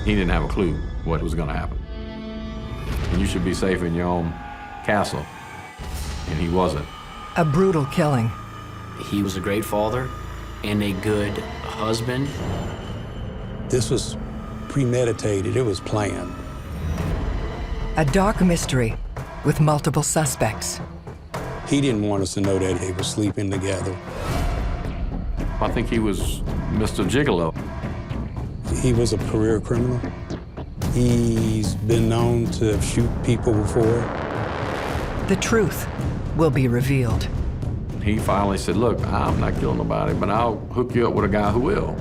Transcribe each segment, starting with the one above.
He didn't have a clue what was gonna happen. And you should be safe in your own castle, and he wasn't. A brutal killing. He was a great father and a good husband. This was premeditated, it was planned. A dark mystery with multiple suspects. He didn't want us to know that they were sleeping together. I think he was Mr. Gigolo. He was a career criminal. He's been known to shoot people before. The truth will be revealed. He finally said, look, I'm not killing nobody, but I'll hook you up with a guy who will.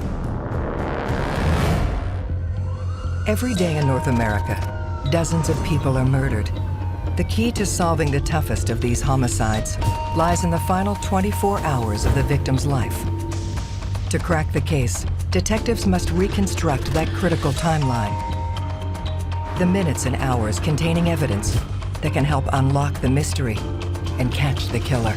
Every day in North America, dozens of people are murdered. The key to solving the toughest of these homicides lies in the final 24 hours of the victim's life. To crack the case, detectives must reconstruct that critical timeline. The minutes and hours containing evidence that can help unlock the mystery and catch the killer.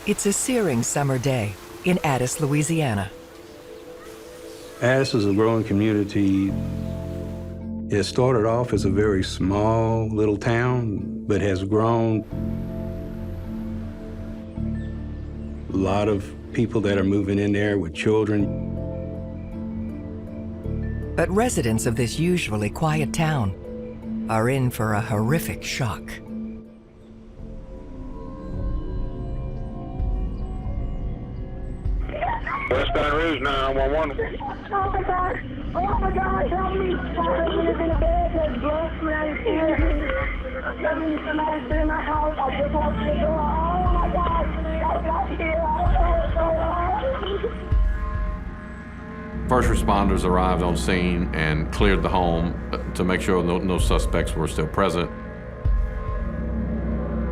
It's a searing summer day in Addis, Louisiana. Addis is a growing community. It started off as a very small little town, but has grown. A lot of people that are moving in there with children. But residents of this usually quiet town are in for a horrific shock. West Baton Rouge 911. Oh my God, help me. Somebody's in the bed, there's blood smearing here. Somebody's in my house, I just walked in the door. Oh my God, I got here. First responders arrived on scene and cleared the home to make sure no suspects were still present.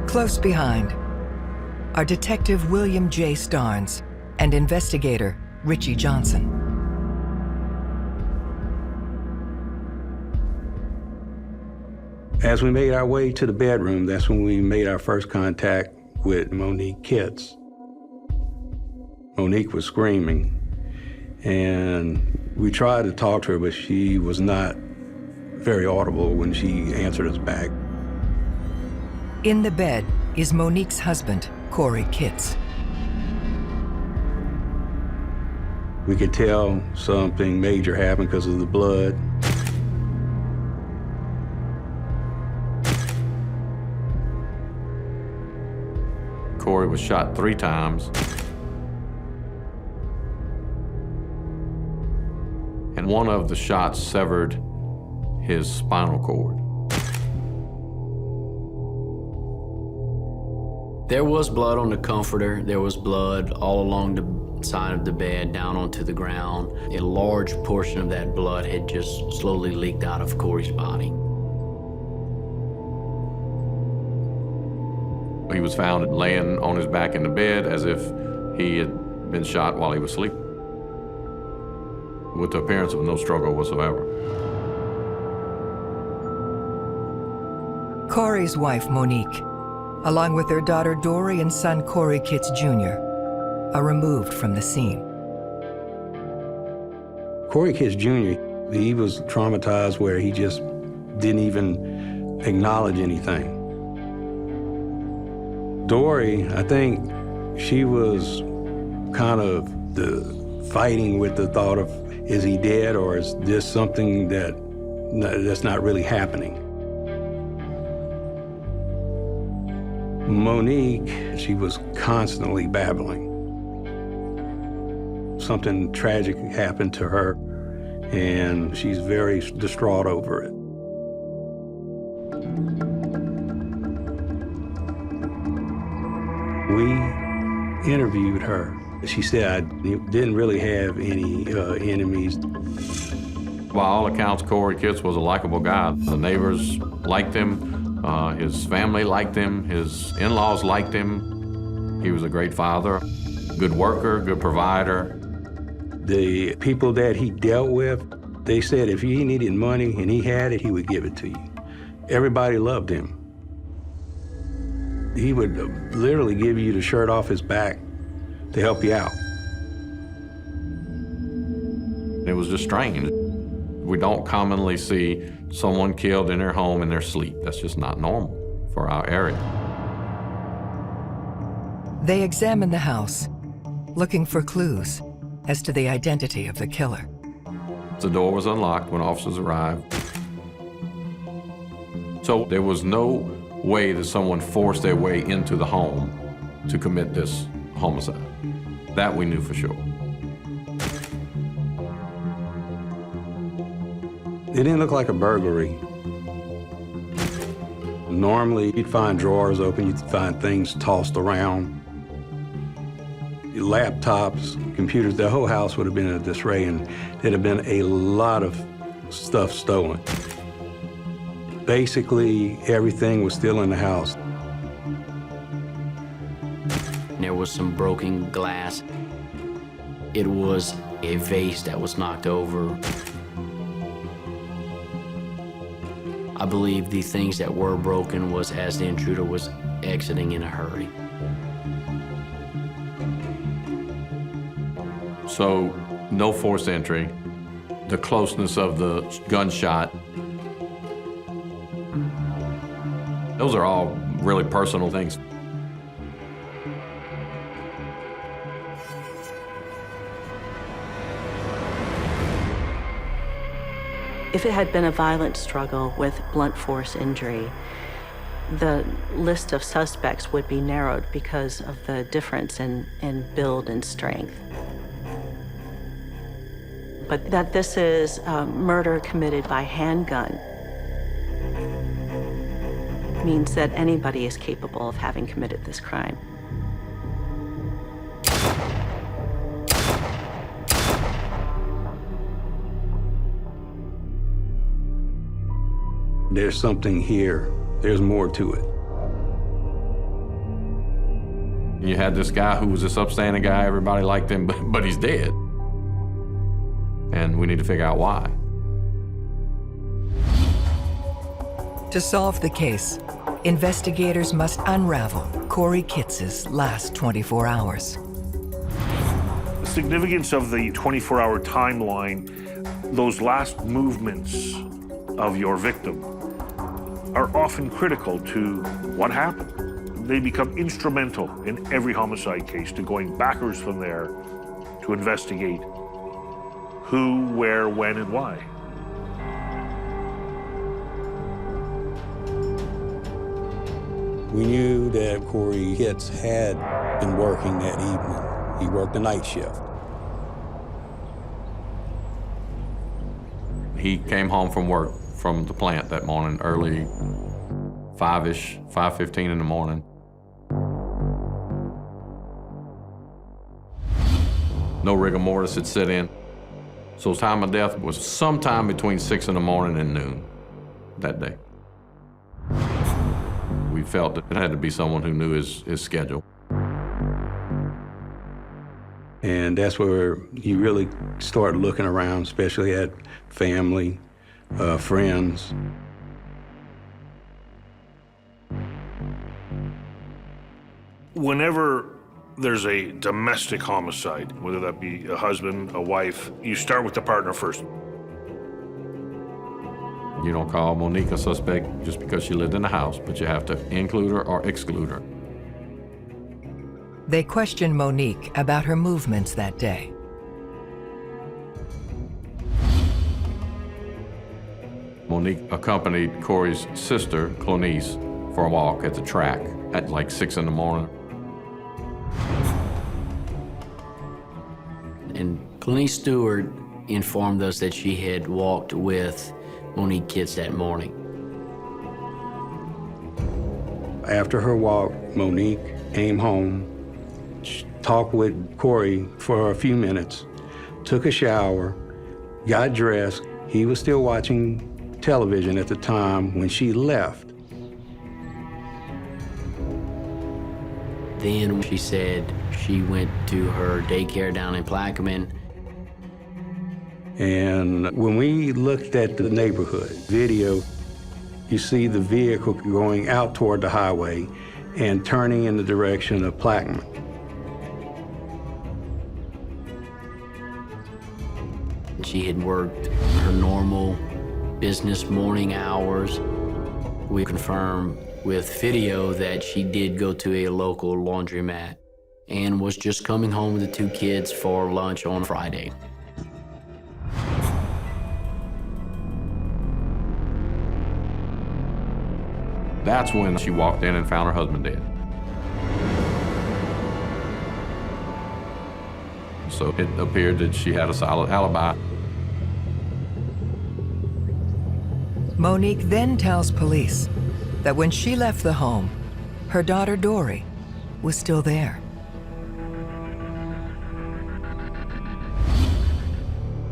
Close behind are Detective William J. Starnes and investigator Richie Johnson. As we made our way to the bedroom, that's when we made our first contact with Monique Kits. Monique was screaming, and we tried to talk to her, but she was not very audible when she answered us back. In the bed is Monique's husband, Cory Kits. We could tell something major happened because of the blood. Cory was shot 3 times. And one of the shots severed his spinal cord. There was blood on the comforter. There was blood all along the side of the bed, down onto the ground. A large portion of that blood had just slowly leaked out of Cory's body. He was found laying on his back in the bed as if he had been shot while he was sleeping, with the appearance of no struggle whatsoever. Cory's wife, Monique, along with their daughter Dory and son Cory Kits Jr., are removed from the scene. Cory Kits Jr., he was traumatized where he just didn't even acknowledge anything. Dory, I think she was kind of fighting with the thought of, is he dead or is this something that's not really happening? Monique, she was constantly babbling. Something tragic happened to her, and she's very distraught over it. We interviewed her. She said, I didn't really have any enemies. By all accounts, Cory Kits was a likable guy. The neighbors liked him. His family liked him. His in-laws liked him. He was a great father, good worker, good provider. The people that he dealt with, they said if he needed money and he had it, he would give it to you. Everybody loved him. He would literally give you the shirt off his back to help you out. It was just strange. We don't commonly see someone killed in their home in their sleep. That's just not normal for our area. They examine the house, looking for clues as to the identity of the killer. The door was unlocked when officers arrived. So there was no way that someone forced their way into the home to commit this homicide. That we knew for sure. It didn't look like a burglary. Normally, you'd find drawers open, you'd find things tossed around. Laptops, computers, the whole house would have been in a disarray, and there'd have been a lot of stuff stolen. Basically, everything was still in the house. There was some broken glass. It was a vase that was knocked over. I believe the things that were broken was as the intruder was exiting in a hurry. So, no forced entry, the closeness of the gunshot. Those are all really personal things. If it had been a violent struggle with blunt force injury, the list of suspects would be narrowed because of the difference in build and strength. But that this is murder committed by handgun means that anybody is capable of having committed this crime. There's something here. There's more to it. You had this guy who was this upstanding guy, everybody liked him, but he's dead. And we need to figure out why. To solve the case, investigators must unravel Cory Kits's last 24 hours. The significance of the 24-hour timeline, those last movements of your victim, are often critical to what happened. They become instrumental in every homicide case to going backwards from there to investigate who, where, when, and why. We knew that Cory Kits had been working that evening. He worked the night shift. He came home from work from the plant that morning, early 5-ish, 5:15 in the morning. No rigor mortis had set in. So his time of death was sometime between 6 in the morning and noon that day. We felt that it had to be someone who knew his schedule. And that's where you really start looking around, especially at family, friends. Whenever there's a domestic homicide, whether that be a husband, a wife, you start with the partner first. You don't call Monique a suspect just because she lived in the house, but you have to include her or exclude her. They question Monique about her movements that day. Monique accompanied Cory's sister, Connells, for a walk at the track at like 6 in the morning. And Connell Stewart informed us that she had walked with Monique Kits that morning. After her walk, Monique came home, talked with Cory for a few minutes, took a shower, got dressed. He was still watching television at the time when she left. Then she said she went to her daycare down in Plaquemine. And when we looked at the neighborhood video, you see the vehicle going out toward the highway, and turning in the direction of Plaquemine. She had worked her normal business morning hours. We confirmed with video that she did go to a local laundromat and was just coming home with the two kids for lunch on Friday. That's when she walked in and found her husband dead. So it appeared that she had a solid alibi. Monique then tells police that when she left the home, her daughter Dory was still there.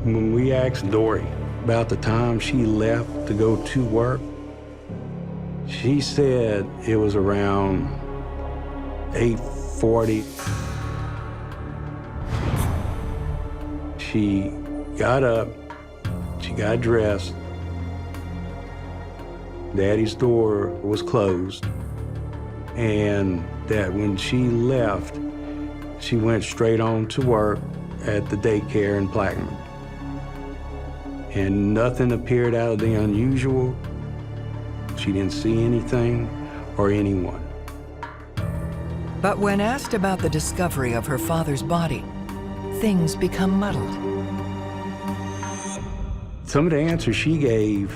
When we asked Dory about the time she left to go to work, she said it was around 8:40. She got up, she got dressed. Daddy's door was closed, and that when she left, she went straight on to work at the daycare in Plaquemine. And nothing appeared out of the unusual. She didn't see anything or anyone. But when asked about the discovery of her father's body, things become muddled. Some of the answers she gave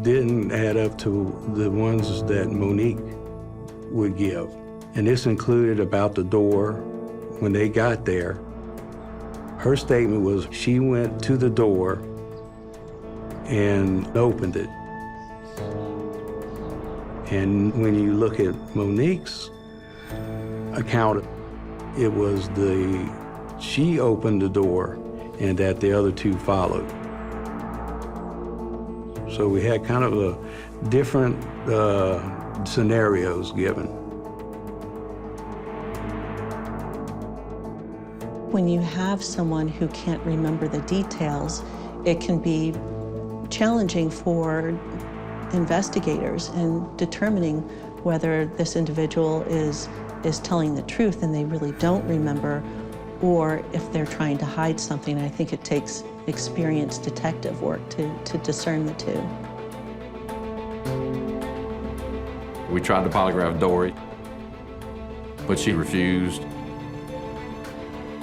didn't add up to the ones that Monique would give. And this included about the door. When they got there, her statement was she went to the door and opened it. And when you look at Monique's account, it was she opened the door and that the other two followed. So we had kind of a different scenarios given. When you have someone who can't remember the details, it can be challenging for investigators in determining whether this individual is telling the truth and they really don't remember, or if they're trying to hide something. I think it takes experienced detective work to discern the two. We tried to polygraph Dory, but she refused.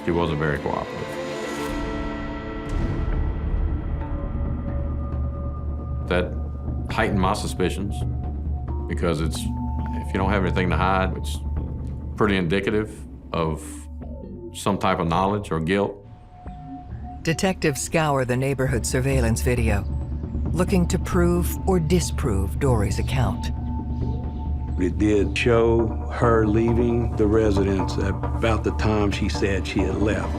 She wasn't very cooperative. That heightened my suspicions because if you don't have anything to hide, it's pretty indicative of some type of knowledge or guilt. Detectives scour the neighborhood surveillance video, looking to prove or disprove Dory's account. It did show her leaving the residence at about the time she said she had left.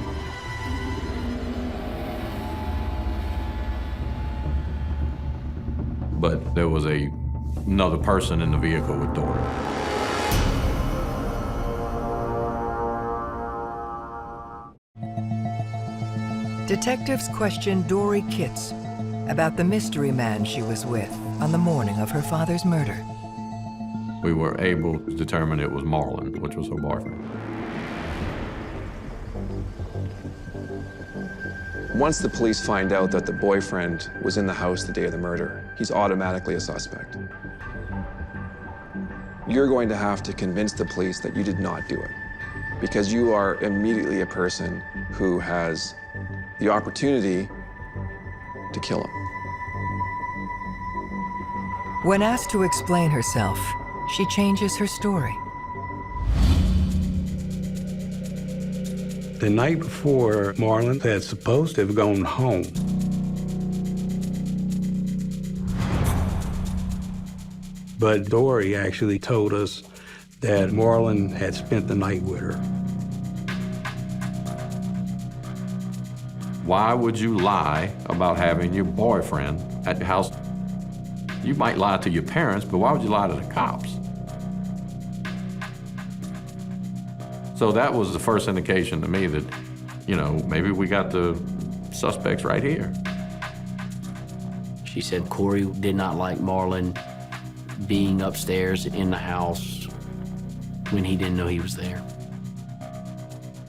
But there was another person in the vehicle with Dory. Detectives questioned Dory Kits about the mystery man she was with on the morning of her father's murder. We were able to determine it was Marlon, which was her boyfriend. Once the police find out that the boyfriend was in the house the day of the murder, he's automatically a suspect. You're going to have to convince the police that you did not do it, because you are immediately a person who has the opportunity to kill him. When asked to explain herself, she changes her story. The night before, Marlon had supposed to have gone home. But Dory actually told us that Marlon had spent the night with her. Why would you lie about having your boyfriend at your house? You might lie to your parents, but why would you lie to the cops? So that was the first indication to me that, maybe we got the suspects right here. She said Cory did not like Marlon being upstairs in the house when he didn't know he was there.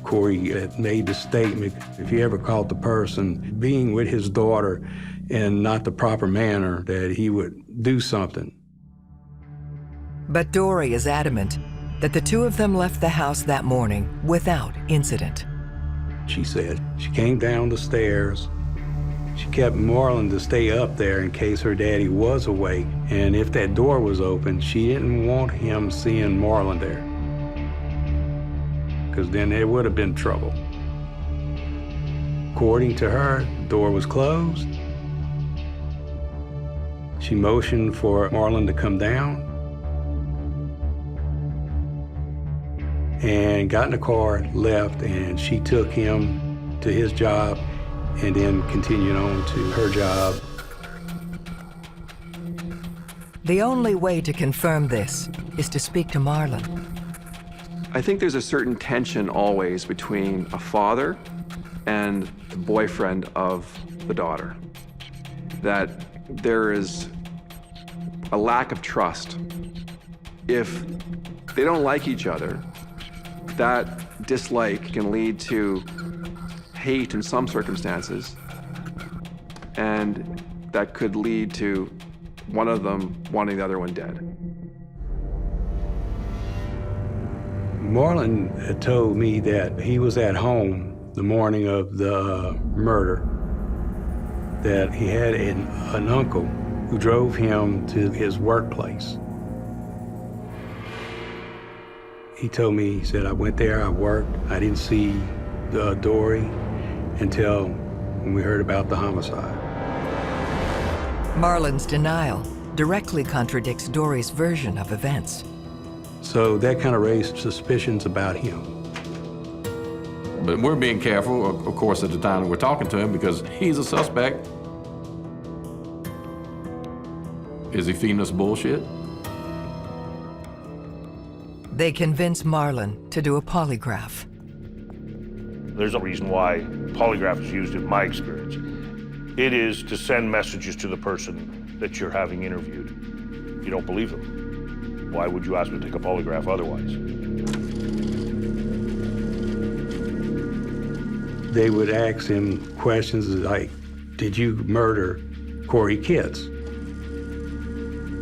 Cory had made the statement, if he ever caught the person being with his daughter in not the proper manner, that he would do something. But Dory is adamant that the two of them left the house that morning without incident. She said she came down the stairs. She kept Marlon to stay up there in case her daddy was awake, and if that door was open, she didn't want him seeing Marlon there, because then there would have been trouble. According to her, the door was closed. She motioned for Marlon to come down and got in the car, left, and she took him to his job and then continued on to her job. The only way to confirm this is to speak to Marlon. I think there's a certain tension always between a father and the boyfriend of the daughter. That there is a lack of trust. If they don't like each other, that dislike can lead to hate in some circumstances, and that could lead to one of them wanting the other one dead. Marlon had told me that he was at home the morning of the murder, that he had an uncle who drove him to his workplace. He told me, he said, I went there, I worked, I didn't see Dory until when we heard about the homicide. Marlon's denial directly contradicts Dory's version of events. So that kind of raised suspicions about him. But we're being careful, of course, at the time that we're talking to him, because he's a suspect. Is he feeding us bullshit? They convince Marlon to do a polygraph. There's a reason why polygraph is used in my experience. It is to send messages to the person that you're having interviewed. You don't believe them. Why would you ask me to take a polygraph otherwise? They would ask him questions like, did you murder Cory Kits?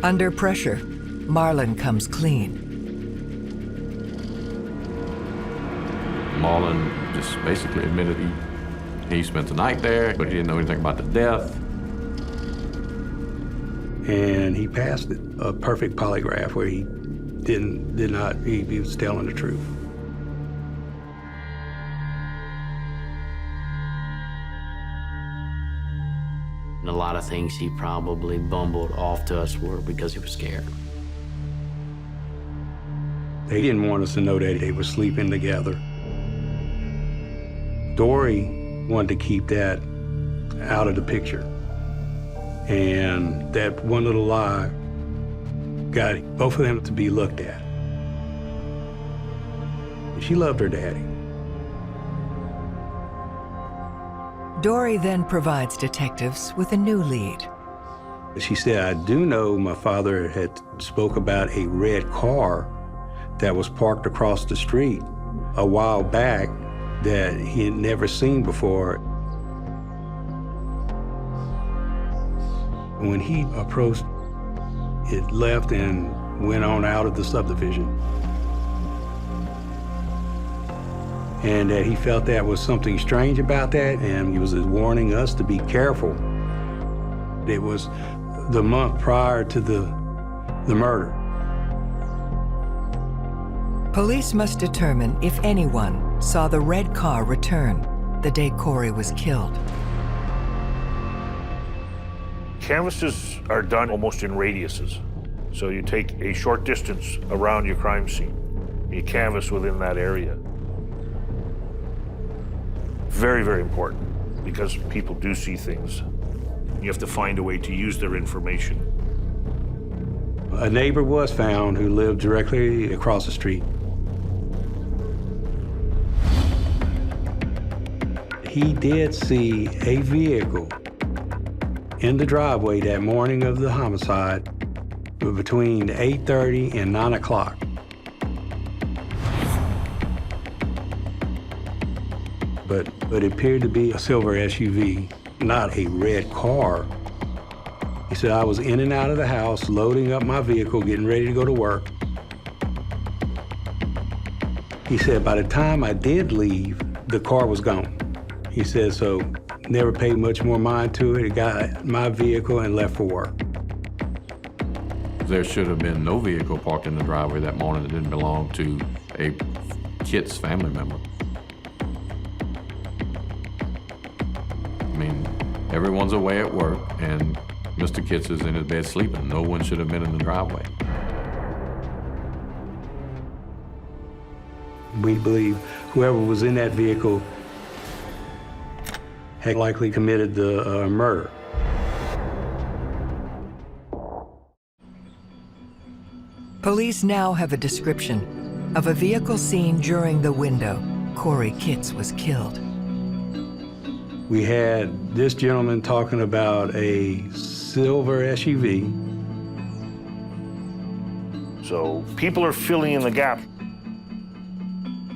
Under pressure, Marlon comes clean. Marlon just basically admitted he spent the night there, but he didn't know anything about the death. And he passed it, a perfect polygraph where he he was telling the truth. And a lot of things he probably bumbled off to us were because he was scared. They didn't want us to know that they were sleeping together. Dory wanted to keep that out of the picture. And that one little lie got both of them to be looked at. She loved her daddy. Dory then provides detectives with a new lead. She said, I do know my father had spoke about a red car that was parked across the street a while back that he had never seen before. When he approached, it left and went on out of the subdivision. And that he felt that was something strange about that, and he was warning us to be careful. It was the month prior to the murder. Police must determine if anyone saw the red car return the day Cory was killed. Canvases are done almost in radiuses. So you take a short distance around your crime scene. You canvass within that area. Very, very important, because people do see things. You have to find a way to use their information. A neighbor was found who lived directly across the street. He did see a vehicle in the driveway that morning of the homicide between 8:30 and 9 o'clock. But it appeared to be a silver SUV, not a red car. He said, I was in and out of the house, loading up my vehicle, getting ready to go to work. He said, by the time I did leave, the car was gone. He said, so never paid much more mind to it. It got my vehicle and left for work. There should have been no vehicle parked in the driveway that morning that didn't belong to a Kits family member. I mean, everyone's away at work, and Mr. Kits is in his bed sleeping. No one should have been in the driveway. We believe whoever was in that vehicle had likely committed the murder. Police now have a description of a vehicle seen during the window Cory Kits was killed. We had this gentleman talking about a silver SUV. So people are filling in the gap.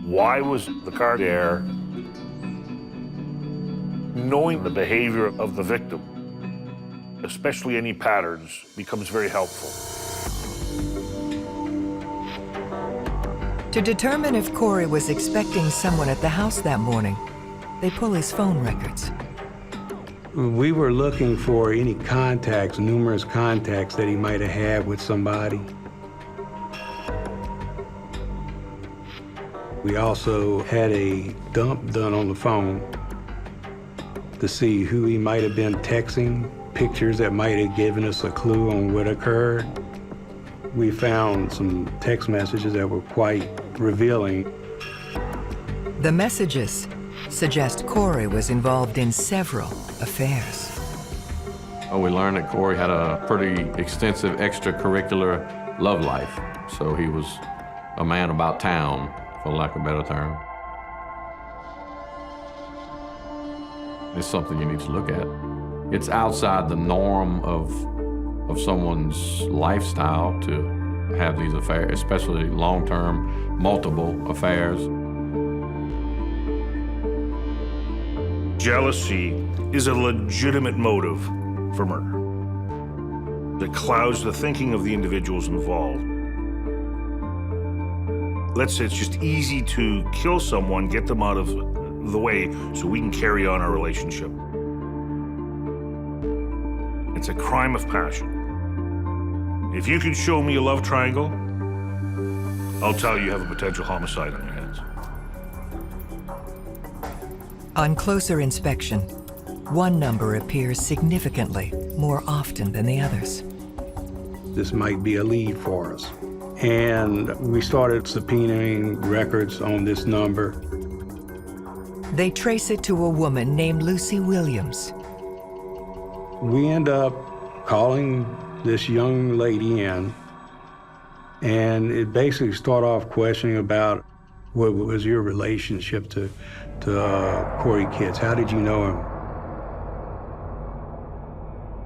Why was the car there? Knowing the behavior of the victim, especially any patterns, becomes very helpful. To determine if Cory was expecting someone at the house that morning, they pull his phone records. We were looking for any contacts, numerous contacts that he might have had with somebody. We also had a dump done on the phone to see who he might have been texting, pictures that might have given us a clue on what occurred. We found some text messages that were quite revealing. The messages suggest Cory was involved in several affairs. We learned that Cory had a pretty extensive extracurricular love life, so he was a man about town, for lack of a better term. It's something you need to look at. It's outside the norm of someone's lifestyle to have these affairs, especially long-term, multiple affairs. Jealousy is a legitimate motive for murder that clouds the thinking of the individuals involved. Let's say it's just easy to kill someone, get them out of the way so we can carry on our relationship. It's a crime of passion. If you can show me a love triangle, I'll tell you have a potential homicide on your hands. On closer inspection, one number appears significantly more often than the others. This might be a lead for us. And we started subpoenaing records on this number. They trace it to a woman named Lucy Williams. We end up calling this young lady in, and it basically started off questioning about what was your relationship to Cory Kits. How did you know him?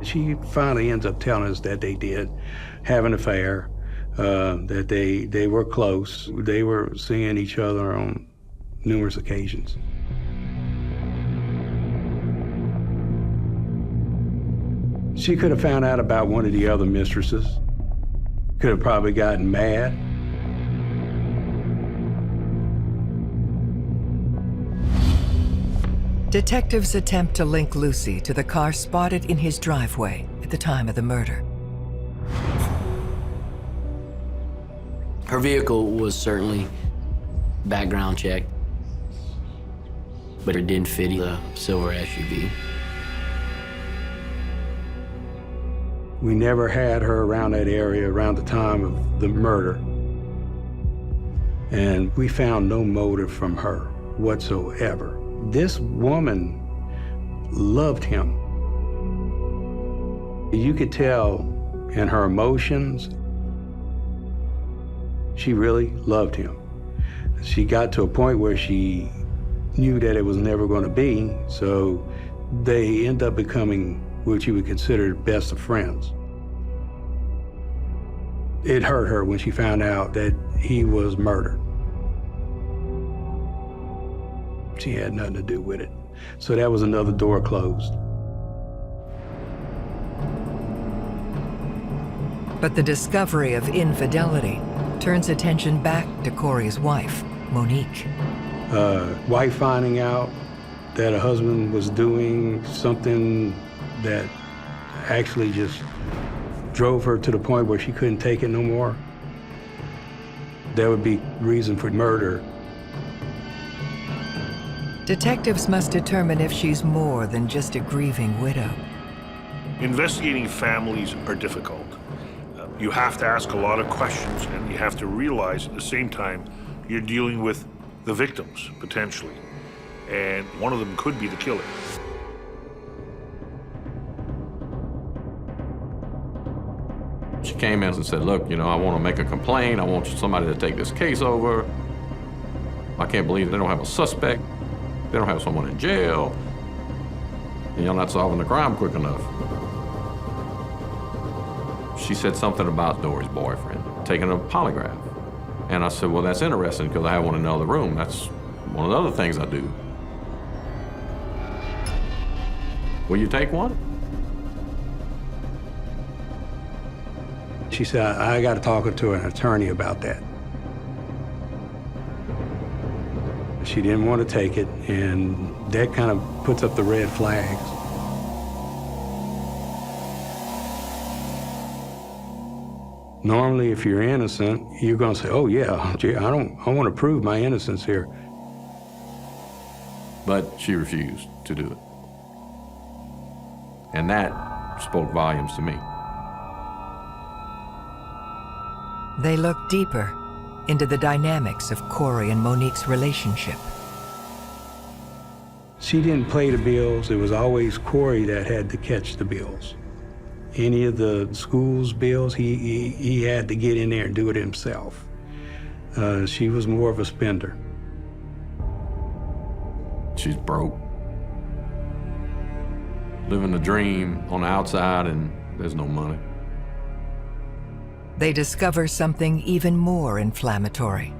She finally ends up telling us that they did have an affair, that they were close. They were seeing each other on numerous occasions. She could have found out about one of the other mistresses. Could have probably gotten mad. Detectives attempt to link Lucy to the car spotted in his driveway at the time of the murder. Her vehicle was certainly background checked, but it didn't fit the silver SUV. We never had her around that area around the time of the murder. And we found no motive from her whatsoever. This woman loved him. You could tell in her emotions, she really loved him. She got to a point where she knew that it was never going to be, so they end up becoming what you would consider best of friends. It hurt her when she found out that he was murdered. She had nothing to do with it. So that was another door closed. But the discovery of infidelity turns attention back to Cory's wife, Monique. Wife finding out that her husband was doing something that actually just drove her to the point where she couldn't take it no more. That would be reason for murder. Detectives must determine if she's more than just a grieving widow. Investigating families are difficult. You have to ask a lot of questions, and you have to realize at the same time you're dealing with the victims, potentially. And one of them could be the killer. She came in and said, look, you know, I want to make a complaint. I want somebody to take this case over. I can't believe they don't have a suspect. They don't have someone in jail. And you're not solving the crime quick enough. She said something about Dory's boyfriend taking a polygraph. And I said, well, that's interesting because I have one in another room. That's one of the other things I do. Will you take one? She said, I got to talk to an attorney about that. She didn't want to take it, and that kind of puts up the red flags. Normally, if you're innocent, you're going to say, oh, yeah, gee, I want to prove my innocence here. But she refused to do it. And that spoke volumes to me. They look deeper into the dynamics of Cory and Monique's relationship. She didn't pay the bills. It was always Cory that had to catch the bills. Any of the school's bills, he had to get in there and do it himself. She was more of a spender. She's broke. Living the dream on the outside, and there's no money. They discover something even more inflammatory.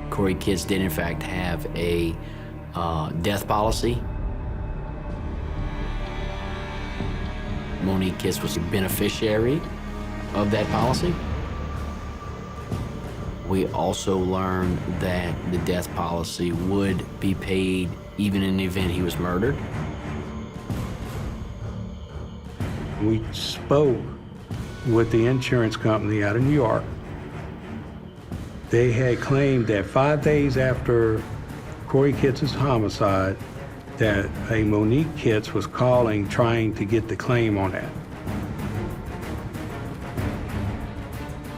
Cory Kits did in fact have a death policy. Monique Kits was a beneficiary of that policy. We also learned that the death policy would be paid even in the event he was murdered. We spoke with the insurance company out of New York. They had claimed that 5 days after Cory Kits' homicide, that a Monique Kits was calling, trying to get the claim on that.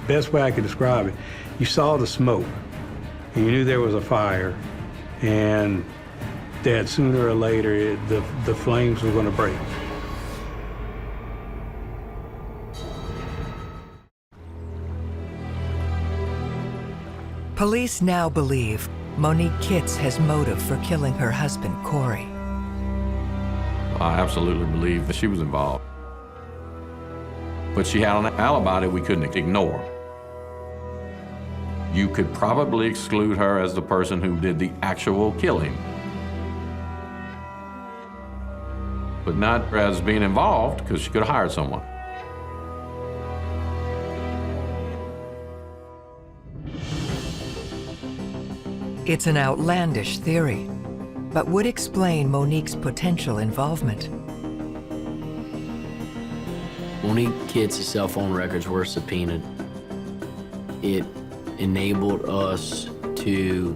Best way I could describe it, you saw the smoke, and you knew there was a fire, and that sooner or later, the flames were going to break. Police now believe Monique Kits has motive for killing her husband, Cory. I absolutely believe that she was involved. But she had an alibi that we couldn't ignore. You could probably exclude her as the person who did the actual killing, but not as being involved, because she could have hired someone. It's an outlandish theory, but would explain Monique's potential involvement. Monique Kits' cell phone records were subpoenaed. It enabled us to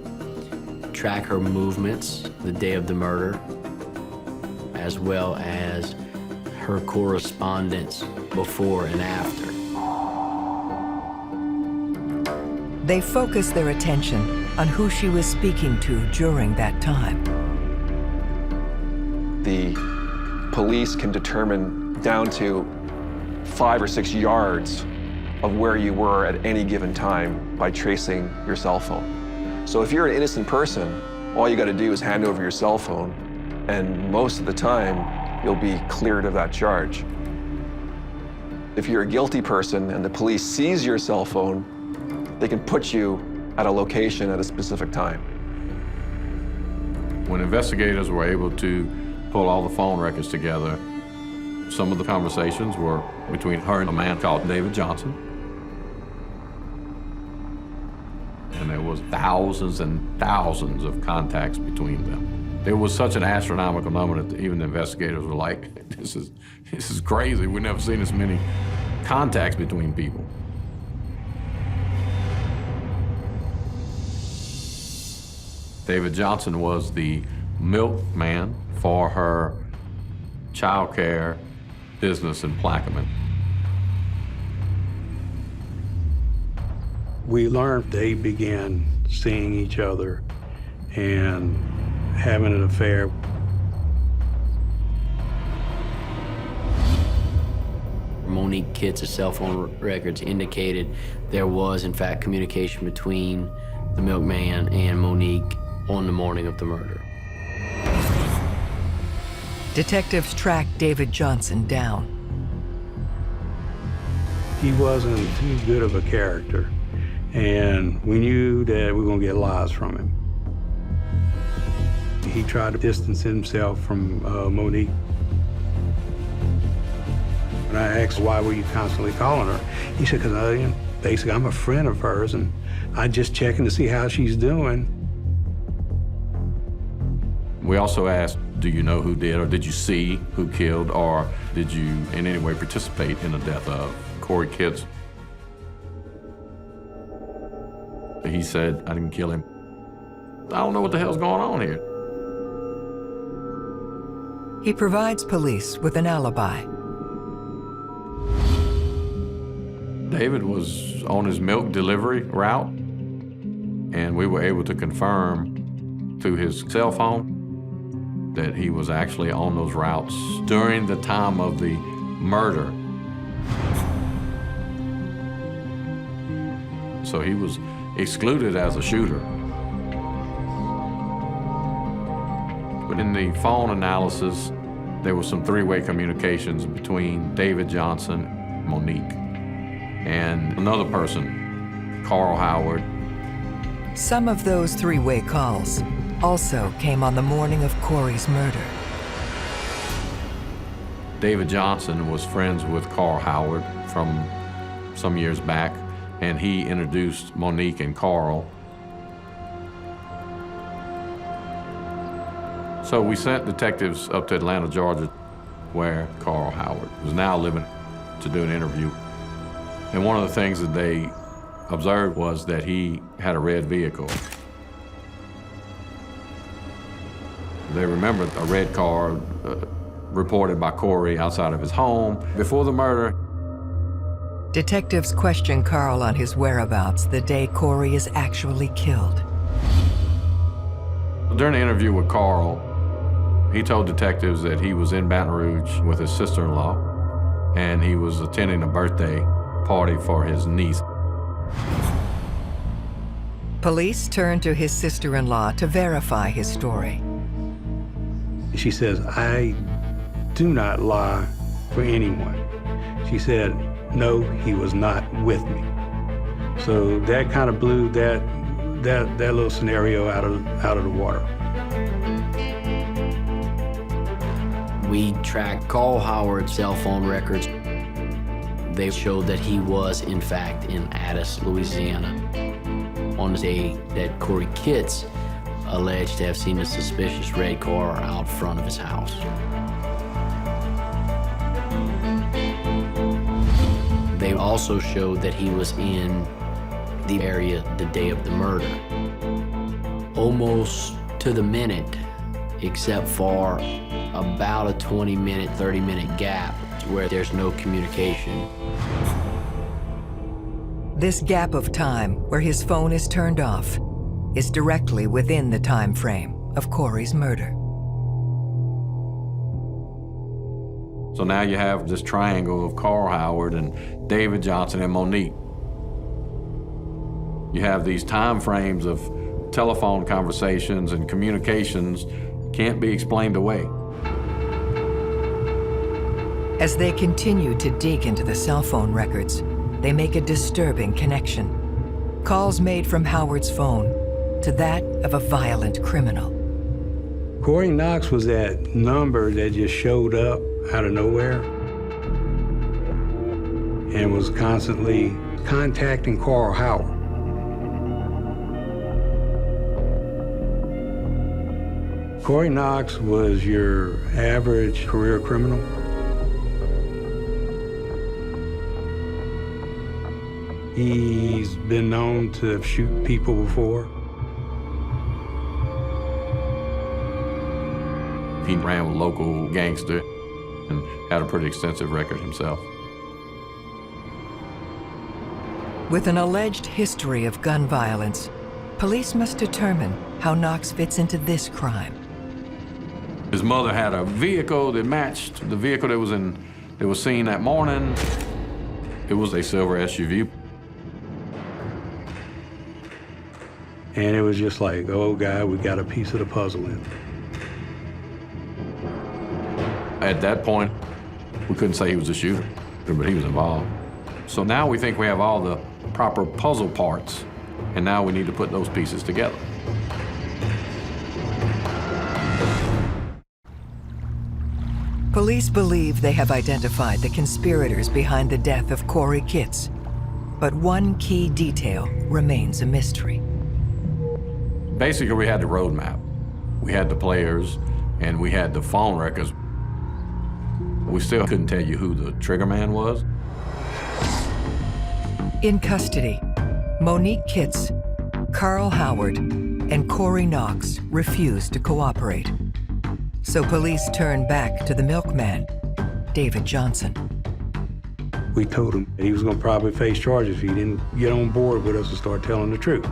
track her movements the day of the murder, as well as her correspondence before and after. They focus their attention on who she was speaking to during that time. The police can determine down to 5 or 6 yards of where you were at any given time by tracing your cell phone. So if you're an innocent person, all you got to do is hand over your cell phone, and most of the time, you'll be cleared of that charge. If you're a guilty person and the police seize your cell phone, they can put you at a location at a specific time. When investigators were able to pull all the phone records together, some of the conversations were between her and a man called David Johnson. And there was thousands and thousands of contacts between them. It was such an astronomical number that even the investigators were like, this is crazy. We've never seen this many contacts between people. David Johnson was the milkman for her child care business in Plaquemine. We learned they began seeing each other and having an affair. Monique Kits' cell phone records indicated there was, in fact, communication between the milkman and Monique on the morning of the murder. Detectives tracked David Johnson down. He wasn't too good of a character, and we knew that we were going to get lies from him. He tried to distance himself from Monique. And I asked, why were you constantly calling her? He said, because basically I'm a friend of hers, and I'm just checking to see how she's doing. We also asked, do you know who did, or did you see who killed, or did you in any way participate in the death of Cory Kits? He said, I didn't kill him. I don't know what the hell's going on here. He provides police with an alibi. David was on his milk delivery route, and we were able to confirm through his cell phone that he was actually on those routes during the time of the murder. So he was excluded as a shooter. But in the phone analysis, there was some three-way communications between David Johnson, Monique, and another person, Carl Howard. Some of those three-way calls also came on the morning of Cory's murder. David Johnson was friends with Carl Howard from some years back, and he introduced Monique and Carl. So we sent detectives up to Atlanta, Georgia, where Carl Howard was now living, to do an interview. And one of the things that they observed was that he had a red vehicle. They remembered a red car reported by Cory outside of his home before the murder. Detectives question Carl on his whereabouts the day Cory is actually killed. During the interview with Carl, he told detectives that he was in Baton Rouge with his sister-in-law, and he was attending a birthday party for his niece. Police turned to his sister-in-law to verify his story. She says, I do not lie for anyone. She said, no, he was not with me. So that kind of blew that little scenario out of the water. We tracked Carl Howard's cell phone records. They showed that he was, in fact, in Addis, Louisiana, on the day that Cory Kits alleged to have seen a suspicious red car out front of his house. They also showed that he was in the area the day of the murder, almost to the minute, except for about a 20-minute, 30-minute gap where there's no communication. This gap of time where his phone is turned off is directly within the time frame of Cory's murder. So now you have this triangle of Carl Howard and David Johnson and Monique. You have these time frames of telephone conversations and communications can't be explained away. As they continue to dig into the cell phone records, they make a disturbing connection. Calls made from Howard's phone to that of a violent criminal. Cory Knox was that number that just showed up out of nowhere and was constantly contacting Carl Howard. Cory Knox was your average career criminal. He's been known to shoot people before. He ran with local gangster and had a pretty extensive record himself. With an alleged history of gun violence, police must determine how Knox fits into this crime. His mother had a vehicle that matched the vehicle that was seen that morning. It was a silver SUV. And it was just like, oh God, we got a piece of the puzzle in. At that point, we couldn't say he was a shooter, but he was involved. So now we think we have all the proper puzzle parts, and now we need to put those pieces together. Police believe they have identified the conspirators behind the death of Cory Kits, but one key detail remains a mystery. Basically, we had the roadmap. We had the players, and we had the phone records. We still couldn't tell you who the trigger man was. In custody, Monique Kits, Carl Howard, and Cory Knox refused to cooperate. So police turned back to the milkman, David Johnson. We told him he was gonna probably face charges if he didn't get on board with us and start telling the truth.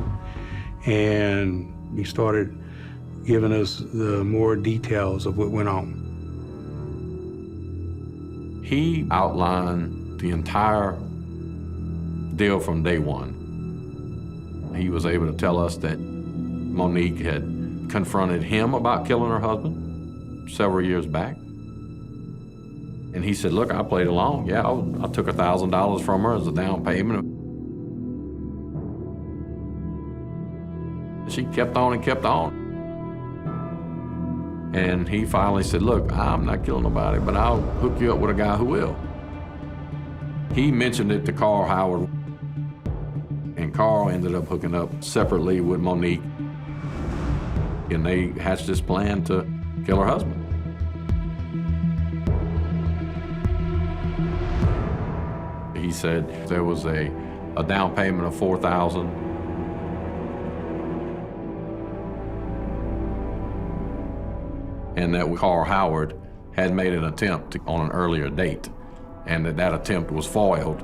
And he started giving us the more details of what went on. He outlined the entire deal from day one. He was able to tell us that Monique had confronted him about killing her husband several years back. And he said, look, I played along. Yeah, I took $1,000 from her as a down payment. She kept on and kept on. And he finally said, look, I'm not killing nobody, but I'll hook you up with a guy who will. He mentioned it to Carl Howard, and Carl ended up hooking up separately with Monique, and they hatched this plan to kill her husband. He said there was a down payment of $4,000. And that Carl Howard had made an attempt on an earlier date, and that attempt was foiled.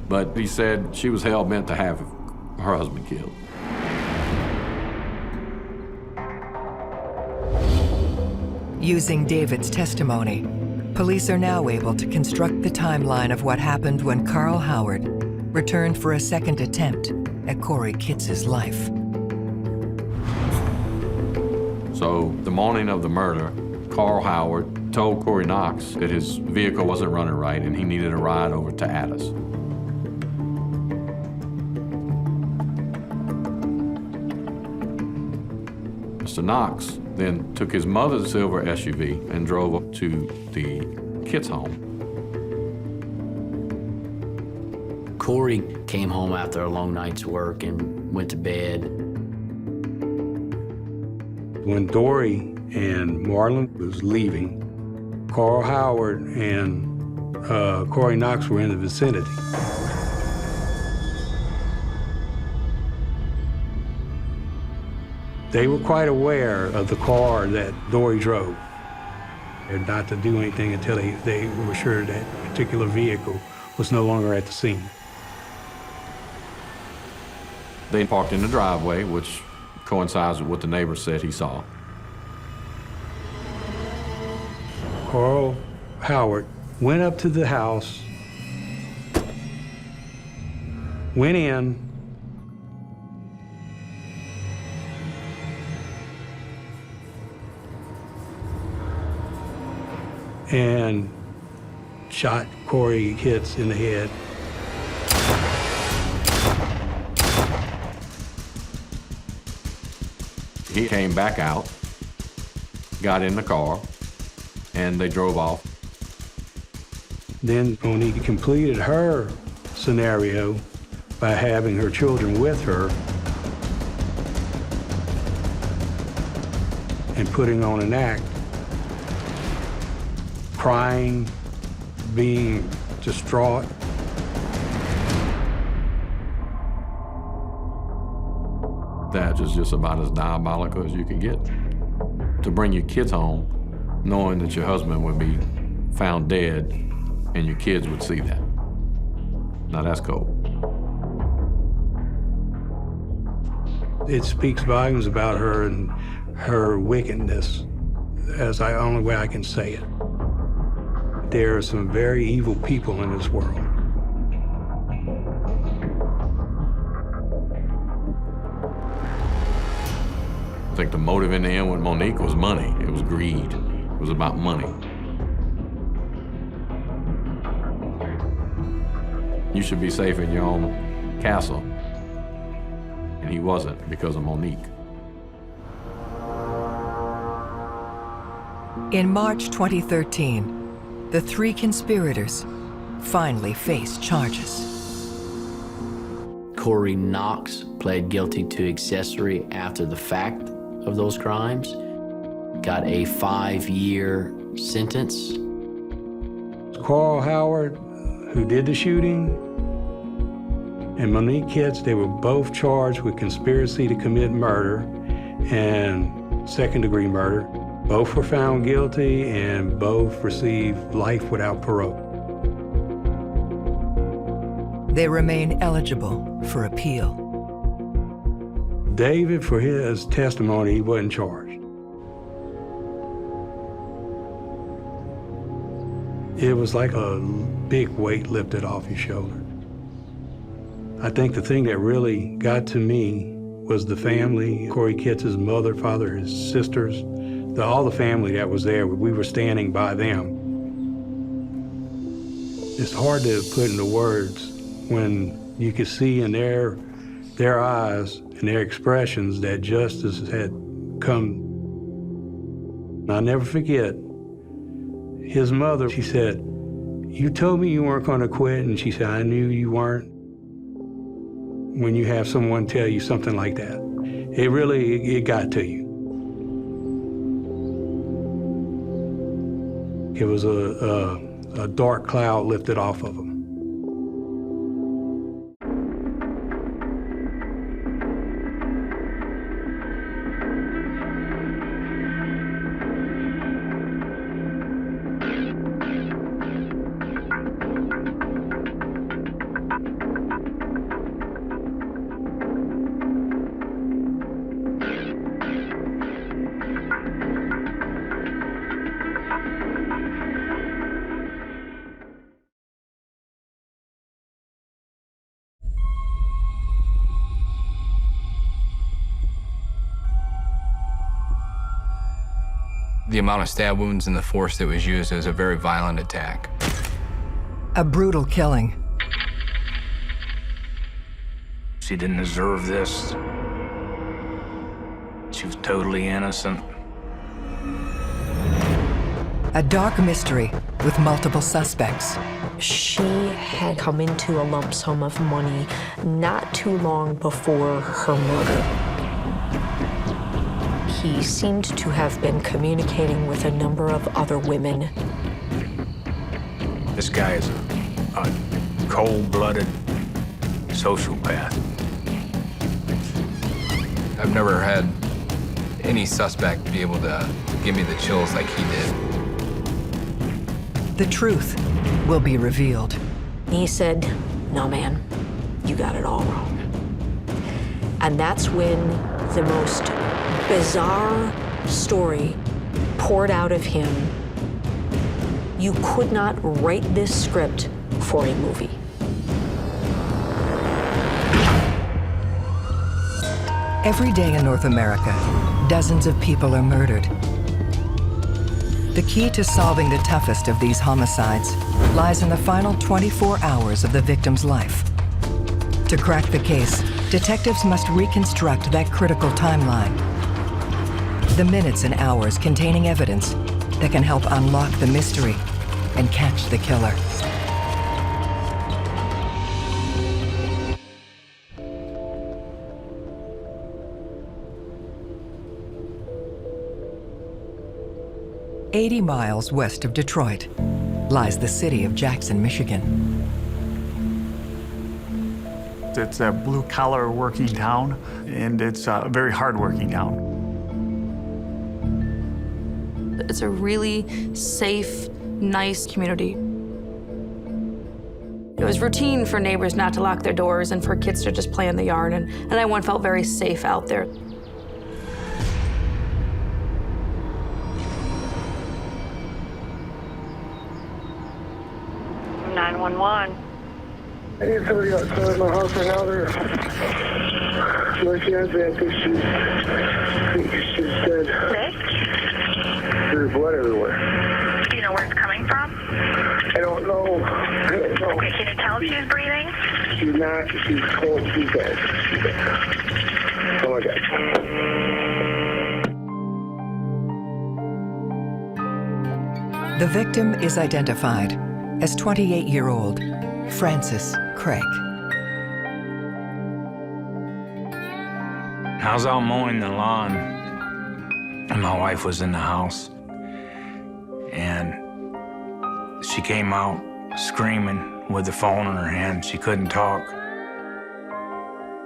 But he said she was hell-bent to have her husband killed. Using David's testimony, police are now able to construct the timeline of what happened when Carl Howard returned for a second attempt at Cory Kits' life. So the morning of the murder, Carl Howard told Cory Knox that his vehicle wasn't running right and he needed a ride over to Addis. Mr. Knox then took his mother's silver SUV and drove up to the Kits home. Cory came home after a long night's work and went to bed. When Dory and Marlon was leaving, Carl Howard and Cory Knox were in the vicinity. They were quite aware of the car that Dory drove, and not to do anything until they were sure that particular vehicle was no longer at the scene. They parked in the driveway, which coincides with what the neighbor said he saw. Carl Howard went up to the house, went in, and shot Cory Kits in the head. He came back out, got in the car, and they drove off. Then Monique completed her scenario by having her children with her and putting on an act, crying, being distraught. That is just about as diabolical as you can get. To bring your kids home, knowing that your husband would be found dead and your kids would see that. Now that's cold. It speaks volumes about her and her wickedness, as the only way I can say it. There are some very evil people in this world. I think the motive in the end with Monique was money. It was greed. It was about money. You should be safe in your own castle. And he wasn't because of Monique. In March 2013, the three conspirators finally faced charges. Cory Knox pled guilty to accessory after the fact of those crimes, got a 5-year sentence. Carl Howard, who did the shooting, and Monique Kits, they were both charged with conspiracy to commit murder and second-degree murder. Both were found guilty and both received life without parole. They remain eligible for appeal. David, for his testimony, he wasn't charged. It was like a big weight lifted off your shoulder. I think the thing that really got to me was the family, Cory Kits' mother, father, his sisters, all the family that was there. We were standing by them. It's hard to put into words when you could see in their eyes and their expressions that justice had come. I'll never forget, his mother, she said, "You told me you weren't going to quit," and she said, "I knew you weren't." When you have someone tell you something like that, it got to you. It was a dark cloud lifted off of them. The amount of stab wounds and the force that was used was a very violent attack. A brutal killing. She didn't deserve this. She was totally innocent. A dark mystery with multiple suspects. She had come into a lump sum of money not too long before her murder. He seemed to have been communicating with a number of other women. This guy is a cold-blooded sociopath. I've never had any suspect be able to give me the chills like he did. The truth will be revealed. He said, "No, man, you got it all wrong." And that's when the most bizarre story poured out of him. You could not write this script for a movie. Every day in North America, dozens of people are murdered. The key to solving the toughest of these homicides lies in the final 24 hours of the victim's life. To crack the case, detectives must reconstruct that critical timeline. The minutes and hours containing evidence that can help unlock the mystery and catch the killer. "80 miles west of Detroit lies the city of Jackson, Michigan. It's a blue-collar working town, and it's a very hard-working town. It's a really safe, nice community. It was routine for neighbors not to lock their doors and for kids to just play in the yard, and everyone felt very safe out there. I need somebody outside my house right now. My fiance, I think she's dead. Nick? There's blood everywhere. Do you know where it's coming from? I don't know. Okay, can you tell if she's breathing? She's not. She's cold. She's dead. She's dead. Oh my God. The victim is identified as 28-year-old Francis Craig. I was out mowing the lawn, and my wife was in the house. And she came out screaming with the phone in her hand. She couldn't talk.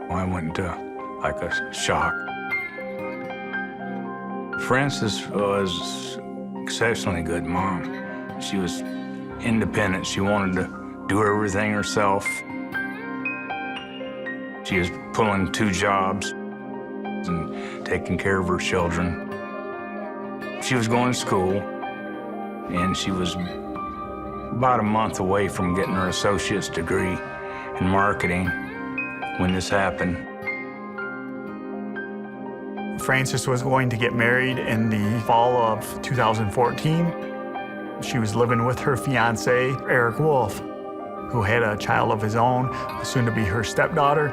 I went into like a shock. Frances was exceptionally good mom. She was independent. She wanted to do everything herself. She was pulling 2 jobs and taking care of her children. She was going to school, and she was about a month away from getting her associate's degree in marketing when this happened. Frances was going to get married in the fall of 2014. She was living with her fiancé, Eric Wolf, who had a child of his own, soon to be her stepdaughter.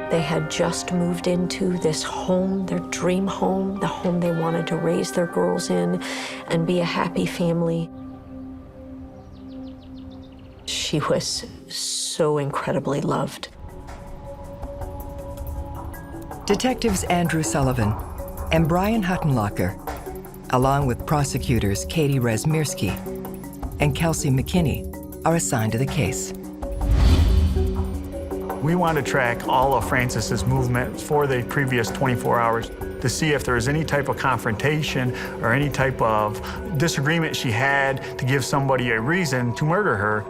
They had just moved into this home, their dream home, the home they wanted to raise their girls in and be a happy family. She was so incredibly loved. Detectives Andrew Sullivan and Brian Huttenlocker, along with prosecutors Katie Rezmirsky and Kelsey McKinney, are assigned to the case. We want to track all of Frances's movement for the previous 24 hours to see if there was any type of confrontation or any type of disagreement she had to give somebody a reason to murder her.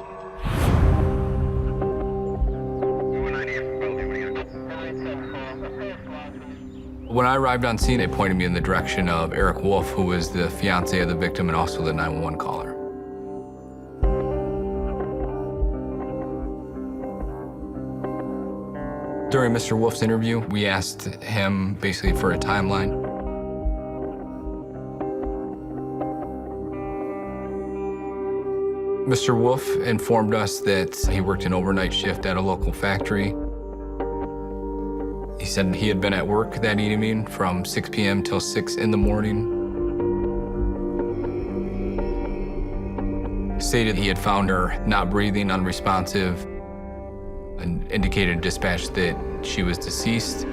When I arrived on scene, they pointed me in the direction of Eric Wolf, who was the fiancé of the victim and also the 911 caller. During Mr. Wolf's interview, we asked him basically for a timeline. Mr. Wolf informed us that he worked an overnight shift at a local factory. He said he had been at work that evening from 6 p.m. till 6 in the morning. Stated he had found her not breathing, unresponsive, and indicated to dispatch that she was deceased.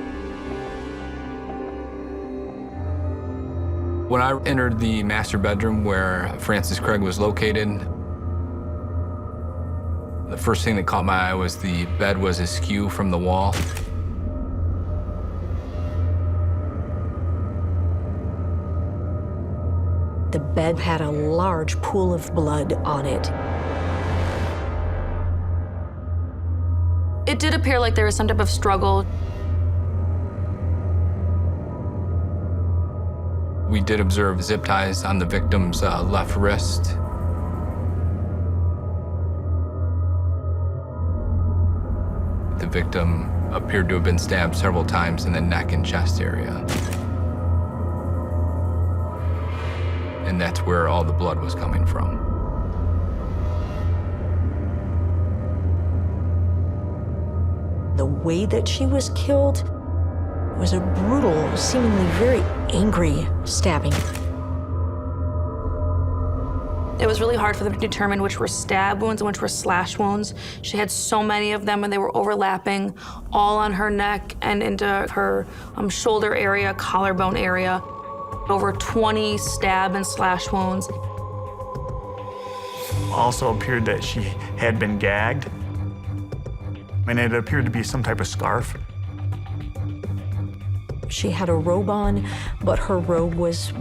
When I entered the master bedroom where Francis Craig was located, the first thing that caught my eye was the bed was askew from the wall. The bed had a large pool of blood on it. It did appear like there was some type of struggle. We did observe zip ties on the victim's left wrist. The victim appeared to have been stabbed several times in the neck and chest area. and that's where all the blood was coming from. The way that she was killed was a brutal, seemingly very angry stabbing. It was really hard for them to determine which were stab wounds and which were slash wounds. She had so many of them, and they were overlapping, all on her neck and into her shoulder area, collarbone area. Over 20 stab and slash wounds. Also appeared that she had been gagged, and it appeared to be some type of scarf. She had a robe on, but her robe was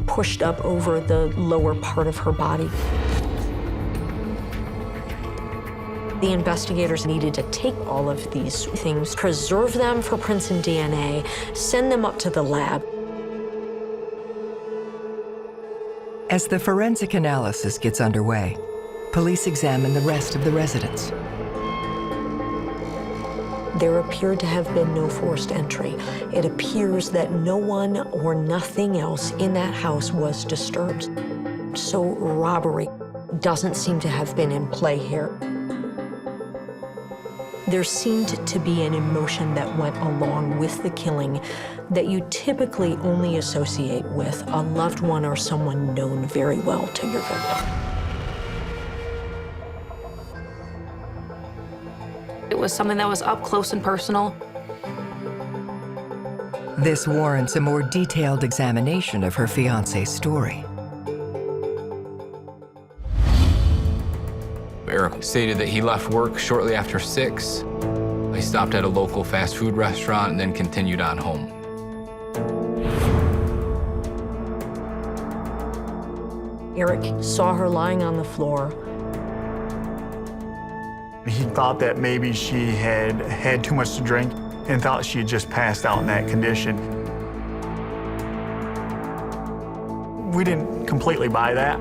pushed up over the lower part of her body. The investigators needed to take all of these things, preserve them for prints and DNA, send them up to the lab. As the forensic analysis gets underway, police examine the rest of the residence. There appeared to have been no forced entry. It appears that no one or nothing else in that house was disturbed. So robbery doesn't seem to have been in play here. There seemed to be an emotion that went along with the killing that you typically only associate with a loved one or someone known very well to your victim. It was something that was up close and personal. This warrants a more detailed examination of her fiancé's story. Eric stated that he left work shortly after 6. He stopped at a local fast food restaurant and then continued on home. Eric saw her lying on the floor. He thought that maybe she had had too much to drink and thought she had just passed out in that condition. We didn't completely buy that.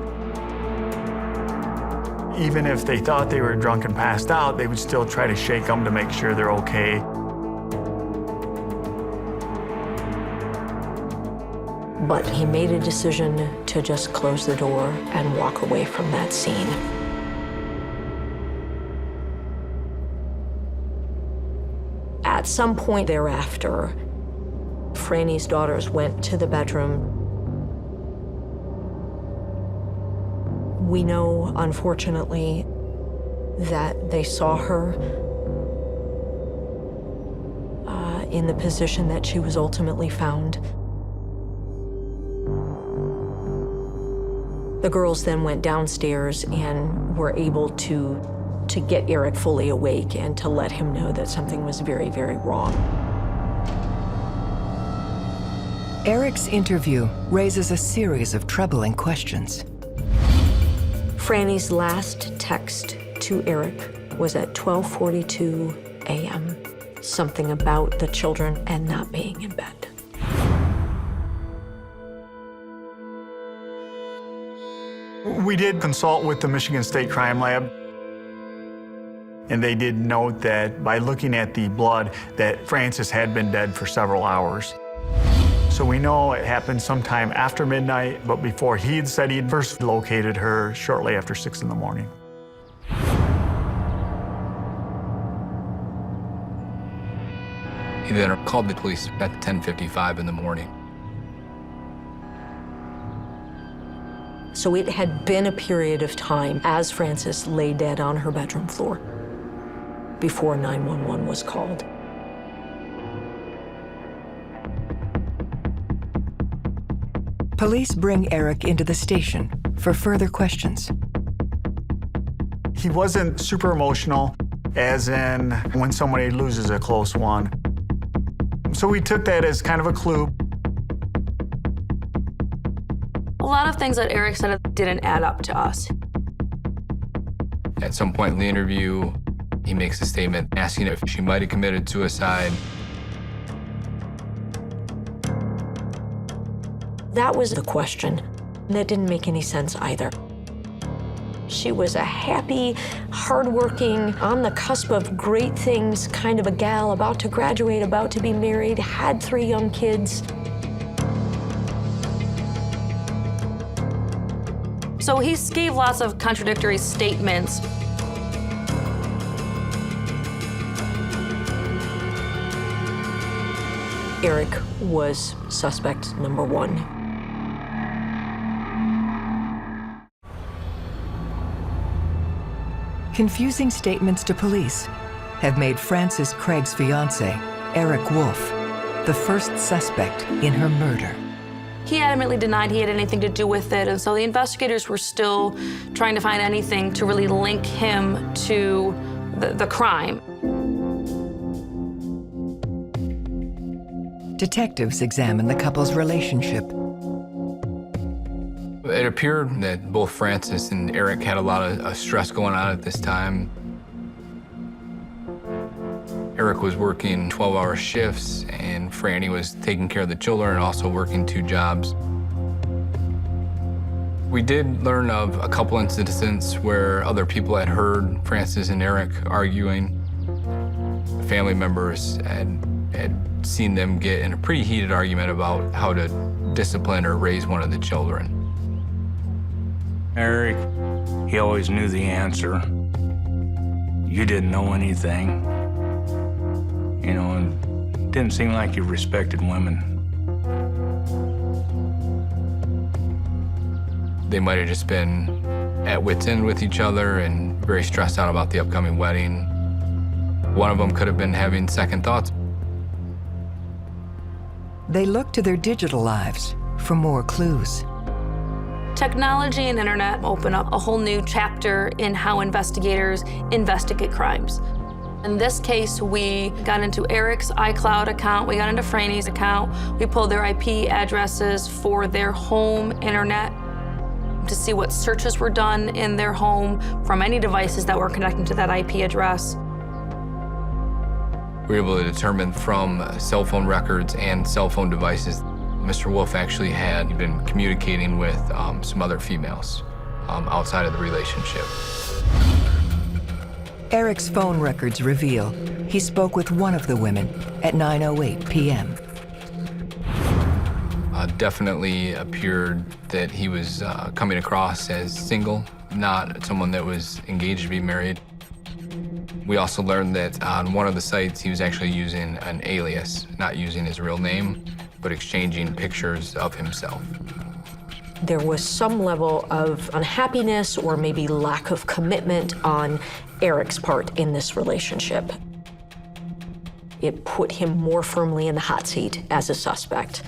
Even if they thought they were drunk and passed out, they would still try to shake them to make sure they're okay. But he made a decision to just close the door and walk away from that scene. At some point thereafter, Franny's daughters went to the bedroom. We know, unfortunately, that they saw her in the position that she was ultimately found. The girls then went downstairs and were able to get Eric fully awake and to let him know that something was very, very wrong. Eric's interview raises a series of troubling questions. Franny's last text to Eric was at 12:42 a.m. Something about the children and not being in bed. We did consult with the Michigan State Crime Lab, and they did note that by looking at the blood that Frances had been dead for several hours. So we know it happened sometime after midnight, but before he had said he'd first located her shortly after 6 in the morning. He then called the police at 10:55 in the morning. So it had been a period of time as Frances lay dead on her bedroom floor before 911 was called. Police bring Eric into the station for further questions. He wasn't super emotional, as in when somebody loses a close one. So we took that as kind of a clue. A lot of things that Eric said didn't add up to us. At some point in the interview, he makes a statement asking if she might have committed suicide. That was the question. That didn't make any sense either. She was a happy, hardworking, on the cusp of great things kind of a gal, about to graduate, about to be married, had 3 young kids. So he gave lots of contradictory statements. Eric was suspect number one. Confusing statements to police have made Frances Craig's fiancé, Eric Wolf, the first suspect in her murder. He adamantly denied he had anything to do with it, and so the investigators were still trying to find anything to really link him to the crime. Detectives examine the couple's relationship. It appeared that both Frances and Eric had a lot of stress going on at this time. Eric was working 12-hour shifts, and Franny was taking care of the children and also working 2 jobs. We did learn of a couple incidents where other people had heard Frances and Eric arguing. Family members had seen them get in a pretty heated argument about how to discipline or raise one of the children. Eric, he always knew the answer. You didn't know anything. You know, and it didn't seem like you respected women. They might have just been at wit's end with each other and very stressed out about the upcoming wedding. One of them could have been having second thoughts. They look to their digital lives for more clues. Technology and internet open up a whole new chapter in how investigators investigate crimes. In this case, we got into Eric's iCloud account, we got into Franny's account, we pulled their IP addresses for their home internet to see what searches were done in their home from any devices that were connecting to that IP address. We were able to determine from cell phone records and cell phone devices, Mr. Wolf actually had been communicating with some other females outside of the relationship. Eric's phone records reveal he spoke with one of the women at 9:08 p.m. Definitely appeared that he was coming across as single, not someone that was engaged to be married. We also learned that on one of the sites, he was actually using an alias, not using his real name, but exchanging pictures of himself. There was some level of unhappiness or maybe lack of commitment on Eric's part in this relationship. It put him more firmly in the hot seat as a suspect.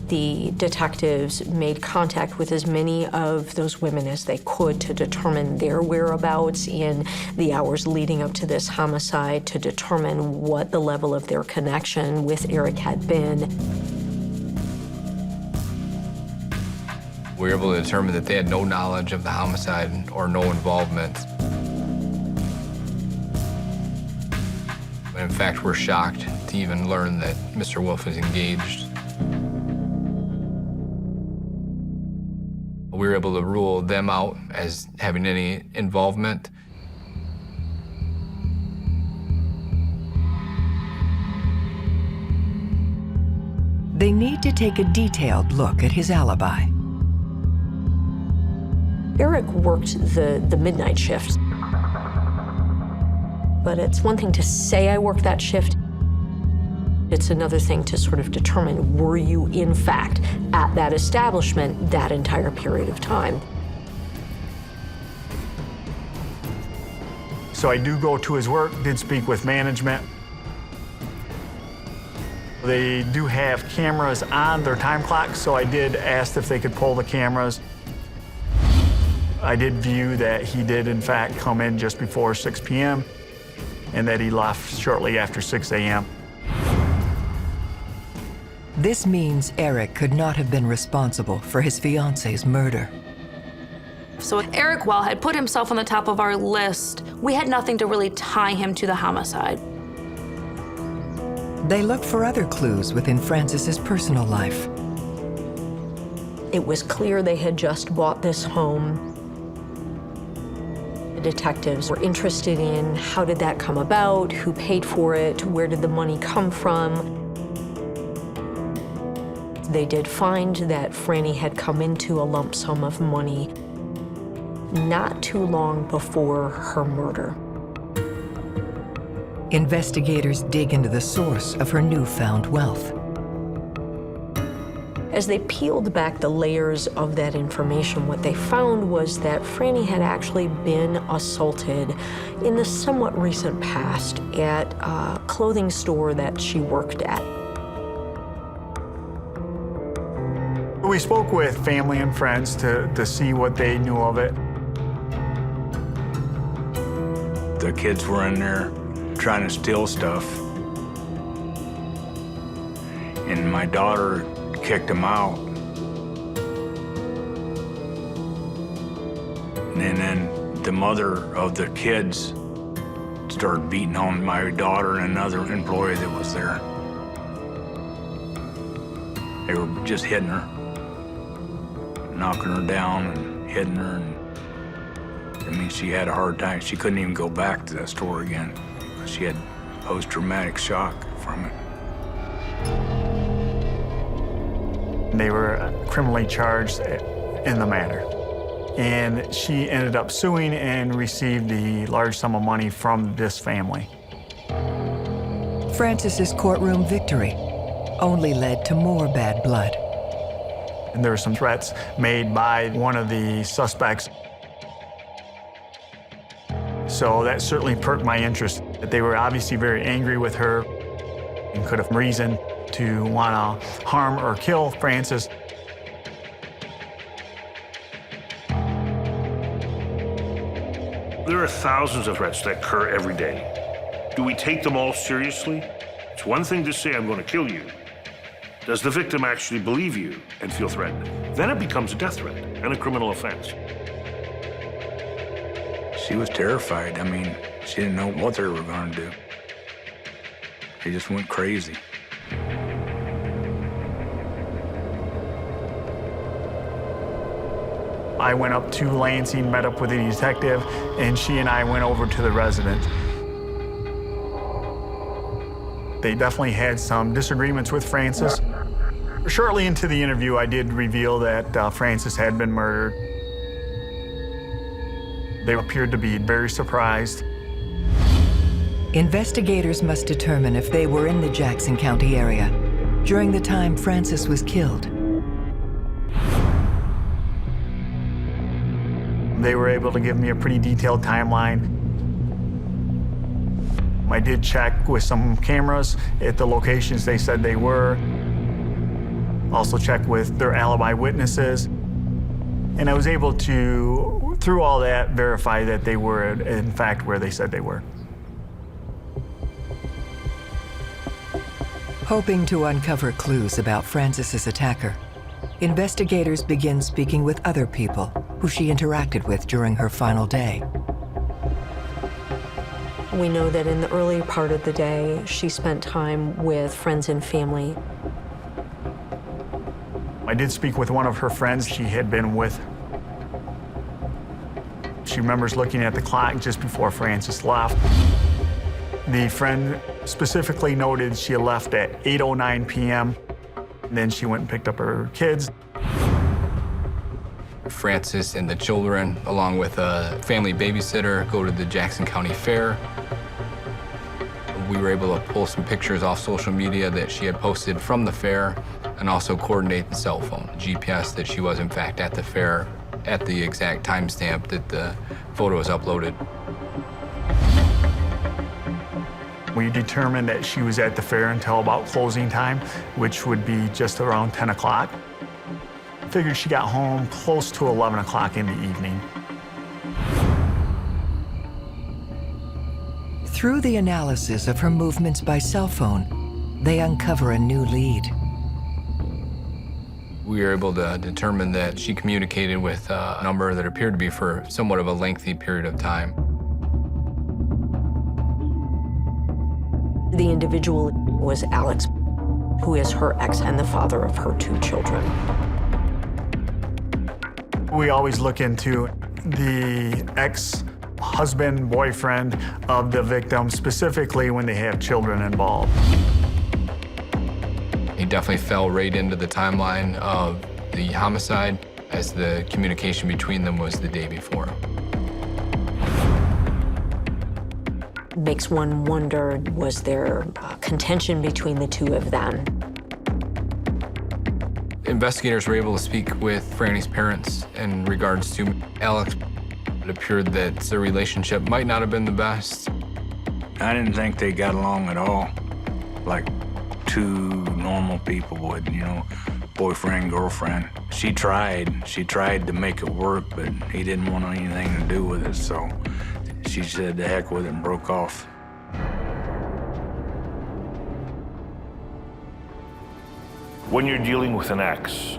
The detectives made contact with as many of those women as they could to determine their whereabouts in the hours leading up to this homicide, to determine what the level of their connection with Eric had been. We were able to determine that they had no knowledge of the homicide or no involvement. In fact, we're shocked to even learn that Mr. Wolf is engaged. We were able to rule them out as having any involvement. They need to take a detailed look at his alibi. Eric worked the midnight shift. But it's one thing to say I worked that shift. It's another thing to sort of determine, were you in fact at that establishment that entire period of time? So I do go to his work, did speak with management. They do have cameras on their time clocks, so I did ask if they could pull the cameras. I did view that he did in fact come in just before 6 p.m. and that he left shortly after 6 a.m. This means Eric could not have been responsible for his fiancée's murder. So if Eric Well had put himself on the top of our list, we had nothing to really tie him to the homicide. They look for other clues within Frances's personal life. It was clear they had just bought this home. The detectives were interested in how did that come about, who paid for it, where did the money come from. They did find that Franny had come into a lump sum of money not too long before her murder. Investigators dig into the source of her newfound wealth. As they peeled back the layers of that information, what they found was that Franny had actually been assaulted in the somewhat recent past at a clothing store that she worked at. We spoke with family and friends to see what they knew of it. The kids were in there trying to steal stuff. And my daughter kicked them out. And then the mother of the kids started beating on my daughter and another employee that was there. They were just hitting her, knocking her down and hitting her. And, I mean, she had a hard time. She couldn't even go back to that store again. She had post-traumatic shock from it. They were criminally charged in the matter. And she ended up suing and received the large sum of money from this family. Francis's courtroom victory only led to more bad blood. And there were some threats made by one of the suspects. So that certainly perked my interest. They were obviously very angry with her and could have reason to want to harm or kill Francis. There are thousands of threats that occur every day. Do we take them all seriously? It's one thing to say, I'm going to kill you. Does the victim actually believe you and feel threatened? Then it becomes a death threat and a criminal offense. She was terrified. I mean, she didn't know what they were going to do. They just went crazy. I went up to Lansing, met up with the detective, and she and I went over to the residence. They definitely had some disagreements with Francis. Shortly into the interview, I did reveal that Francis had been murdered. They appeared to be very surprised. Investigators must determine if they were in the Jackson County area during the time Francis was killed. They were able to give me a pretty detailed timeline. I did check with some cameras at the locations they said they were. Also checked with their alibi witnesses. And I was able to, through all that, verify that they were, in fact, where they said they were. Hoping to uncover clues about Francis's attacker, investigators begin speaking with other people who she interacted with during her final day. We know that in the early part of the day, she spent time with friends and family. I did speak with one of her friends she had been with. She remembers looking at the clock just before Francis left. The friend specifically noted she had left at 8:09 p.m. Then she went and picked up her kids. Francis and the children, along with a family babysitter, go to the Jackson County Fair. We were able to pull some pictures off social media that she had posted from the fair and also coordinate the cell phone, GPS, that she was in fact at the fair at the exact timestamp that the photo was uploaded. We determined that she was at the fair until about closing time, which would be just around 10 o'clock. Figured she got home close to 11 o'clock in the evening. Through the analysis of her movements by cell phone, they uncover a new lead. We were able to determine that she communicated with a number that appeared to be for somewhat of a lengthy period of time. The individual was Alex, who is her ex and the father of her 2 children. We always look into the ex-husband, boyfriend of the victim, specifically when they have children involved. He definitely fell right into the timeline of the homicide, as the communication between them was the day before. Makes one wonder, was there contention between the two of them? Investigators were able to speak with Franny's parents in regards to Alex. It appeared that their relationship might not have been the best. I didn't think they got along at all, like two normal people would, you know, boyfriend, girlfriend. She tried to make it work, but he didn't want anything to do with it, so she said the heck with it and broke off. When you're dealing with an ex,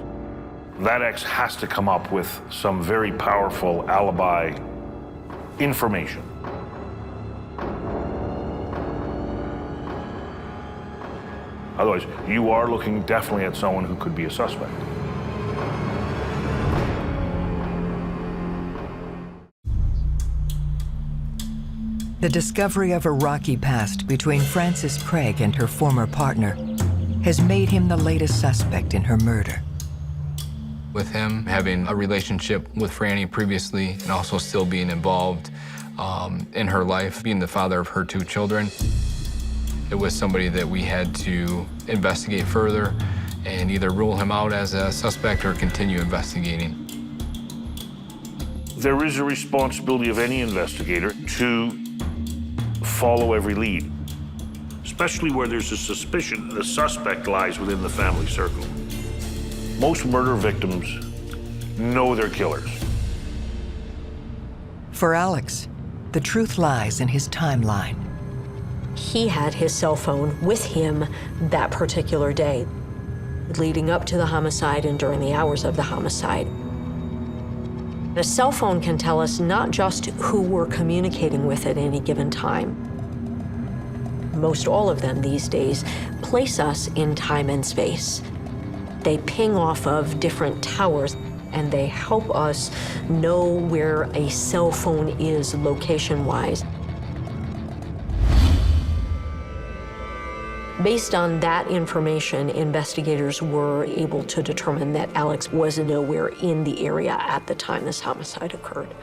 that ex has to come up with some very powerful alibi information. Otherwise, you are looking definitely at someone who could be a suspect. The discovery of a rocky past between Frances Craig and her former partner has made him the latest suspect in her murder. With him having a relationship with Franny previously and also still being involved in her life, being the father of her 2 children, it was somebody that we had to investigate further and either rule him out as a suspect or continue investigating. There is a responsibility of any investigator to follow every lead, especially where there's a suspicion the suspect lies within the family circle. Most murder victims know their killers. For Alex, the truth lies in his timeline. He had his cell phone with him that particular day, leading up to the homicide and during the hours of the homicide. A cell phone can tell us not just who we're communicating with at any given time. Most all of them these days place us in time and space. They ping off of different towers, and they help us know where a cell phone is location-wise. Based on that information, investigators were able to determine that Alex was nowhere in the area at the time this homicide occurred.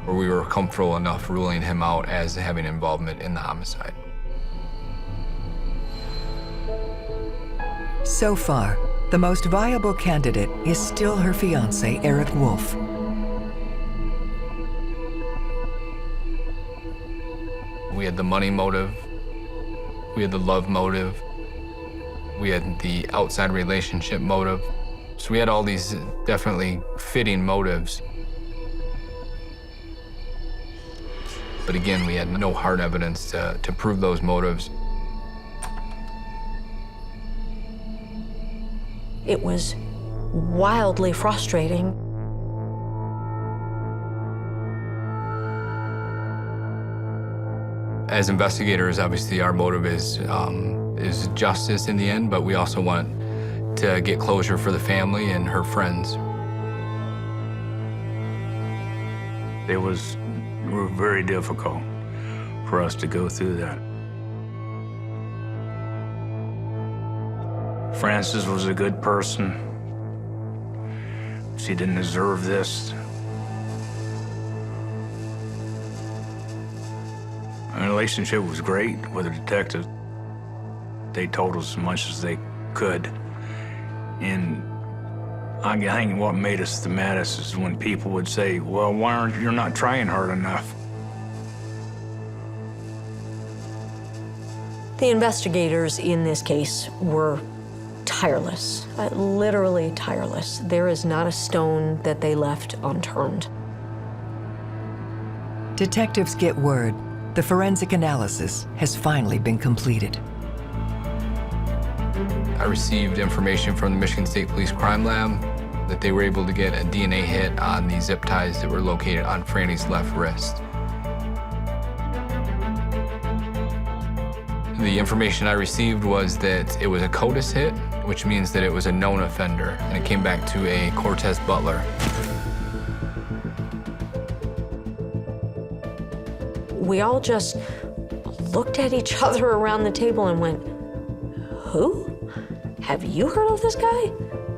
We were comfortable enough ruling him out as having involvement in the homicide. So far, the most viable candidate is still her fiancé, Eric Wolf. We had the money motive, we had the love motive, we had the outside relationship motive. So we had all these definitely fitting motives. But again, we had no hard evidence to prove those motives. It was wildly frustrating. As investigators, obviously our motive is justice in the end, but we also want to get closure for the family and her friends. It was very difficult for us to go through that. Frances was a good person. She didn't deserve this. Our relationship was great with the detectives. They told us as much as they could. And I think what made us the maddest is when people would say, well, why aren't you not trying hard enough? The investigators in this case were tireless, literally tireless. There is not a stone that they left unturned. Detectives get word the forensic analysis has finally been completed. I received information from the Michigan State Police Crime Lab that they were able to get a DNA hit on the zip ties that were located on Franny's left wrist. The information I received was that it was a CODIS hit, which means that it was a known offender, and it came back to a Cortez Butler. We all just looked at each other around the table and went, who? Have you heard of this guy?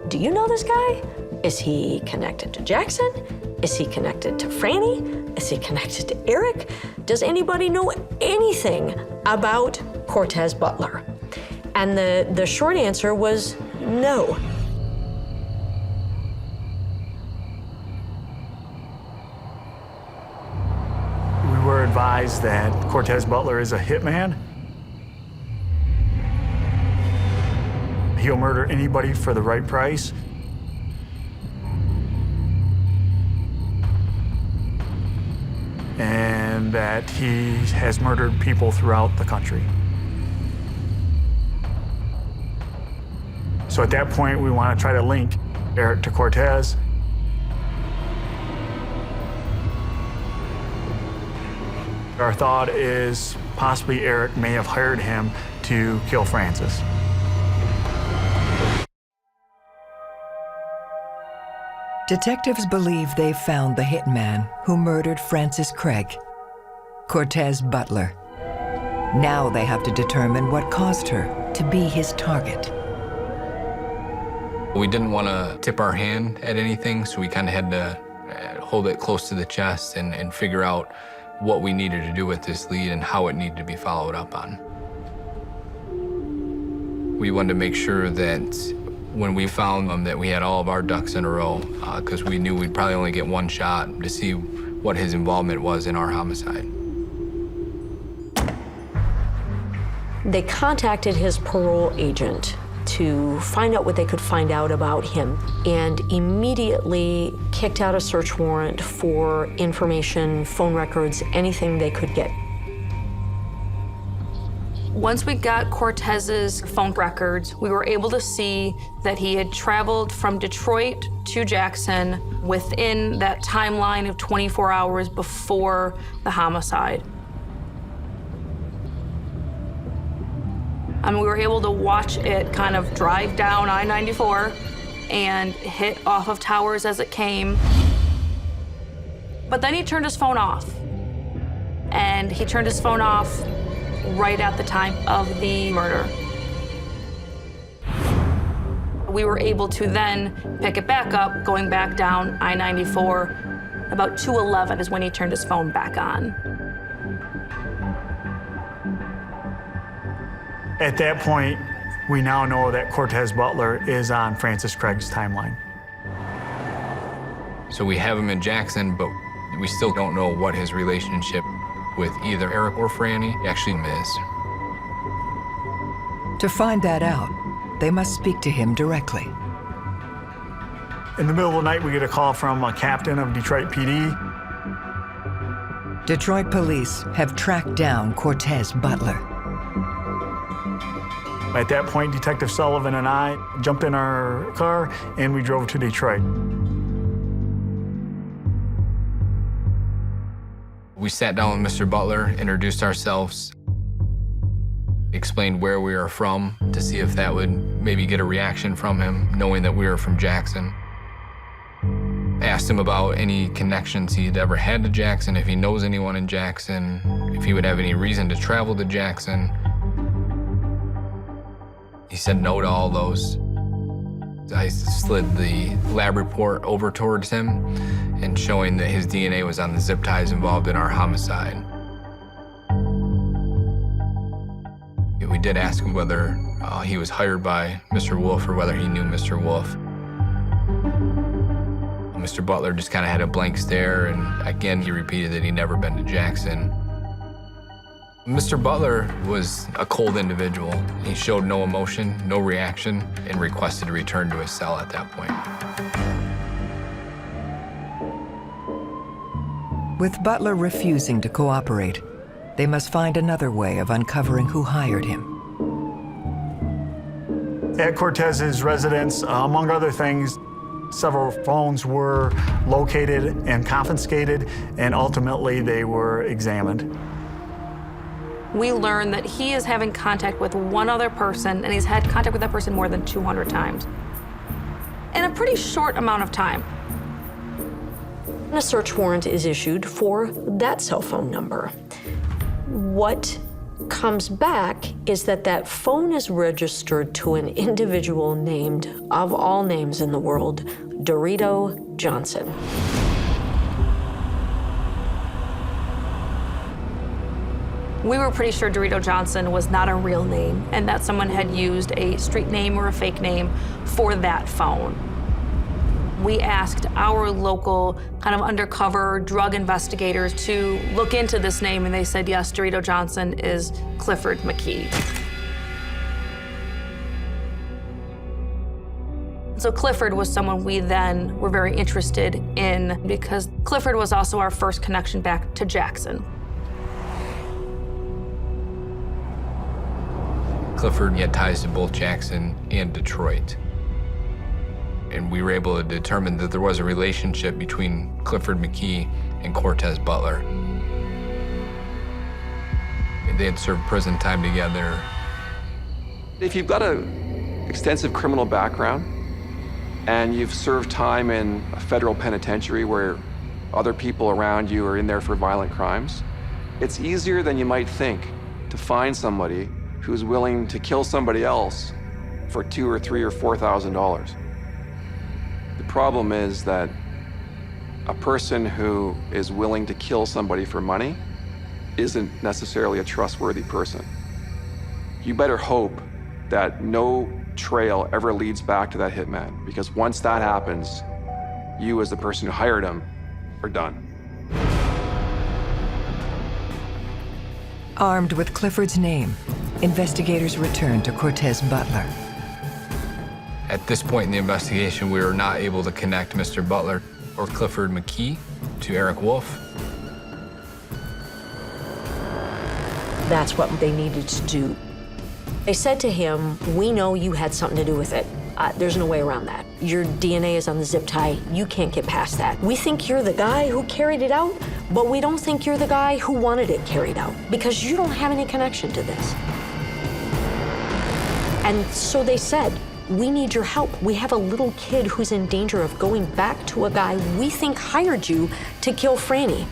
Do you know this guy? Is he connected to Jackson? Is he connected to Franny? Is he connected to Eric? Does anybody know anything about Cortez Butler? And the short answer was no. We were advised that Cortez Butler is a hitman. He'll murder anybody for the right price. And that he has murdered people throughout the country. So at that point, we want to try to link Eric to Cortez. Our thought is possibly Eric may have hired him to kill Francis. Detectives believe they've found the hitman who murdered Frances Craig, Cortez Butler. Now they have to determine what caused her to be his target. We didn't want to tip our hand at anything, so we kind of had to hold it close to the chest and figure out what we needed to do with this lead and how it needed to be followed up on. We wanted to make sure that when we found them that we had all of our ducks in a row, because we knew we'd probably only get one shot to see what his involvement was in our homicide. They contacted his parole agent to find out what they could find out about him, and immediately kicked out a search warrant for information, phone records, anything they could get. Once we got Cortez's phone records, we were able to see that he had traveled from Detroit to Jackson within that timeline of 24 hours before the homicide. We were able to watch it kind of drive down I-94 and hit off of towers as it came. But then he turned his phone off. And he turned his phone off right at the time of the murder. We were able to then pick it back up, going back down I-94. About 2:11 is when he turned his phone back on. At that point, we now know that Cortez Butler is on Frances Craig's timeline. So we have him in Jackson, but we still don't know what his relationship with either Eric or Franny actually is. To find that out, they must speak to him directly. In the middle of the night, we get a call from a captain of Detroit PD. Detroit police have tracked down Cortez Butler. At that point, Detective Sullivan and I jumped in our car and we drove to Detroit. We sat down with Mr. Butler, introduced ourselves, explained where we were from to see if that would maybe get a reaction from him, knowing that we were from Jackson. Asked him about any connections he'd ever had to Jackson, if he knows anyone in Jackson, if he would have any reason to travel to Jackson. He said no to all those. I slid the lab report over towards him and showing that his DNA was on the zip ties involved in our homicide. We did ask him whether he was hired by Mr. Wolf or whether he knew Mr. Wolf. Mr. Butler just kind of had a blank stare, and again, he repeated that he'd never been to Jackson. Mr. Butler was a cold individual. He showed no emotion, no reaction, and requested to return to his cell at that point. With Butler refusing to cooperate, they must find another way of uncovering who hired him. At Cortez's residence, among other things, several phones were located and confiscated, and ultimately they were examined. We learned that he is having contact with one other person, and he's had contact with that person more than 200 times in a pretty short amount of time. A search warrant is issued for that cell phone number. What comes back is that that phone is registered to an individual named, of all names in the world, Dorito Johnson. We were pretty sure Dorito Johnson was not a real name and that someone had used a street name or a fake name for that phone. We asked our local kind of undercover drug investigators to look into this name, and they said, yes, Dorito Johnson is Clifford McKee. So Clifford was someone we then were very interested in because Clifford was also our first connection back to Jackson. Clifford had ties to both Jackson and Detroit. And we were able to determine that there was a relationship between Clifford McKee and Cortez Butler. They had served prison time together. If you've got an extensive criminal background and you've served time in a federal penitentiary where other people around you are in there for violent crimes, it's easier than you might think to find somebody who's willing to kill somebody else for $2,000 or $3,000 or $4,000. The problem is that a person who is willing to kill somebody for money isn't necessarily a trustworthy person. You better hope that no trail ever leads back to that hitman, because once that happens, you as the person who hired him are done. Armed with Clifford's name, investigators returned to Cortez Butler. At this point in the investigation, we were not able to connect Mr. Butler or Clifford McKee to Eric Wolf. That's what they needed to do. They said to him, we know you had something to do with it. There's no way around that. Your DNA is on the zip tie. You can't get past that. We think you're the guy who carried it out, but we don't think you're the guy who wanted it carried out because you don't have any connection to this. And so they said, we need your help. We have a little kid who's in danger of going back to a guy we think hired you to kill Franny.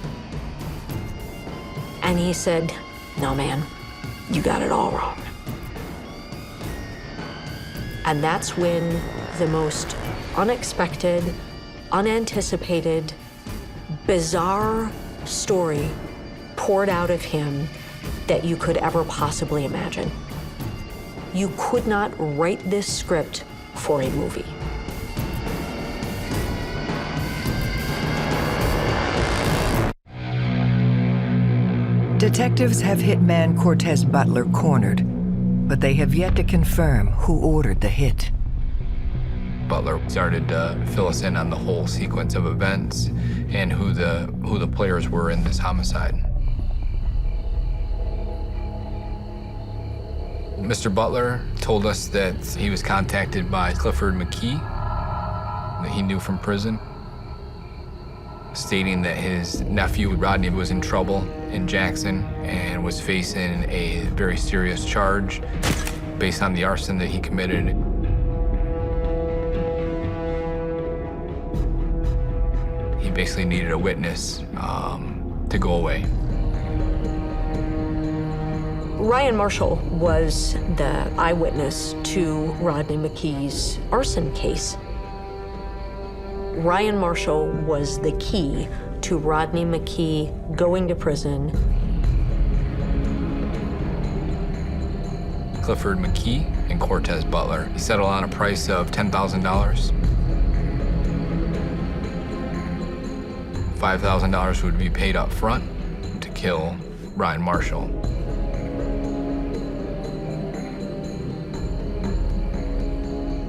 And he said, no, man, you got it all wrong. And that's when the most unexpected, unanticipated, bizarre story poured out of him that you could ever possibly imagine. You could not write this script for a movie. Detectives have hitman Cortez Butler cornered, but they have yet to confirm who ordered the hit. Butler started to fill us in on the whole sequence of events and who the players were in this homicide. Mr. Butler told us that he was contacted by Clifford McKee, that he knew from prison, stating that his nephew Rodney was in trouble in Jackson and was facing a very serious charge based on the arson that he committed. He basically needed a witness to go away. Ryan Marshall was the eyewitness to Rodney McKee's arson case. Ryan Marshall was the key to Rodney McKee going to prison. Clifford McKee and Cortez Butler settled on a price of $10,000. $5,000 would be paid up front to kill Ryan Marshall.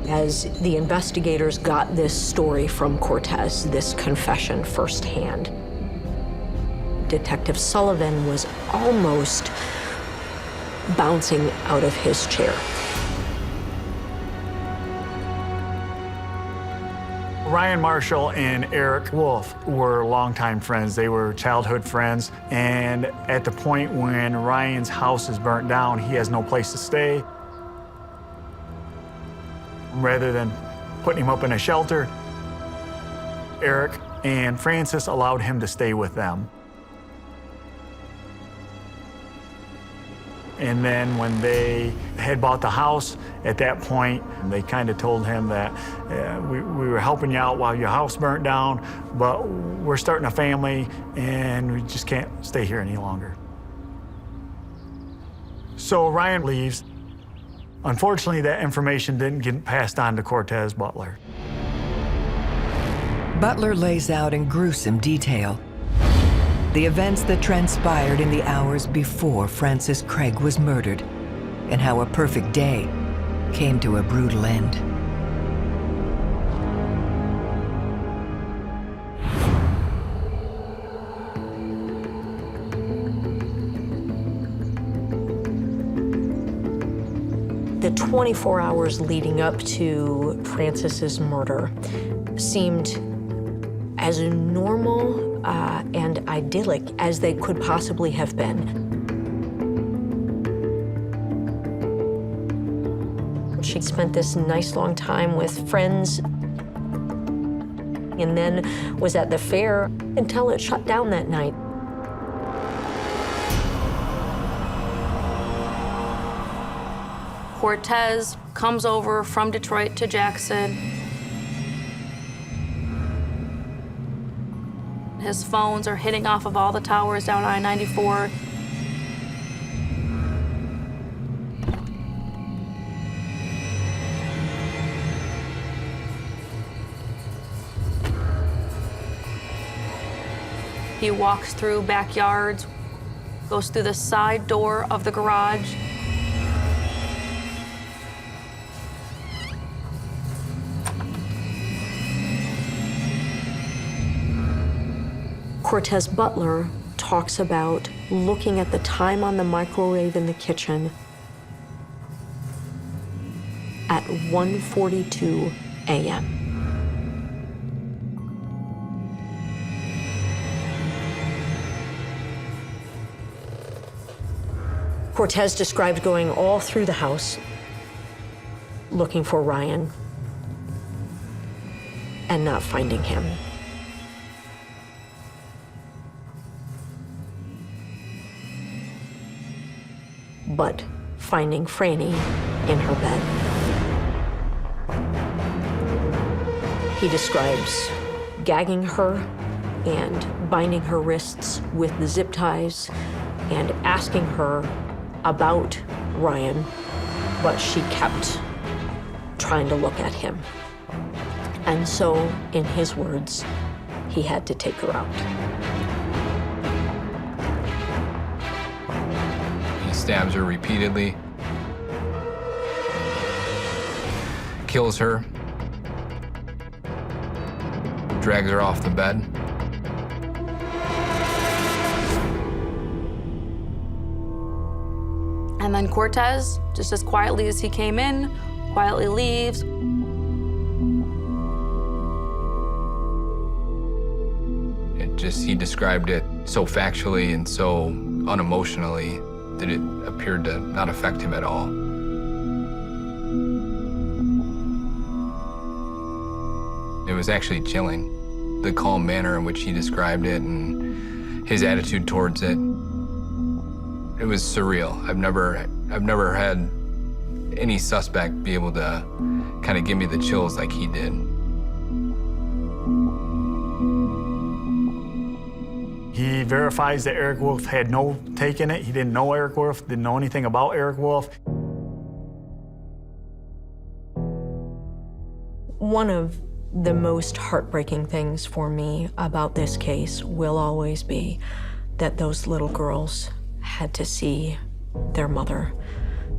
As the investigators got this story from Cortez, this confession firsthand, Detective Sullivan was almost bouncing out of his chair. Ryan Marshall and Eric Wolf were longtime friends. They were childhood friends. And at the point when Ryan's house is burnt down, he has no place to stay. Rather than putting him up in a shelter, Eric and Francis allowed him to stay with them. And then when they had bought the house, at that point, they kind of told him that we were helping you out while your house burnt down, but we're starting a family and we just can't stay here any longer. So Ryan leaves. Unfortunately, that information didn't get passed on to Cortez Butler. Butler lays out in gruesome detail the events that transpired in the hours before Francis Craig was murdered, and how a perfect day came to a brutal end. The 24 hours leading up to Francis's murder seemed as normal and idyllic as they could possibly have been. She spent this nice long time with friends and then was at the fair until it shut down that night. Cortez comes over from Detroit to Jackson. His phones are hitting off of all the towers down I-94. He walks through backyards, goes through the side door of the garage. Cortez Butler talks about looking at the time on the microwave in the kitchen at 1:42 a.m. Cortez described going all through the house looking for Ryan and not finding him. But finding Franny in her bed. He describes gagging her and binding her wrists with the zip ties and asking her about Ryan, but she kept trying to look at him. And so, in his words, he had to take her out. Stabs her repeatedly, kills her, drags her off the bed. And then Cortez, just as quietly as he came in, quietly leaves. He described it so factually and so unemotionally that it appeared to not affect him at all. It was actually chilling, the calm manner in which he described it and his attitude towards it. It was surreal. I've never had any suspect be able to kind of give me the chills like he did. He verifies that Eric Wolf had no take in it. He didn't know Eric Wolf, didn't know anything about Eric Wolf. One of the most heartbreaking things for me about this case will always be that those little girls had to see their mother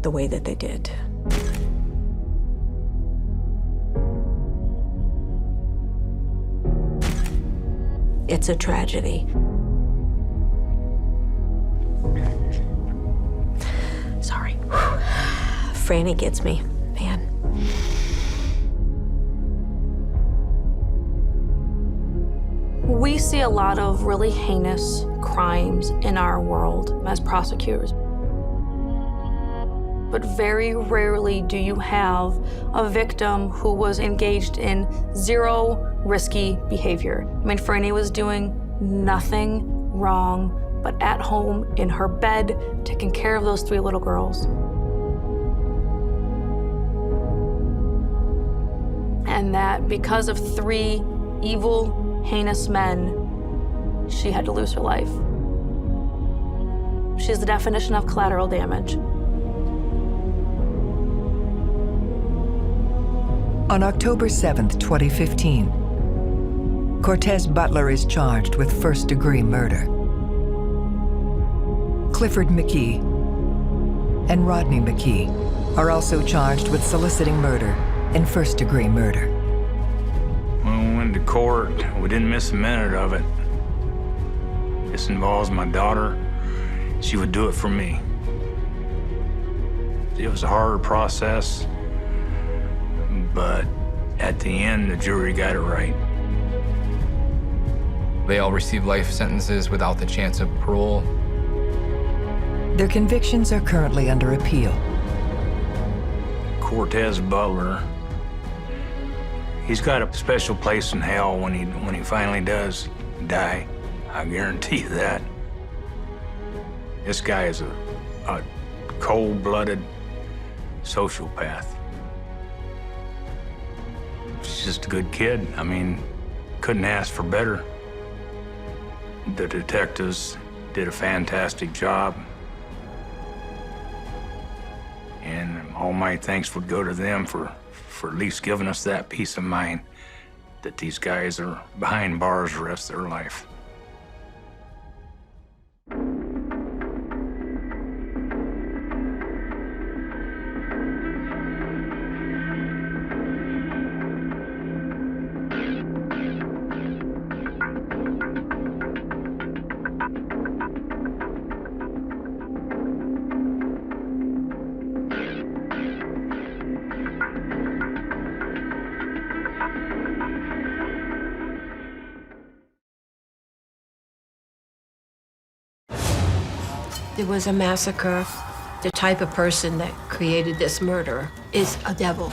the way that they did. It's a tragedy. Sorry. Franny gets me, man. We see a lot of really heinous crimes in our world as prosecutors. But very rarely do you have a victim who was engaged in zero risky behavior. I mean, Franny was doing nothing wrong, but at home, in her bed, taking care of those 3 little girls. And that because of 3 evil, heinous men, she had to lose her life. She's the definition of collateral damage. On October 7th, 2015, Cortez Butler is charged with first-degree murder. Clifford McKee and Rodney McKee are also charged with soliciting murder and first-degree murder. When we went to court, we didn't miss a minute of it. This involves my daughter. She would do it for me. It was a hard process, but at the end, the jury got it right. They all received life sentences without the chance of parole. Their convictions are currently under appeal. Cortez Butler, he's got a special place in hell when he finally does die. I guarantee you that. This guy is a cold-blooded sociopath. He's just a good kid. I mean, couldn't ask for better. The detectives did a fantastic job. And all my thanks would go to them for at least giving us that peace of mind that these guys are behind bars the rest of their life. It was a massacre. The type of person that created this murder is a devil.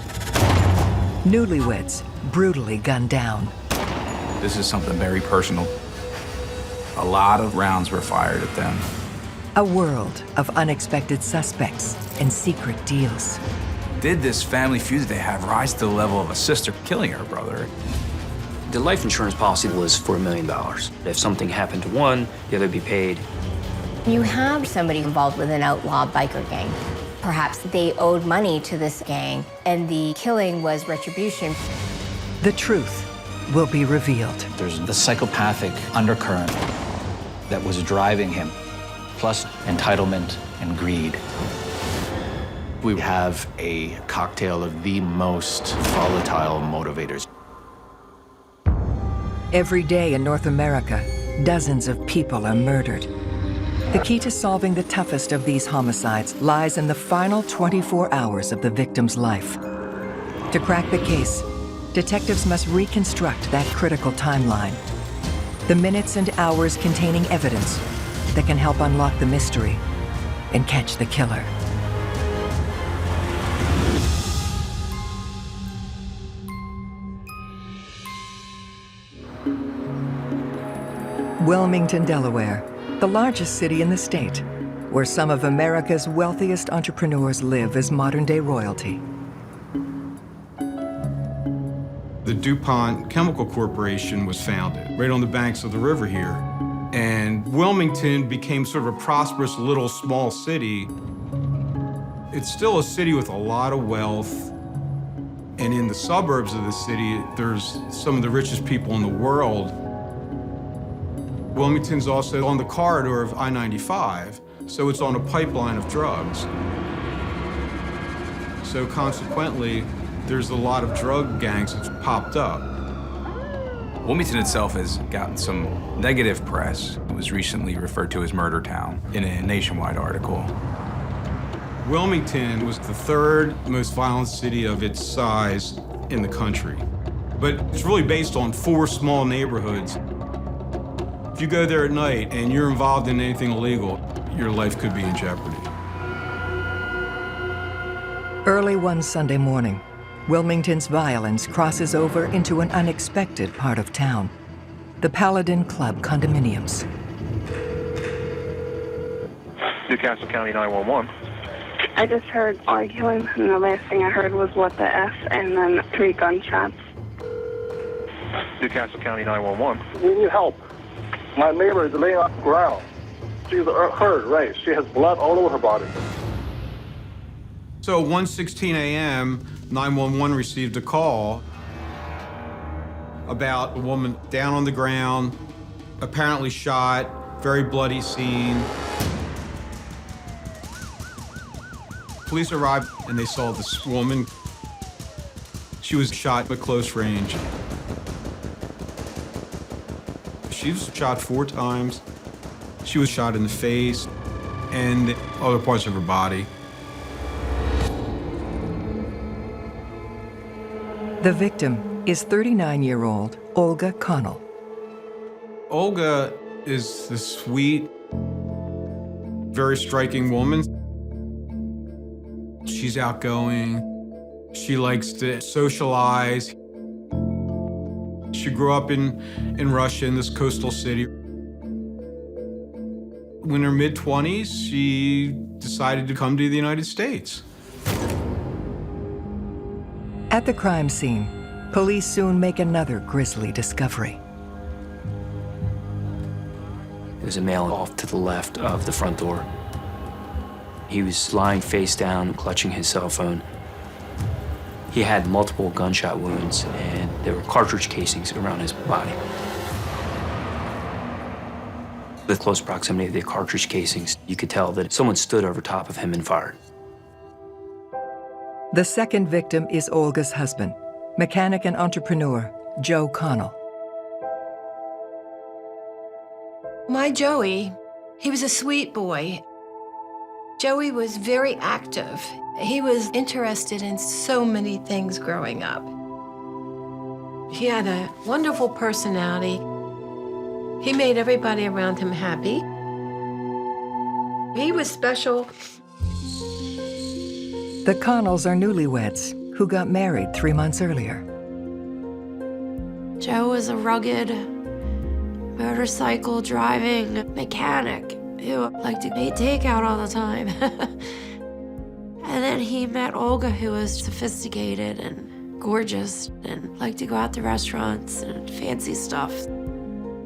Newlyweds brutally gunned down. This is something very personal. A lot of rounds were fired at them. A world of unexpected suspects and secret deals. Did this family feud that they have rise to the level of a sister killing her brother? The life insurance policy was for $1 million. If something happened to one, the other would be paid. You have somebody involved with an outlaw biker gang. Perhaps they owed money to this gang, and the killing was retribution. The truth will be revealed. There's the psychopathic undercurrent that was driving him, plus entitlement and greed. We have a cocktail of the most volatile motivators. Every day in North America, dozens of people are murdered. The key to solving the toughest of these homicides lies in the final 24 hours of the victim's life. To crack the case, detectives must reconstruct that critical timeline. The minutes and hours containing evidence that can help unlock the mystery and catch the killer. Wilmington, Delaware, the largest city in the state, where some of America's wealthiest entrepreneurs live as modern-day royalty. The DuPont Chemical Corporation was founded right on the banks of the river here. And Wilmington became sort of a prosperous little small city. It's still a city with a lot of wealth. And in the suburbs of the city, there's some of the richest people in the world. Wilmington's also on the corridor of I-95, so it's on a pipeline of drugs. So consequently, there's a lot of drug gangs that popped up. Wilmington itself has gotten some negative press. It was recently referred to as Murder Town in a Nationwide article. Wilmington was the third most violent city of its size in the country. But it's really based on 4 small neighborhoods. If you go there at night and you're involved in anything illegal, your life could be in jeopardy. Early one Sunday morning, Wilmington's violence crosses over into an unexpected part of town, the Paladin Club condominiums. Newcastle County 911. I just heard arguing, and the last thing I heard was what the F, and then 3 gunshots. Newcastle County 911. We need help. My neighbor is laying on the ground. She's hurt, right? She has blood all over her body. So 1:16 a.m., 911 received a call about a woman down on the ground, apparently shot, very bloody scene. Police arrived and they saw this woman. She was shot at close range. She was shot 4 times. She was shot in the face and other parts of her body. The victim is 39-year-old Olga Connell. Olga is this sweet, very striking woman. She's outgoing. She likes to socialize. She grew up in Russia, in this coastal city. In her mid-20s, she decided to come to the United States. At the crime scene, police soon make another grisly discovery. There's a male off to the left of the front door. He was lying face down, clutching his cell phone. He had multiple gunshot wounds, and there were cartridge casings around his body. With close proximity to the cartridge casings, you could tell that someone stood over top of him and fired. The second victim is Olga's husband, mechanic and entrepreneur Joe Connell. My Joey, he was a sweet boy. Joey was very active. He was interested in so many things growing up. He had a wonderful personality. He made everybody around him happy. He was special. The Connells are newlyweds who got married 3 months earlier. Joe was a rugged motorcycle driving mechanic who liked to eat takeout all the time. And then he met Olga, who was sophisticated and gorgeous and liked to go out to restaurants and fancy stuff.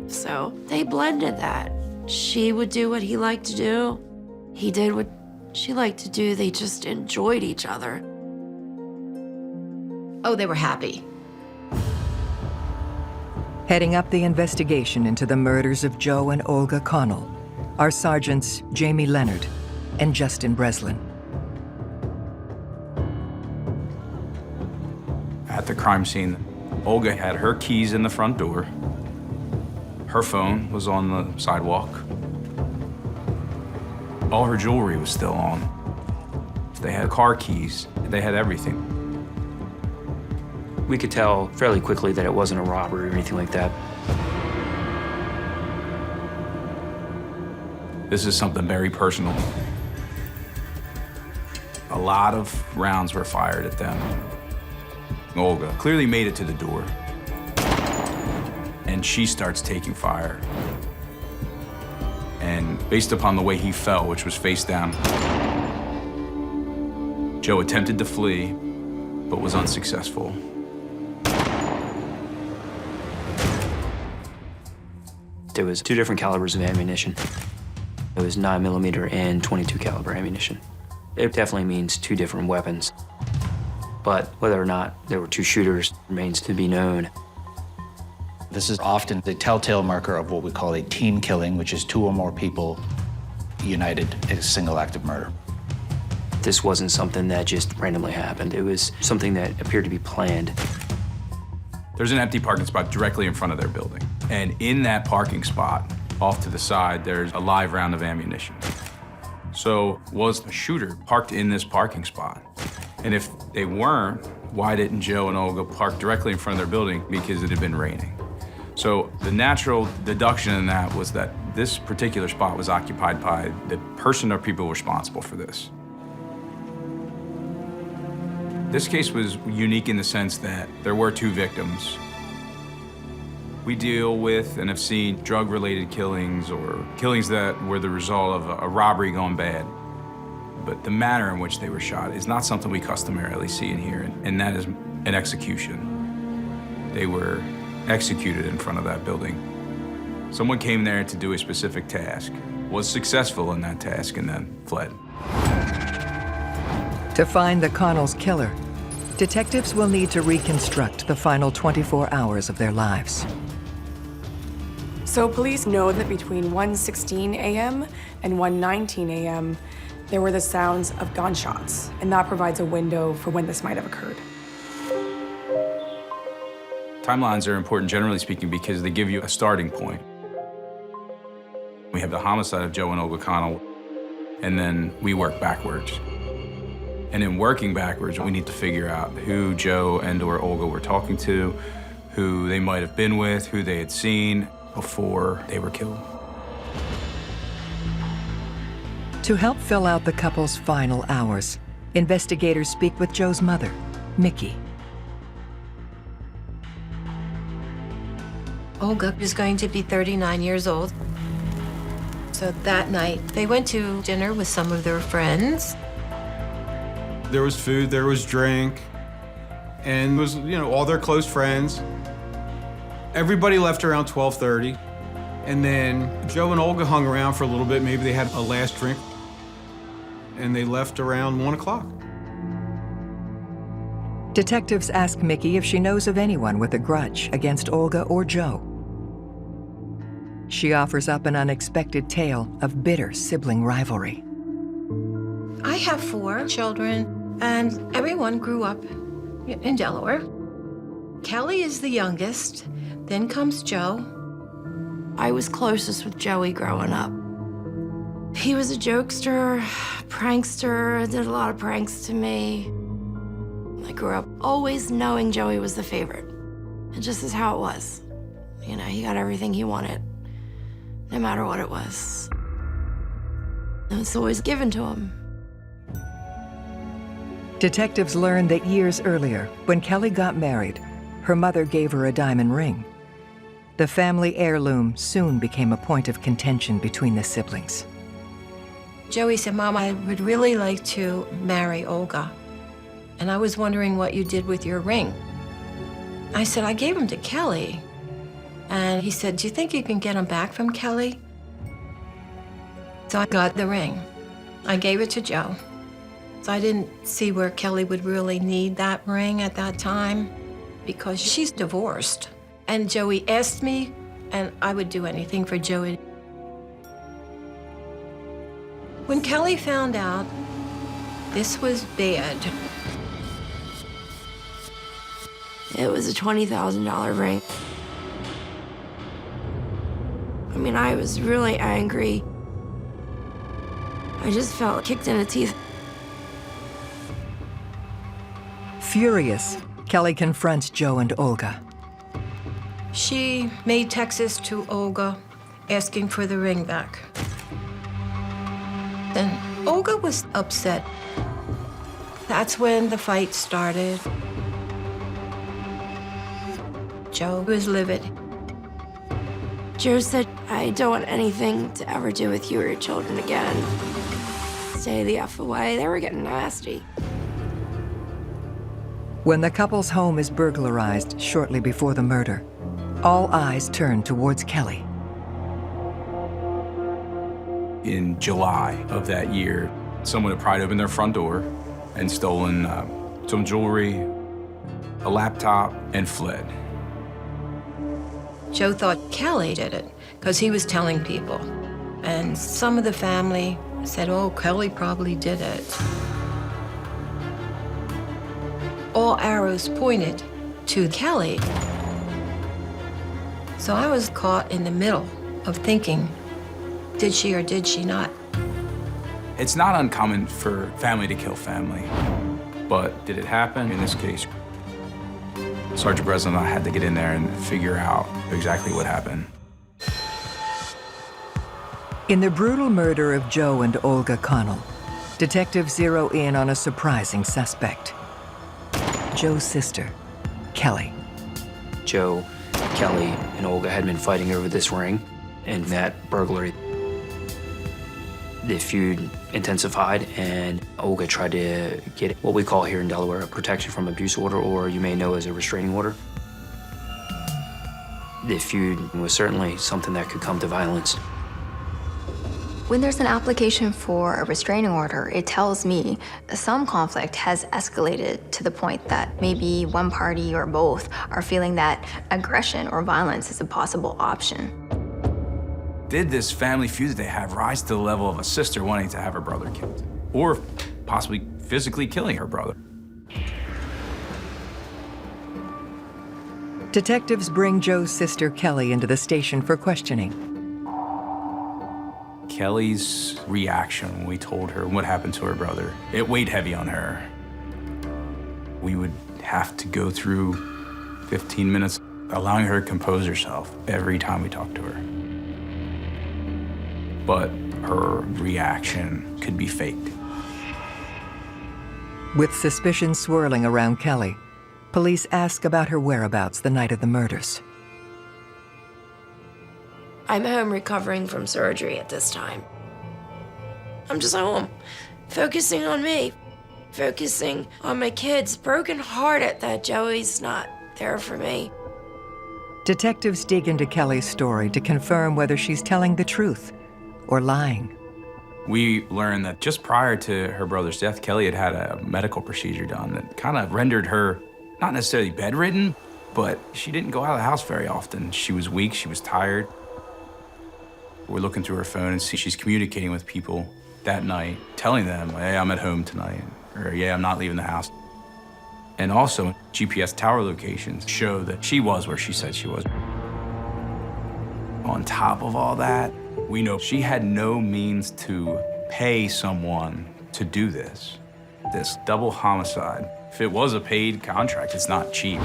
So they blended that. She would do what he liked to do. He did what she liked to do. They just enjoyed each other. Oh, they were happy. Heading up the investigation into the murders of Joe and Olga Connell are Sergeants Jamie Leonard and Justin Breslin. At the crime scene, Olga had her keys in the front door. Her phone was on the sidewalk. All her jewelry was still on. They had car keys. They had everything. We could tell fairly quickly that it wasn't a robbery or anything like that. This is something very personal. A lot of rounds were fired at them. Olga clearly made it to the door, and she starts taking fire. And based upon the way he fell, which was face down, Joe attempted to flee, but was unsuccessful. There was 2 different calibers of ammunition. It was 9mm and .22 caliber ammunition. It definitely means 2 different weapons. But whether or not there were 2 shooters remains to be known. This is often the telltale marker of what we call a team killing, which is 2 or more people united in a single act of murder. This wasn't something that just randomly happened. It was something that appeared to be planned. There's an empty parking spot directly in front of their building. And in that parking spot, off to the side, there's a live round of ammunition. So was the shooter parked in this parking spot? And if they weren't, why didn't Joe and Olga park directly in front of their building? Because it had been raining. So the natural deduction in that was that this particular spot was occupied by the person or people responsible for this. This case was unique in the sense that there were 2 victims. We deal with and have seen drug-related killings or killings that were the result of a robbery gone bad. But the manner in which they were shot is not something we customarily see in here, and that is an execution. They were executed in front of that building. Someone came there to do a specific task, was successful in that task, and then fled. To find the Connells' killer, detectives will need to reconstruct the final 24 hours of their lives. So police know that between 1:16 a.m. and 1:19 a.m., there were the sounds of gunshots, and that provides a window for when this might have occurred. Timelines are important, generally speaking, because they give you a starting point. We have the homicide of Joe and Olga Connell, and then we work backwards. And in working backwards, we need to figure out who Joe and/or Olga were talking to, who they might have been with, who they had seen before they were killed. To help fill out the couple's final hours, investigators speak with Joe's mother, Mickey. Olga is going to be 39 years old. So that night, they went to dinner with some of their friends. There was food, there was drink, and it was, all their close friends. Everybody left around 12:30, and then Joe and Olga hung around for a little bit. Maybe they had a last drink, and they left around 1 o'clock. Detectives ask Mickey if she knows of anyone with a grudge against Olga or Joe. She offers up an unexpected tale of bitter sibling rivalry. I have 4 children, and everyone grew up in Delaware. Kelly is the youngest, then comes Joe. I was closest with Joey growing up. He was a jokester, prankster, did a lot of pranks to me. I grew up always knowing Joey was the favorite. It just is how it was. He got everything he wanted, no matter what it was. And it's always given to him. Detectives learn that years earlier, when Kelly got married, her mother gave her a diamond ring. The family heirloom soon became a point of contention between the siblings. Joey said, "Mom, I would really like to marry Olga. And I was wondering what you did with your ring." I said, "I gave him to Kelly." And he said, "Do you think you can get him back from Kelly?" So I got the ring. I gave it to Joe. So I didn't see where Kelly would really need that ring at that time because she's divorced. And Joey asked me, and I would do anything for Joey. When Kelly found out this was bad, It was a $20,000 ring. I was really angry. I just felt kicked in the teeth. Furious, Kelly confronts Joe and Olga. she made texts to Olga asking for the ring back. Then Olga was upset. That's when the fight started. Joe was livid. Joe said, "I don't want anything to ever do with you or your children again. Stay the F away." They were getting nasty. When the couple's home is burglarized shortly before the murder, all eyes turn towards Kelly. In July of that year, someone had pried open their front door and stolen some jewelry, a laptop, and fled. Joe thought Kelly did it because he was telling people. And some of the family said, "Oh, Kelly probably did it." All arrows pointed to Kelly. So I was caught in the middle of thinking, did she or did she not? It's not uncommon for family to kill family, but did it happen? In this case, Sergeant Breslin and I had to get in there and figure out exactly what happened. In the brutal murder of Joe and Olga Connell, detectives zero in on a surprising suspect. Joe's sister, Kelly. Joe Kelly and Olga had been fighting over this ring, and that burglary, the feud intensified, and Olga tried to get what we call here in Delaware a protection from abuse order, or you may know as a restraining order. The feud was certainly something that could come to violence. When there's an application for a restraining order, it tells me some conflict has escalated to the point that maybe one party or both are feeling that aggression or violence is a possible option. Did this family feud that they have rise to the level of a sister wanting to have her brother killed? Or possibly physically killing her brother? Detectives bring Joe's sister Kelly into the station for questioning. Kelly's reaction when we told her what happened to her brother, it weighed heavy on her. We would have to go through 15 minutes allowing her to compose herself every time we talked to her. But her reaction could be faked. With suspicion swirling around Kelly, police ask about her whereabouts the night of the murders. I'm home recovering from surgery at this time. I'm just home, focusing on me, focusing on my kids, brokenhearted that Joey's not there for me. Detectives dig into Kelly's story to confirm whether she's telling the truth or lying. We learned that just prior to her brother's death, Kelly had had a medical procedure done that kind of rendered her not necessarily bedridden, but she didn't go out of the house very often. She was weak, she was tired. We're looking through her phone and see she's communicating with people that night, telling them, hey, I'm at home tonight, or yeah, I'm not leaving the house. And also, GPS tower locations show that she was where she said she was. On top of all that, we know she had no means to pay someone to do this. This double homicide. If it was a paid contract, it's not cheap.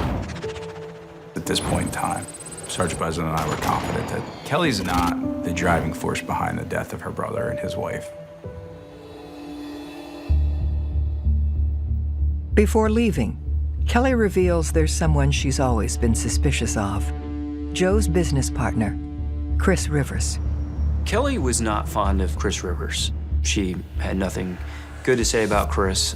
At this point in time, Sergeant President and I were confident that Kelly's not the driving force behind the death of her brother and his wife. Before leaving, Kelly reveals there's someone she's always been suspicious of. Joe's business partner, Chris Rivers. Kelly was not fond of Chris Rivers. She had nothing good to say about Chris.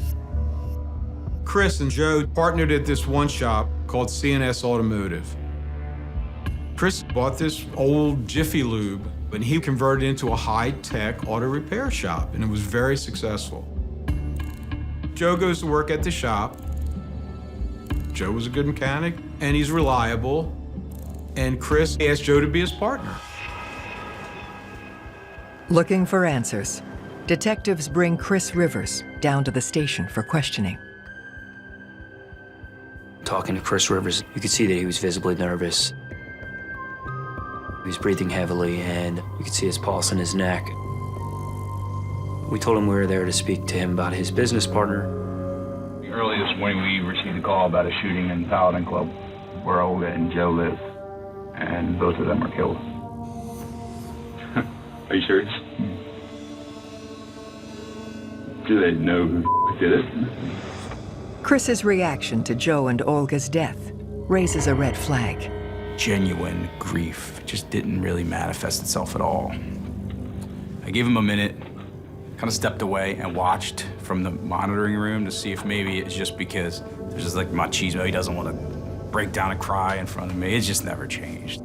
Chris and Joe partnered at this one shop called CNS Automotive. Chris bought this old Jiffy Lube, and he converted it into a high-tech auto repair shop, and it was very successful. Joe goes to work at the shop. Joe was a good mechanic, and he's reliable, and Chris asked Joe to be his partner. Looking for answers, detectives bring Chris Rivers down to the station for questioning. Talking to Chris Rivers, you could see that he was visibly nervous. He was breathing heavily, and you could see his pulse in his neck. We told him we were there to speak to him about his business partner. Early this morning, we received a call about a shooting in Paladin Club where Olga and Joe live, and both of them were killed. Are you serious? Do they know who did it? Chris's reaction to Joe and Olga's death raises a red flag. Genuine grief just didn't really manifest itself at all. I gave him a minute, kind of stepped away and watched from the monitoring room to see if maybe it's just because there's just like machismo. He doesn't want to break down and cry in front of me. It just never changed.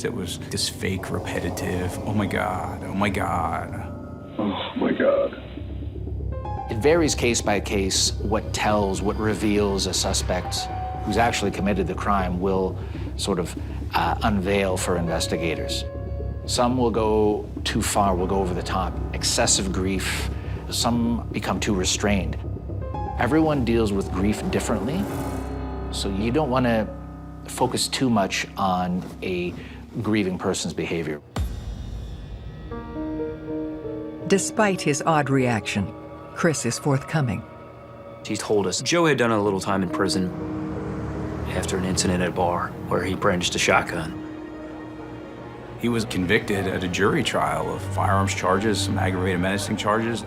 It was this fake, repetitive, oh my God, oh my God. Oh my God. It varies case by case what reveals a suspect who's actually committed the crime will sort of unveil for investigators. Some will go too far, will go over the top, excessive grief. Some become too restrained. Everyone deals with grief differently, so you don't want to focus too much on a grieving person's behavior. Despite his odd reaction, Chris is forthcoming. He told us Joe had done a little time in prison after an incident at a bar where he brandished a shotgun. He was convicted at a jury trial of firearms charges, some aggravated menacing charges,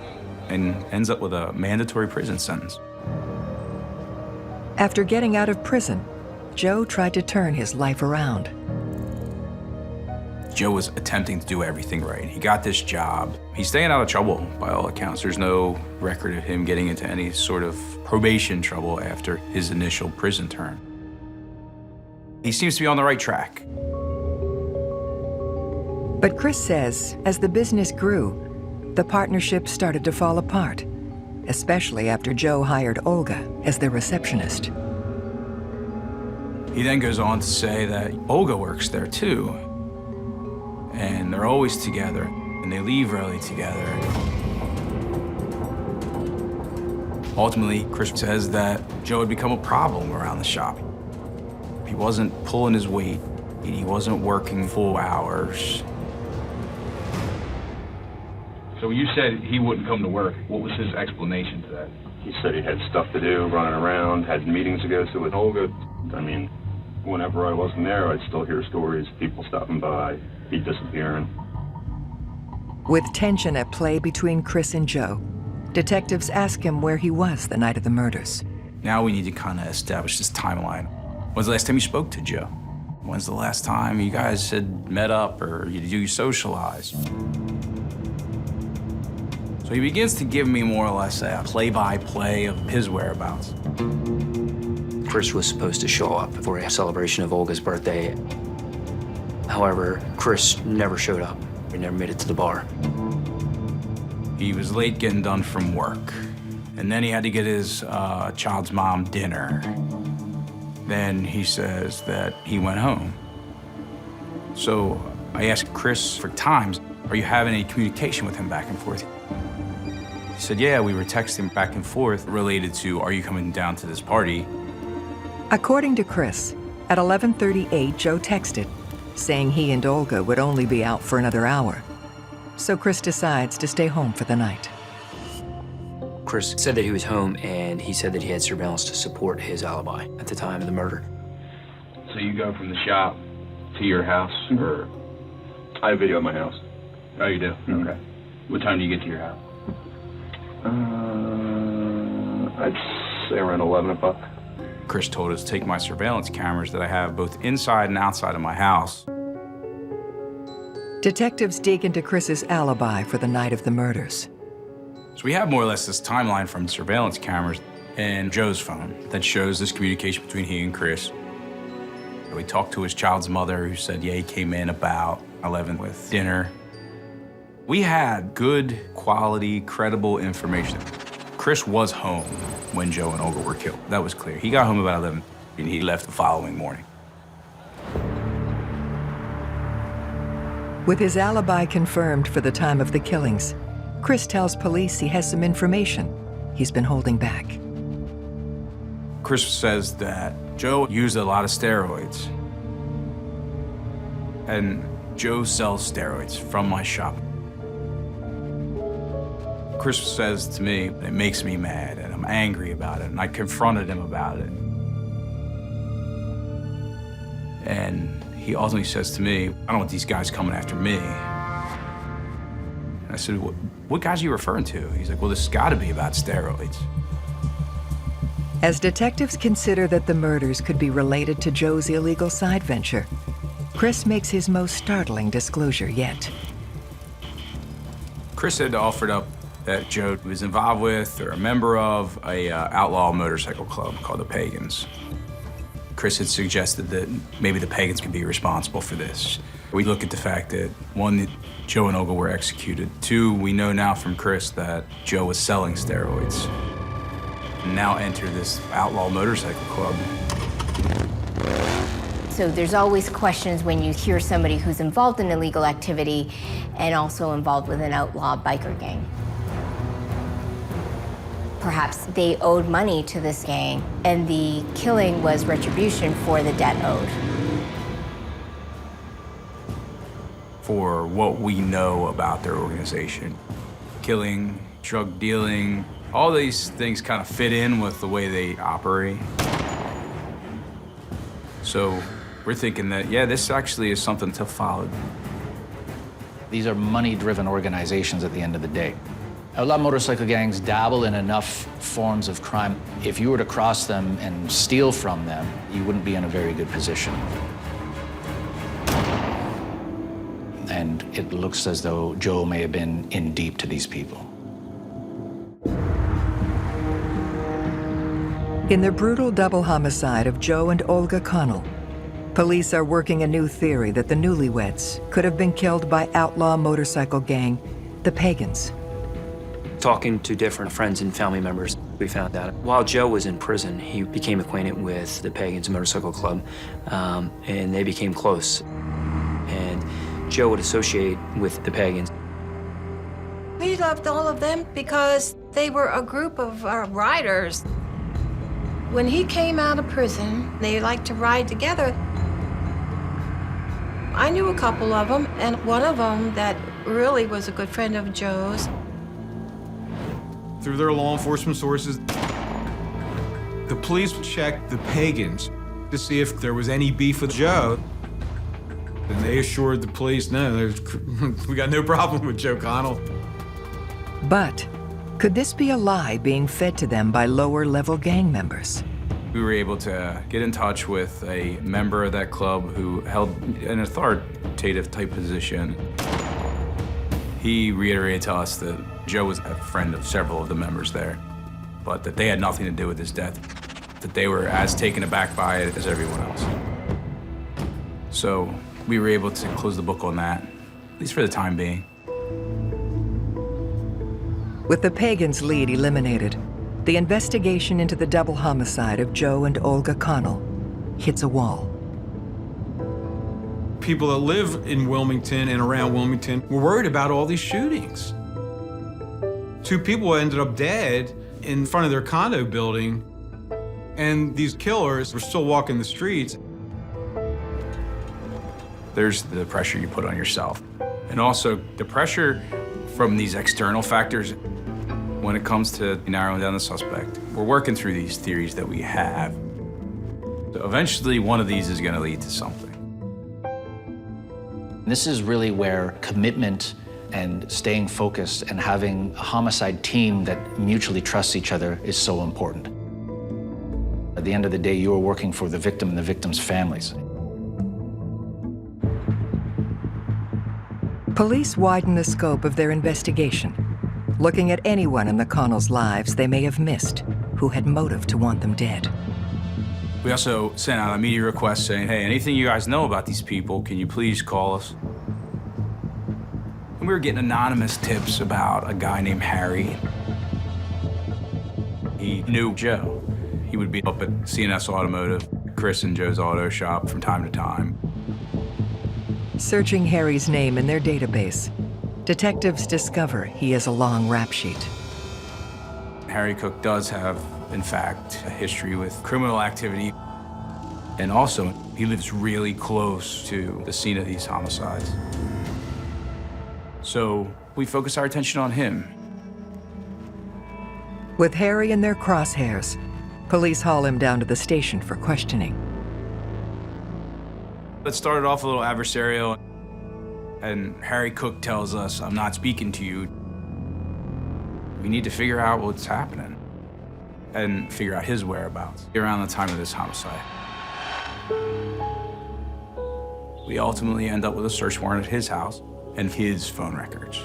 and ends up with a mandatory prison sentence. After getting out of prison, Joe tried to turn his life around. Joe was attempting to do everything right. He got this job. He's staying out of trouble by all accounts. There's no record of him getting into any sort of probation trouble after his initial prison term. He seems to be on the right track. But Chris says, as the business grew, the partnership started to fall apart, especially after Joe hired Olga as their receptionist. He then goes on to say that Olga works there too, and they're always together, and they leave early together. Ultimately, Chris says that Joe had become a problem around the shop. He wasn't pulling his weight, and he wasn't working full hours. So you said he wouldn't come to work. What was his explanation to that? He said he had stuff to do, running around, had meetings to go to with Olga. I mean, whenever I wasn't there, I'd still hear stories, people stopping by, he disappearing. With tension at play between Chris and Joe, detectives ask him where he was the night of the murders. Now we need to kind of establish this timeline. When's the last time you spoke to Joe? When's the last time you guys had met up or you socialized? So he begins to give me more or less a play-by-play of his whereabouts. Chris was supposed to show up for a celebration of Olga's birthday. However, Chris never showed up. He never made it to the bar. He was late getting done from work. And then he had to get his child's mom dinner. Then he says that he went home. So I asked Chris for times, are you having any communication with him back and forth? He said, yeah, we were texting back and forth related to, are you coming down to this party? According to Chris, at 11:38, Joe texted, saying he and Olga would only be out for another hour. So Chris decides to stay home for the night. Chris said that he was home, and he said that he had surveillance to support his alibi at the time of the murder. So you go from the shop to your house, or? I have video at my house. Oh, you do? Okay. What time do you get to your house? I'd say around 11 o'clock. Chris told us to take my surveillance cameras that I have both inside and outside of my house. Detectives dig into Chris's alibi for the night of the murders. So we have more or less this timeline from surveillance cameras and Joe's phone that shows this communication between he and Chris. We talked to his child's mother, who said, yeah, he came in about 11 with dinner. We had good, quality, credible information. Chris was home when Joe and Olga were killed. That was clear. He got home about 11, and he left the following morning. With his alibi confirmed for the time of the killings, Chris tells police he has some information he's been holding back. Chris says that Joe used a lot of steroids. And Joe sells steroids from my shop. Chris says to me, it makes me mad, and I'm angry about it, and I confronted him about it. And he ultimately says to me, I don't want these guys coming after me. And I said, what guys are you referring to? He's like, well, this has got to be about steroids. As detectives consider that the murders could be related to Joe's illegal side venture, Chris makes his most startling disclosure yet. Chris had offered up that Joe was involved with or a member of a outlaw motorcycle club called the Pagans. Chris had suggested that maybe the Pagans could be responsible for this. We look at the fact that, one, that Joe and Olga were executed. Two, we know now from Chris that Joe was selling steroids. And now enter this outlaw motorcycle club. So there's always questions when you hear somebody who's involved in illegal activity and also involved with an outlaw biker gang. Perhaps they owed money to this gang, and the killing was retribution for the debt owed. For what we know about their organization. Killing, drug dealing, all these things kind of fit in with the way they operate. So we're thinking that, yeah, this actually is something to follow. These are money-driven organizations at the end of the day. Outlaw motorcycle gangs dabble in enough forms of crime. If you were to cross them and steal from them, you wouldn't be in a very good position. and it looks as though Joe may have been in deep to these people. In the brutal double homicide of Joe and Olga Connell, police are working a new theory that the Newlyweds could have been killed by outlaw motorcycle gang, the Pagans. Talking to different friends and family members, we found out while Joe was in prison, he became acquainted with the Pagans Motorcycle Club, and they became close. And Joe would associate with the Pagans. We loved all of them because they were a group of riders. When he came out of prison, they liked to ride together. I knew a couple of them, and one of them that really was a good friend of Joe's. Through their law enforcement sources, the police checked the Pagans to see if there was any beef with Joe. And they assured the police, no, we got no problem with Joe Connell. But could this be a lie being fed to them by lower-level gang members? We were able to get in touch with a member of that club who held an authoritative type position. He reiterated to us that Joe was a friend of several of the members there, but that they had nothing to do with his death, that they were as taken aback by it as everyone else. So we were able to close the book on that, at least for the time being. With the Pagans' lead eliminated, the investigation into the double homicide of Joe and Olga Connell hits a wall. People that live in Wilmington and around Wilmington were worried about all these shootings. 2 people ended up dead in front of their condo building, and these killers were still walking the streets. There's the pressure you put on yourself, and also the pressure from these external factors when it comes to narrowing down the suspect. We're working through these theories that we have. So eventually, one of these is going to lead to something. This is really where commitment and staying focused and having a homicide team that mutually trusts each other is so important. At the end of the day, you are working for the victim and the victim's families. Police widen the scope of their investigation, looking at anyone in the Connells' lives they may have missed who had motive to want them dead. We also sent out a media request saying, hey, anything you guys know about these people, can you please call us? And we were getting anonymous tips about a guy named Harry. He knew Joe. He would be up at CNS Automotive, Chris and Joe's auto shop from time to time. Searching Harry's name in their database, detectives discover he has a long rap sheet. Harry Cook does have, in fact, a history with criminal activity. And also, he lives really close to the scene of these homicides. So we focus our attention on him. With Harry in their crosshairs, police haul him down to the station for questioning. It started off a little adversarial, and Harry Cook tells us, I'm not speaking to you. We need to figure out what's happening and figure out his whereabouts around the time of this homicide. We ultimately end up with a search warrant at his house and his phone records.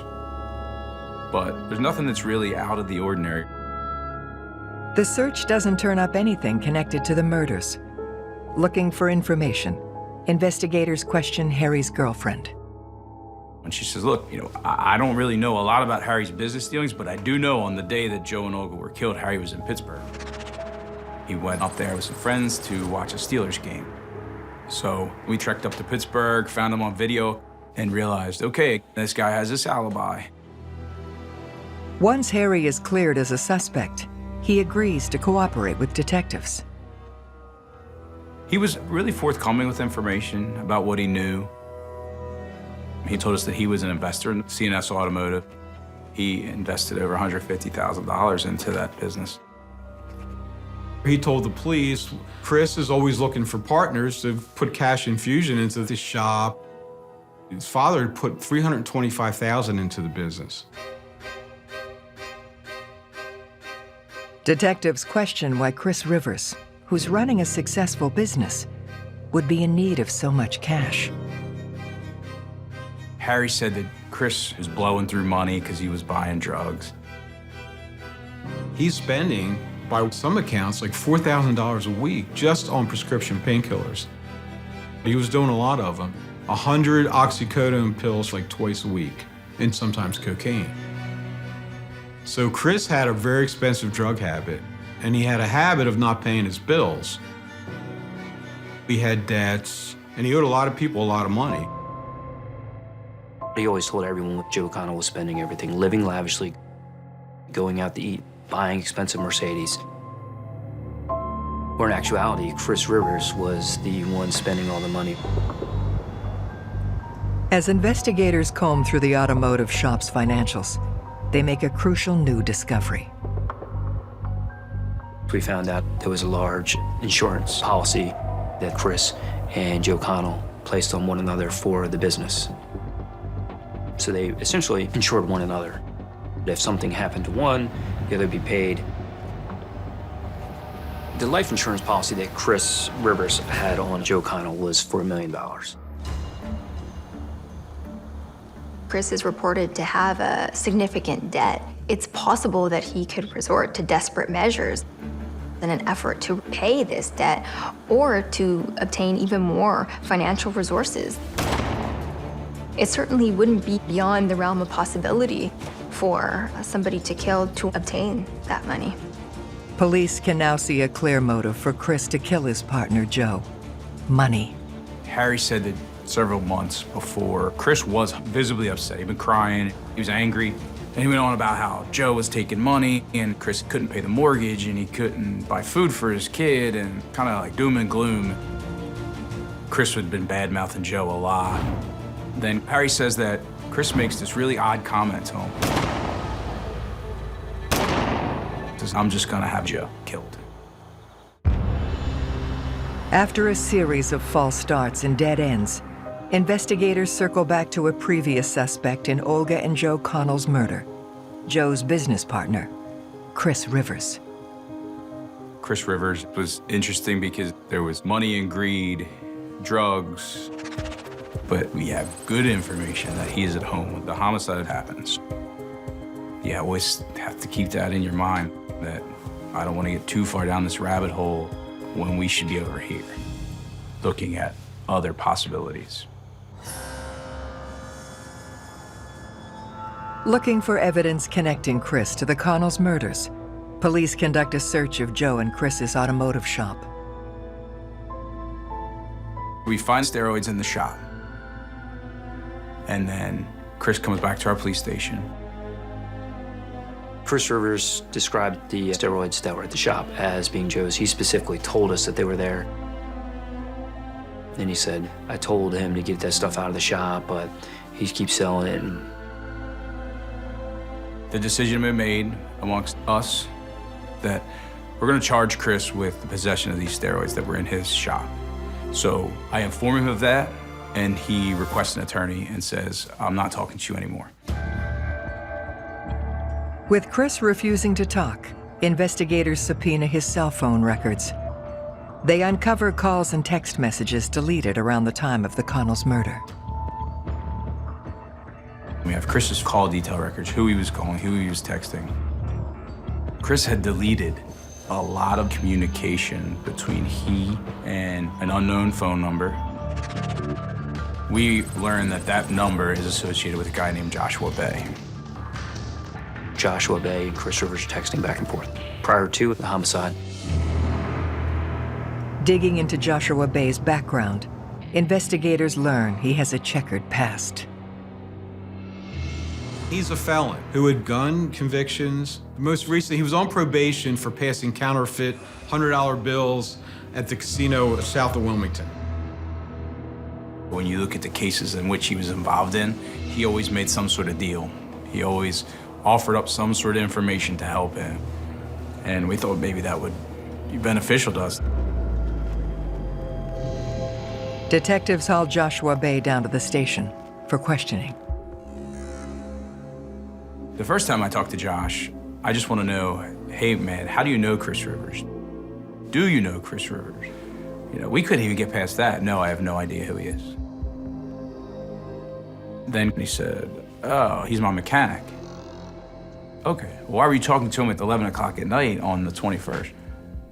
But there's nothing that's really out of the ordinary. The search doesn't turn up anything connected to the murders. Looking for information, investigators question Harry's girlfriend. And she says, look, I don't really know a lot about Harry's business dealings, but I do know on the day that Joe and Olga were killed, Harry was in Pittsburgh. He went up there with some friends to watch a Steelers game. So we trekked up to Pittsburgh, found him on video, and realized, okay, this guy has this alibi. Once Harry is cleared as a suspect, he agrees to cooperate with detectives. He was really forthcoming with information about what he knew. He told us that he was an investor in CNS Automotive. He invested over $150,000 into that business. He told the police, Chris is always looking for partners to put cash infusion into the shop. His father had put $325,000 into the business. Detectives question why Chris Rivers, who's running a successful business, would be in need of so much cash. Harry said that Chris was blowing through money because he was buying drugs. He's spending, by some accounts, like $4,000 a week just on prescription painkillers. He was doing a lot of them. 100 oxycodone pills like twice a week, and sometimes cocaine. So Chris had a very expensive drug habit, and he had a habit of not paying his bills. He had debts, and he owed a lot of people a lot of money. He always told everyone what Joe Connell was spending everything, living lavishly, going out to eat, buying expensive Mercedes. Where in actuality, Chris Rivers was the one spending all the money. As investigators comb through the automotive shop's financials, they make a crucial new discovery. We found out there was a large insurance policy that Chris and Joe Connell placed on one another for the business. So they essentially insured one another. If something happened to one, the other would be paid. The life insurance policy that Chris Rivers had on Joe Connell was for $1 million. Chris is reported to have a significant debt. It's possible that he could resort to desperate measures in an effort to pay this debt or to obtain even more financial resources. It certainly wouldn't be beyond the realm of possibility for somebody to kill to obtain that money. Police can now see a clear motive for Chris to kill his partner, Joe: money. Harry said that several months before, Chris was visibly upset. He'd been crying, he was angry, and he went on about how Joe was taking money and Chris couldn't pay the mortgage and he couldn't buy food for his kid, and kind of like doom and gloom. Chris had been bad-mouthing Joe a lot. Then Harry says that Chris makes this really odd comment to him. He says, "I'm just gonna have Joe killed." After a series of false starts and dead ends, investigators circle back to a previous suspect in Olga and Joe Connell's murder: Joe's business partner, Chris Rivers. Chris Rivers was interesting because there was money and greed, drugs, but we have good information that he is at home when the homicide happens. You always have to keep that in your mind, that I don't want to get too far down this rabbit hole when we should be over here, looking at other possibilities. Looking for evidence connecting Chris to the Connells murders, police conduct a search of Joe and Chris's automotive shop. We find steroids in the shop. And then Chris comes back to our police station. Chris Rivers described the steroids that were at the shop as being Joe's. He specifically told us that they were there. And he said, I told him to get that stuff out of the shop, but he keeps selling it. And the decision been made amongst us that we're gonna charge Chris with the possession of these steroids that were in his shop. So I inform him of that, and he requests an attorney and says, I'm not talking to you anymore. With Chris refusing to talk, investigators subpoena his cell phone records. They uncover calls and text messages deleted around the time of the Connells murder. We have Chris's call detail records, who he was calling, who he was texting. Chris had deleted a lot of communication between he and an unknown phone number. We learned that that number is associated with a guy named Joshua Bay. Joshua Bay and Chris Rivers are texting back and forth prior to the homicide. Digging into Joshua Bay's background, investigators learn he has a checkered past. He's a felon who had gun convictions. Most recently, he was on probation for passing counterfeit $100 bills at the casino south of Wilmington. When you look at the cases in which he was involved in, he always made some sort of deal. He always offered up some sort of information to help him. And we thought maybe that would be beneficial to us. Detectives haul Joshua Bay down to the station for questioning. The first time I talked to Josh, I just want to know, hey man, how do you know Chris Rivers? Do you know Chris Rivers? You know, we couldn't even get past that. No, I have no idea who he is. Then he said, oh, he's my mechanic. Okay, why were you talking to him at 11 o'clock at night on the 21st?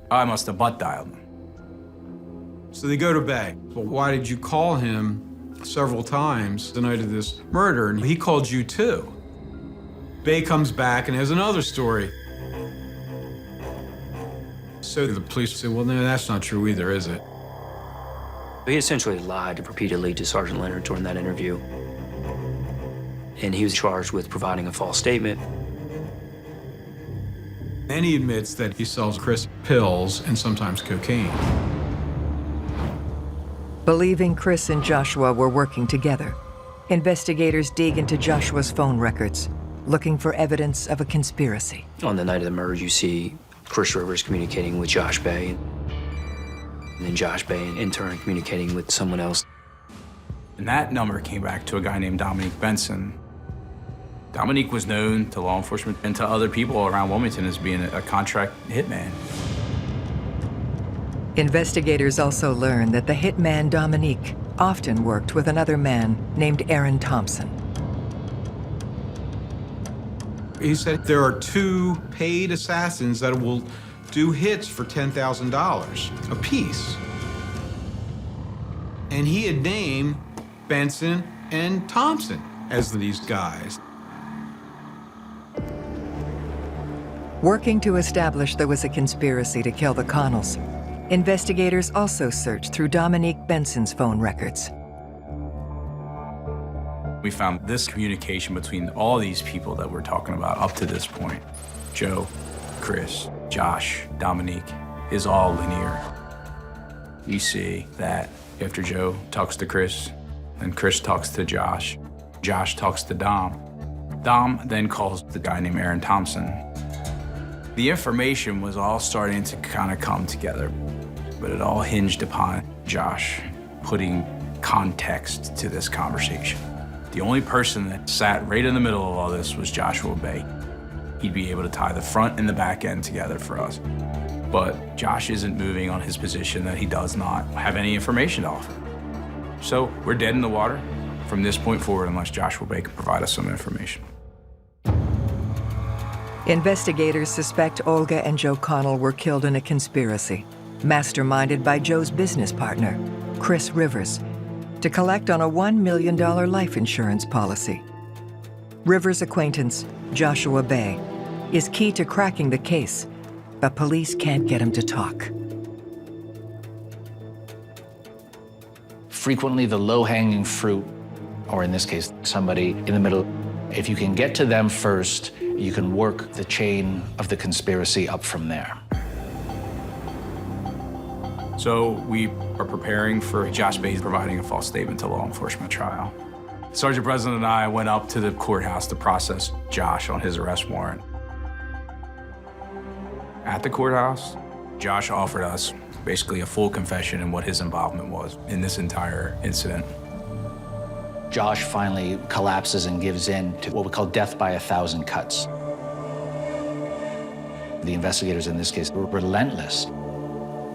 I must have butt dialed him. So they go to Bay. Well, why did you call him several times the night of this murder? And he called you too. Bay comes back and has another story. So the police say, well, no, that's not true either, is it? He essentially lied repeatedly to Sergeant Leonard during that interview. And he was charged with providing a false statement. And he admits that he sells Chris pills and sometimes cocaine. Believing Chris and Joshua were working together, investigators dig into Joshua's phone records, looking for evidence of a conspiracy. On the night of the murder, you see Chris Rivers communicating with Josh Bay, and then Josh Bay in turn communicating with someone else. And that number came back to a guy named Dominique Benson. Dominique was known to law enforcement and to other people around Wilmington as being a contract hitman. Investigators also learned that the hitman Dominique often worked with another man named Aaron Thompson. He said there are 2 paid assassins that will do hits for $10,000 apiece. And he had named Benson and Thompson as these guys. Working to establish there was a conspiracy to kill the Connells, investigators also searched through Dominique Benson's phone records. We found this communication between all these people that we're talking about up to this point. Joe, Chris, Josh, Dominique, is all linear. You see that after Joe talks to Chris, and Chris talks to Josh, Josh talks to Dom. Dom then calls the guy named Aaron Thompson. The information was all starting to kind of come together, but it all hinged upon Josh putting context to this conversation. The only person that sat right in the middle of all this was Joshua Bay. He'd be able to tie the front and the back end together for us. But Josh isn't moving on his position that he does not have any information to offer. So we're dead in the water from this point forward unless Joshua Bay can provide us some information. Investigators suspect Olga and Joe Connell were killed in a conspiracy, masterminded by Joe's business partner, Chris Rivers, to collect on a $1 million life insurance policy. Rivers' acquaintance, Joshua Bay, is key to cracking the case, but police can't get him to talk. Frequently, the low-hanging fruit, or in this case, somebody in the middle, if you can get to them first, you can work the chain of the conspiracy up from there. So we are preparing for Josh Bay providing a false statement to law enforcement trial. Sergeant President and I went up to the courthouse to process Josh on his arrest warrant. At the courthouse, Josh offered us basically a full confession in what his involvement was in this entire incident. Josh finally collapses and gives in to what we call death by 1,000 cuts. The investigators in this case were relentless,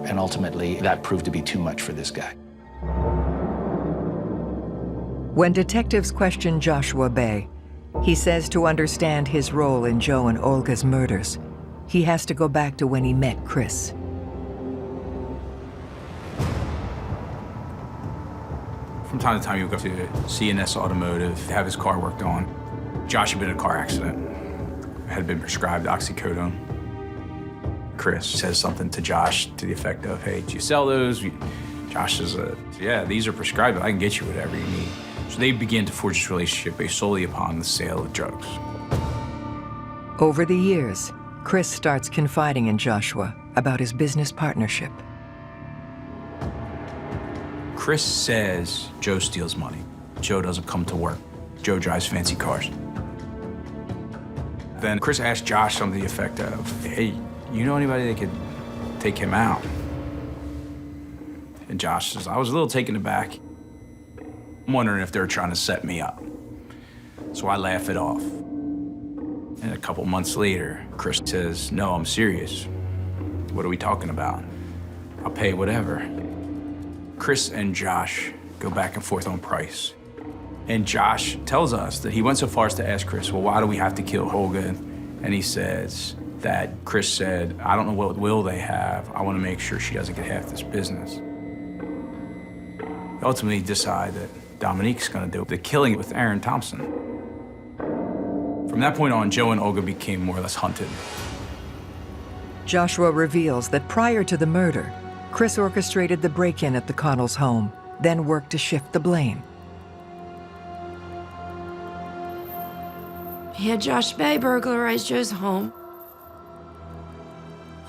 and ultimately that proved to be too much for this guy. When detectives question Joshua Bay, he says to understand his role in Joe and Olga's murders, he has to go back to when he met Chris. From time to time, he would go to CNS Automotive, have his car worked on. Josh had been in a car accident, had been prescribed oxycodone. Chris says something to Josh to the effect of, hey, do you sell those? Josh says, yeah, these are prescribed, but I can get you whatever you need. So they began to forge this relationship based solely upon the sale of drugs. Over the years, Chris starts confiding in Joshua about his business partnership. Chris says Joe steals money. Joe doesn't come to work. Joe drives fancy cars. Then Chris asked Josh something to the effect of, hey, you know anybody that could take him out? And Josh says, I was a little taken aback. I'm wondering if they're trying to set me up. So I laugh it off. And a couple months later, Chris says, no, I'm serious. What are we talking about? I'll pay whatever. Chris and Josh go back and forth on price. And Josh tells us that he went so far as to ask Chris, well, why do we have to kill Olga? And he says that Chris said, I don't know what will they have. I want to make sure she doesn't get half this business. They ultimately decide that Dominique's going to do the killing with Aaron Thompson. From that point on, Joe and Olga became more or less hunted. Joshua reveals that prior to the murder, Chris orchestrated the break-in at the Connells' home, then worked to shift the blame. He had Josh Bay burglarize Joe's home.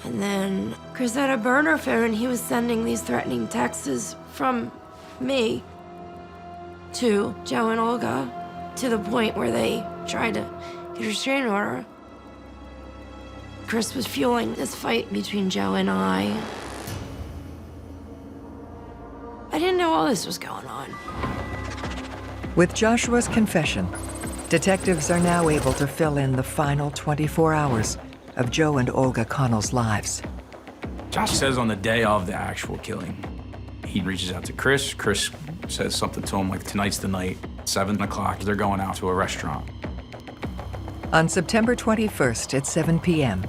And then Chris had a burner phone. He was sending these threatening texts from me to Joe and Olga to the point where they tried to get a restraining order. Chris was fueling this fight between Joe and I. I didn't know all this was going on. With Joshua's confession, detectives are now able to fill in the final 24 hours of Joe and Olga Connell's lives. Josh says on the day of the actual killing, he reaches out to Chris. Chris says something to him like, tonight's the night, 7 o'clock, they're going out to a restaurant. On September 21st at 7 p.m.,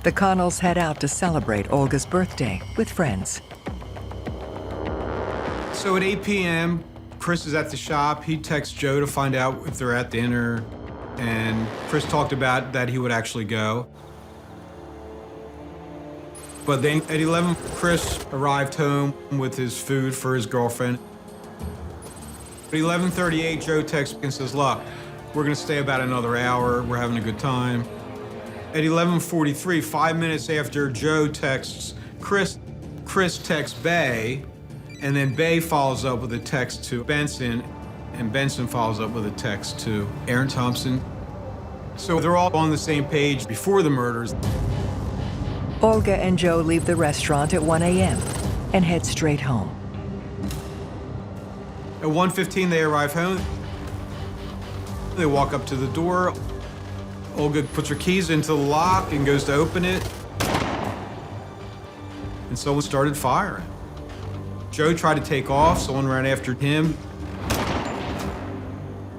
the Connells head out to celebrate Olga's birthday with friends. So at 8 p.m., Chris is at the shop. He texts Joe to find out if they're at dinner, and Chris talked about that he would actually go. But then at 11, Chris arrived home with his food for his girlfriend. At 11:38, Joe texts and says, look, we're gonna stay about another hour. We're having a good time. At 11:43, 5 minutes after Joe texts Chris texts Bay, and then Bay follows up with a text to Benson, and Benson follows up with a text to Aaron Thompson. So they're all on the same page before the murders. Olga and Joe leave the restaurant at 1 a.m. and head straight home. At 1:15, they arrive home. They walk up to the door. Olga puts her keys into the lock and goes to open it. And someone started firing. Joe tried to take off. Someone ran after him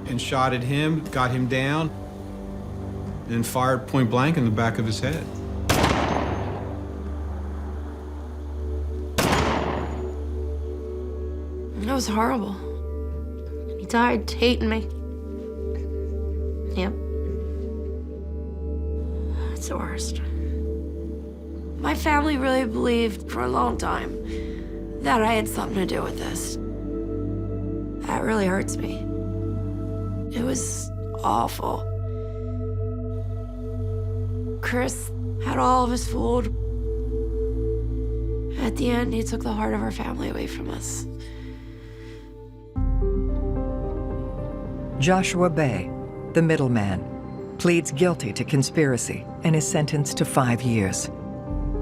and shot at him, got him down, and fired point blank in the back of his head. That was horrible. He died hating me. Yep. It's the worst. My family really believed for a long time that I had something to do with this. That really hurts me. It was awful. Chris had all of us fooled. At the end, he took the heart of our family away from us. Joshua Bay, the middleman, pleads guilty to conspiracy and is sentenced to 5 years.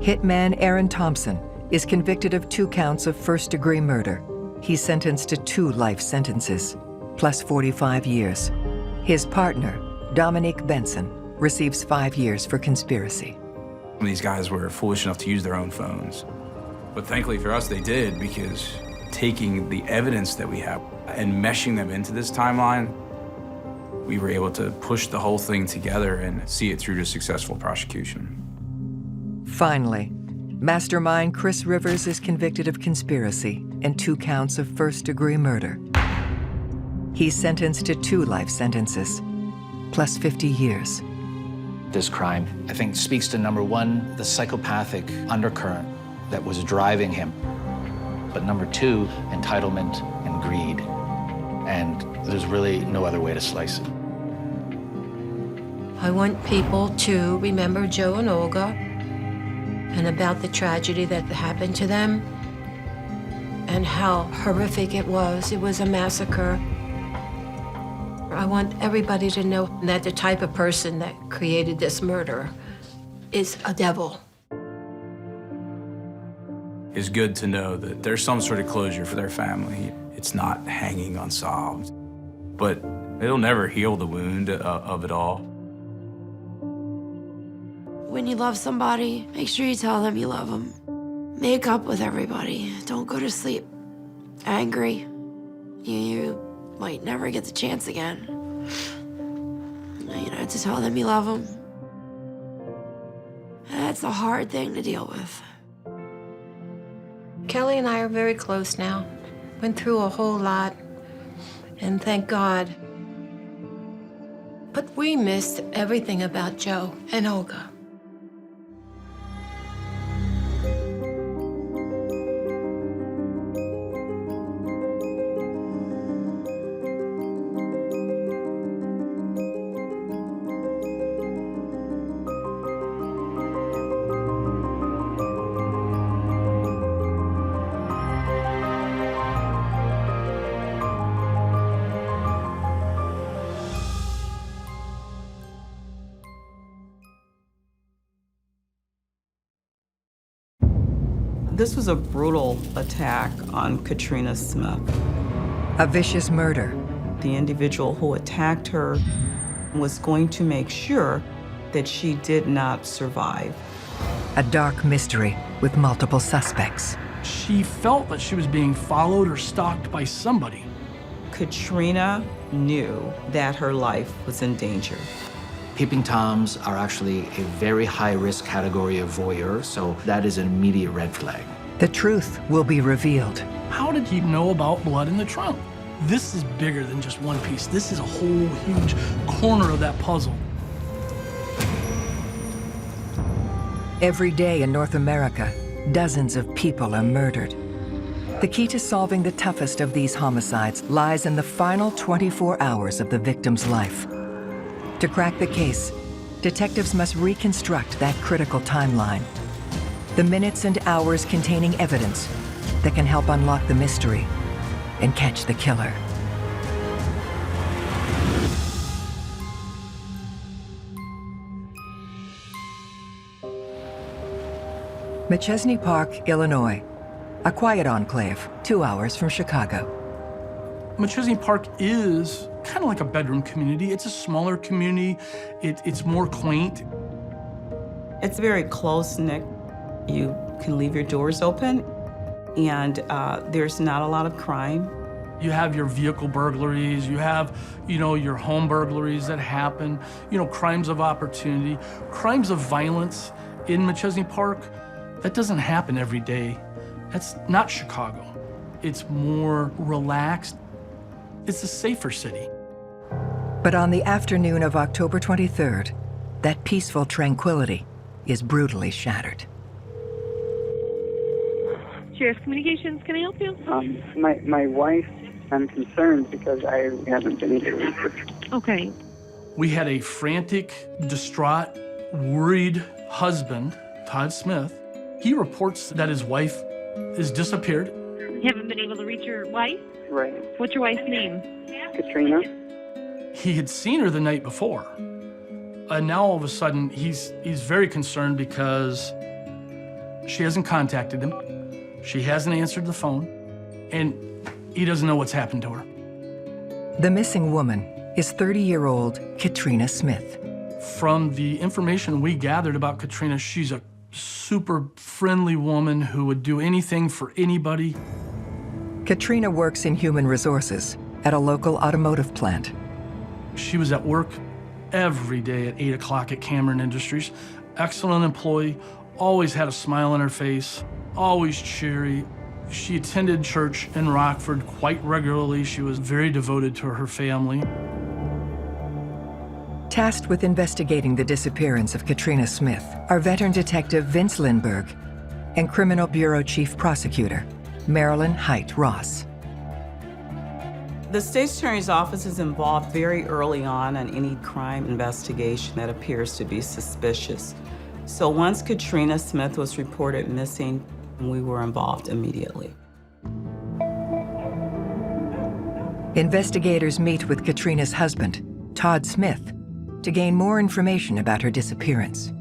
Hitman Aaron Thompson is convicted of 2 counts of first-degree murder. He's sentenced to 2 life sentences, plus 45 years. His partner, Dominique Benson, receives 5 years for conspiracy. These guys were foolish enough to use their own phones. But thankfully for us, they did, because taking the evidence that we have and meshing them into this timeline, we were able to push the whole thing together and see it through to successful prosecution. Finally, mastermind Chris Rivers is convicted of conspiracy and 2 counts of first-degree murder. He's sentenced to 2 life sentences, plus 50 years. This crime, I think, speaks to, number 1, the psychopathic undercurrent that was driving him. But number 2, entitlement and greed. And there's really no other way to slice it. I want people to remember Joe and Olga and about the tragedy that happened to them and how horrific it was. It was a massacre. I want everybody to know that the type of person that created this murder is a devil. It's good to know that there's some sort of closure for their family. It's not hanging unsolved, but it'll never heal the wound of it all. When you love somebody, make sure you tell them you love them. Make up with everybody. Don't go to sleep angry. You might never get the chance again. You know, to tell them you love them. That's a hard thing to deal with. Kelly and I are very close now. Went through a whole lot, and thank God. But we missed everything about Joe and Olga. This was a brutal attack on Katrina Smith. A vicious murder. The individual who attacked her was going to make sure that she did not survive. A dark mystery with multiple suspects. She felt that she was being followed or stalked by somebody. Katrina knew that her life was in danger. Peeping Toms are actually a very high-risk category of voyeur, so that is an immediate red flag. The truth will be revealed. How did he know about blood in the trunk? This is bigger than just one piece. This is a whole huge corner of that puzzle. Every day in North America, dozens of people are murdered. The key to solving the toughest of these homicides lies in the final 24 hours of the victim's life. To crack the case, detectives must reconstruct that critical timeline. The minutes and hours containing evidence that can help unlock the mystery and catch the killer. Machesney Park, Illinois, a quiet enclave 2 hours from Chicago. Machesney Park is kind of like a bedroom community. It's a smaller community. It's more quaint. It's very close-knit. You can leave your doors open, and there's not a lot of crime. You have your vehicle burglaries, you have, your home burglaries that happen, crimes of opportunity, crimes of violence in Machesney Park. That doesn't happen every day. That's not Chicago. It's more relaxed. It's a safer city. But on the afternoon of October 23rd, that peaceful tranquility is brutally shattered. Sheriff's Communications, can I help you? My wife, I'm concerned because I haven't been able to reach her. Okay. We had a frantic, distraught, worried husband, Todd Smith. He reports that his wife is disappeared. You haven't been able to reach your wife? Right. What's your wife's name? Katrina. He had seen her the night before. And now all of a sudden, he's very concerned because she hasn't contacted him. She hasn't answered the phone, and he doesn't know what's happened to her. The missing woman is 30-year-old Katrina Smith. From the information we gathered about Katrina, she's a super friendly woman who would do anything for anybody. Katrina works in human resources at a local automotive plant. She was at work every day at 8 o'clock at Cameron Industries. Excellent employee, always had a smile on her face, always cheery. She attended church in Rockford quite regularly. She was very devoted to her family. Tasked with investigating the disappearance of Katrina Smith are veteran detective Vince Lindbergh and Criminal Bureau Chief Prosecutor Marilyn Height Ross. The State's Attorney's Office is involved very early on any crime investigation that appears to be suspicious. So once Katrina Smith was reported missing, we were involved immediately. Investigators meet with Katrina's husband, Todd Smith, to gain more information about her disappearance.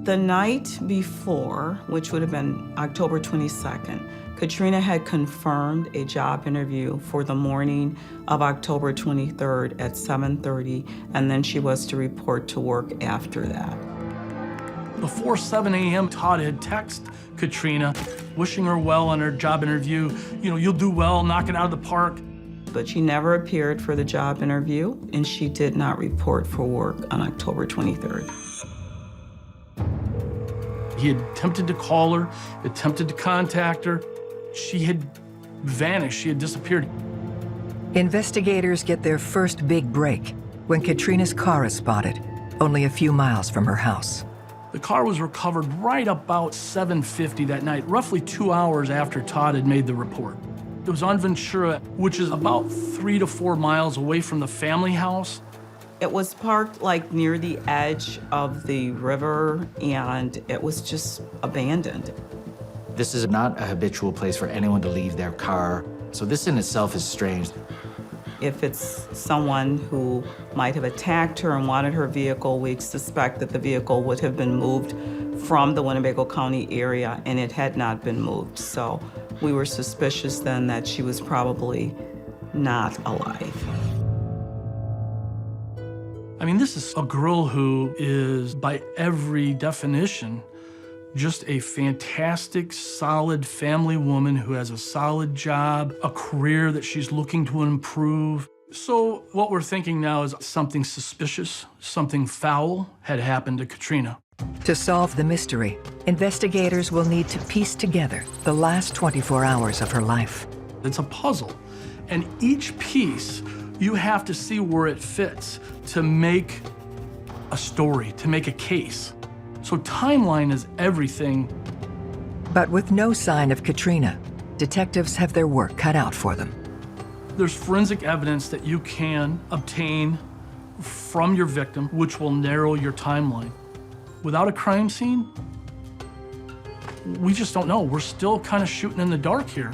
The night before, which would have been October 22nd, Katrina had confirmed a job interview for the morning of October 23rd at 7:30, and then she was to report to work after that. Before 7 a.m., Todd had texted Katrina, wishing her well on her job interview. You'll do well, knock it out of the park. but she never appeared for the job interview, and she did not report for work on October 23rd. He had attempted to call her, attempted to contact her. She had vanished, she had disappeared. Investigators get their first big break when Katrina's car is spotted, only a few miles from her house. The car was recovered right about 7:50 that night, roughly 2 hours after Todd had made the report. It was on Ventura, which is about 3 to 4 miles away from the family house. It was parked like near the edge of the river, and it was just abandoned. This is not a habitual place for anyone to leave their car, so this in itself is strange. If it's someone who might have attacked her and wanted her vehicle, we suspect that the vehicle would have been moved from the Winnebago County area, and it had not been moved. So we were suspicious then that she was probably not alive. I mean, this is a girl who is, by every definition, just a fantastic, solid family woman who has a solid job, a career that she's looking to improve. So what we're thinking now is something suspicious, something foul had happened to Katrina. To solve the mystery, investigators will need to piece together the last 24 hours of her life. It's a puzzle, and each piece you have to see where it fits to make a story, to make a case. So timeline is everything. But with no sign of Katrina, detectives have their work cut out for them. There's forensic evidence that you can obtain from your victim, which will narrow your timeline. Without a crime scene, we just don't know. We're still kind of shooting in the dark here.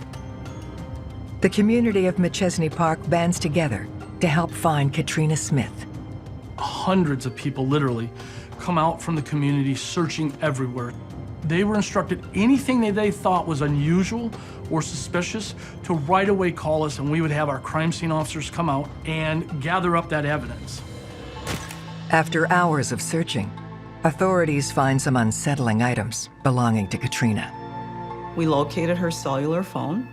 The community of Machesney Park bands together to help find Katrina Smith. Hundreds of people literally come out from the community searching everywhere. They were instructed anything that they thought was unusual or suspicious to right away call us, and we would have our crime scene officers come out and gather up that evidence. After hours of searching, authorities find some unsettling items belonging to Katrina. We located her cellular phone,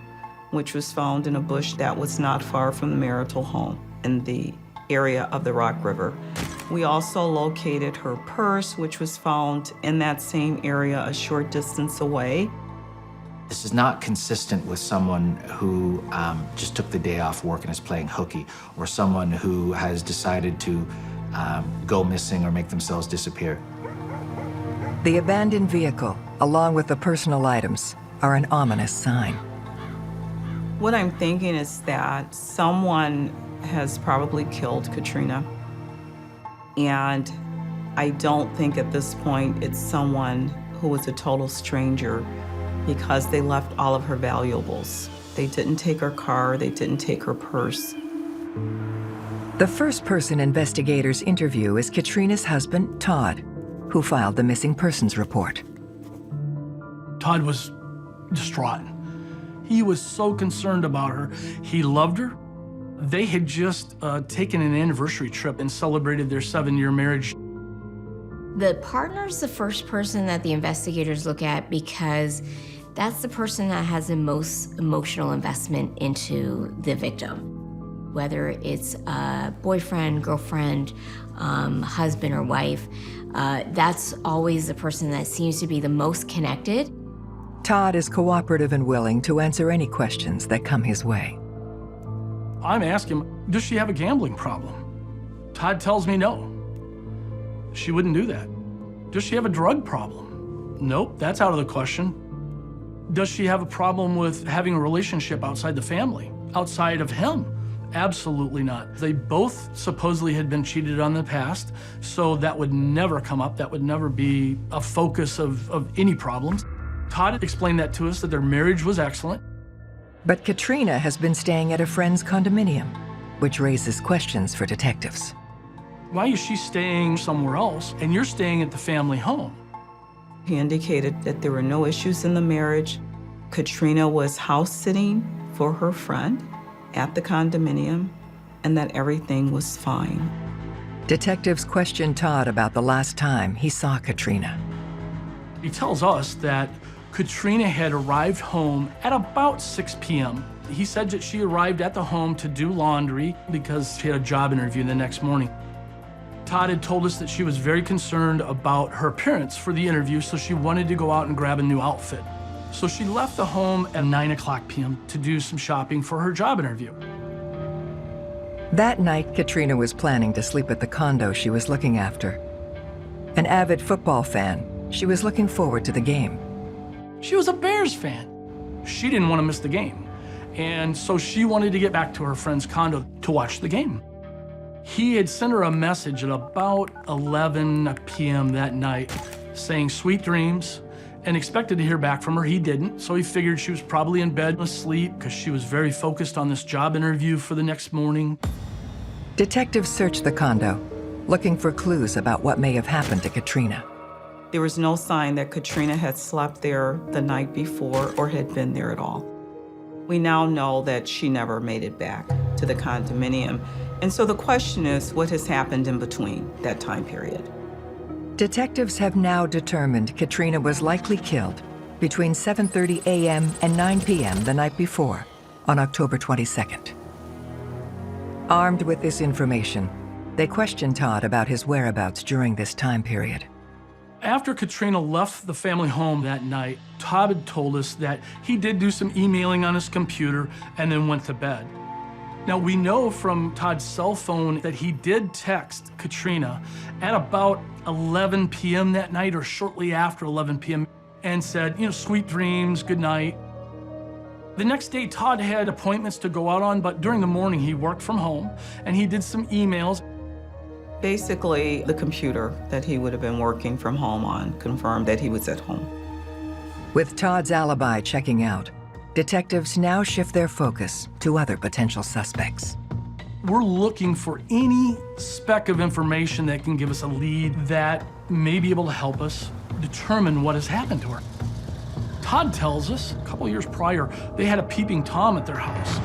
which was found in a bush that was not far from the marital home in the area of the Rock River. We also located her purse, which was found in that same area a short distance away. This is not consistent with someone who just took the day off work and is playing hooky, or someone who has decided to go missing or make themselves disappear. The abandoned vehicle, along with the personal items, are an ominous sign. What I'm thinking is that someone has probably killed Katrina. And I don't think at this point it's someone who was a total stranger, because they left all of her valuables. They didn't take her car, they didn't take her purse. The first person investigators interview is Katrina's husband, Todd, who filed the missing persons report. Todd was distraught. He was so concerned about her. He loved her. They had just taken an anniversary trip and celebrated their 7-year marriage. The partner's the first person that the investigators look at because that's the person that has the most emotional investment into the victim. Whether it's a boyfriend, girlfriend, husband or wife, that's always the person that seems to be the most connected. Todd is cooperative and willing to answer any questions that come his way. I'm asking him, does she have a gambling problem? Todd tells me no. She wouldn't do that. Does she have a drug problem? Nope, that's out of the question. Does she have a problem with having a relationship outside the family, outside of him? Absolutely not. They both supposedly had been cheated on in the past, so that would never come up. That would never be a focus of any problems. Todd explained that to us, that their marriage was excellent. But Katrina has been staying at a friend's condominium, which raises questions for detectives. Why is she staying somewhere else and you're staying at the family home? He indicated that there were no issues in the marriage. Katrina was house sitting for her friend at the condominium, and that everything was fine. Detectives questioned Todd about the last time he saw Katrina. He tells us that Katrina had arrived home at about 6 p.m. He said that she arrived at the home to do laundry because she had a job interview the next morning. Todd had told us that she was very concerned about her appearance for the interview, so she wanted to go out and grab a new outfit. So she left the home at 9:00 p.m. to do some shopping for her job interview. That night, Katrina was planning to sleep at the condo she was looking after. An avid football fan, she was looking forward to the game. She was a Bears fan. She didn't want to miss the game. And so she wanted to get back to her friend's condo to watch the game. He had sent her a message at about 11 p.m. that night saying sweet dreams and expected to hear back from her. He didn't, so he figured she was probably in bed asleep because she was very focused on this job interview for the next morning. Detectives searched the condo, looking for clues about what may have happened to Katrina. There was no sign that Katrina had slept there the night before or had been there at all. We now know that she never made it back to the condominium. And so the question is, what has happened in between that time period? Detectives have now determined Katrina was likely killed between 7:30 a.m. and 9 p.m. the night before, on October 22nd. Armed with this information, they questioned Todd about his whereabouts during this time period. After Katrina left the family home that night, Todd had told us that he did do some emailing on his computer and then went to bed. Now, we know from Todd's cell phone that he did text Katrina at about 11 p.m. that night or shortly after 11 p.m. and said, sweet dreams, good night. The next day, Todd had appointments to go out on, but during the morning, he worked from home and he did some emails. Basically, the computer that he would have been working from home on confirmed that he was at home. With Todd's alibi checking out, detectives now shift their focus to other potential suspects. We're looking for any speck of information that can give us a lead that may be able to help us determine what has happened to her. Todd tells us a couple years prior, they had a peeping Tom at their house.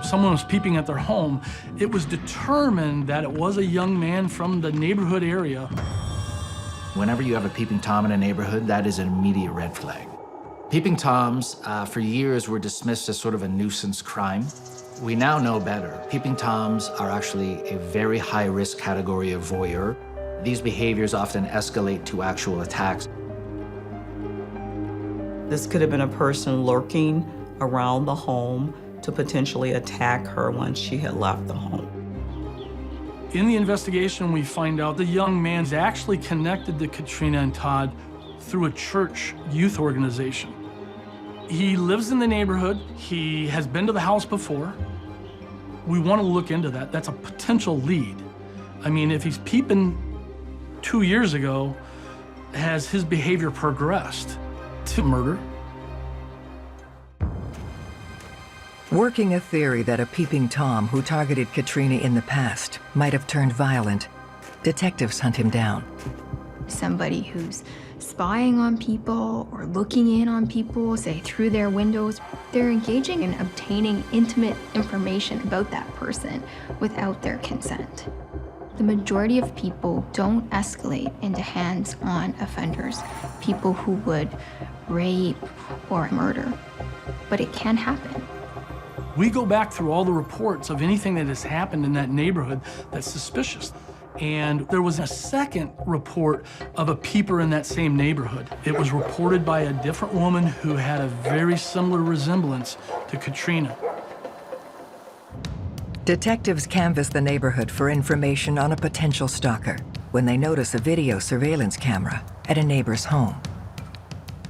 Someone was peeping at their home. It was determined that it was a young man from the neighborhood area. Whenever you have a peeping Tom in a neighborhood, that is an immediate red flag. Peeping Toms, for years, were dismissed as sort of a nuisance crime. We now know better. Peeping Toms are actually a very high-risk category of voyeur. These behaviors often escalate to actual attacks. This could have been a person lurking around the home to potentially attack her once she had left the home. In the investigation, we find out the young man's actually connected to Katrina and Todd through a church youth organization. He lives in the neighborhood. He has been to the house before. We want to look into that. That's a potential lead. I mean, if he's peeping 2 years ago, has his behavior progressed to murder? Working a theory that a peeping Tom who targeted Katrina in the past might have turned violent, detectives hunt him down. Somebody who's spying on people or looking in on people, say through their windows. They're engaging in obtaining intimate information about that person without their consent. The majority of people don't escalate into hands-on offenders, people who would rape or murder, but it can happen. We go back through all the reports of anything that has happened in that neighborhood that's suspicious. And there was a second report of a peeper in that same neighborhood. It was reported by a different woman who had a very similar resemblance to Katrina. Detectives canvass the neighborhood for information on a potential stalker when they notice a video surveillance camera at a neighbor's home.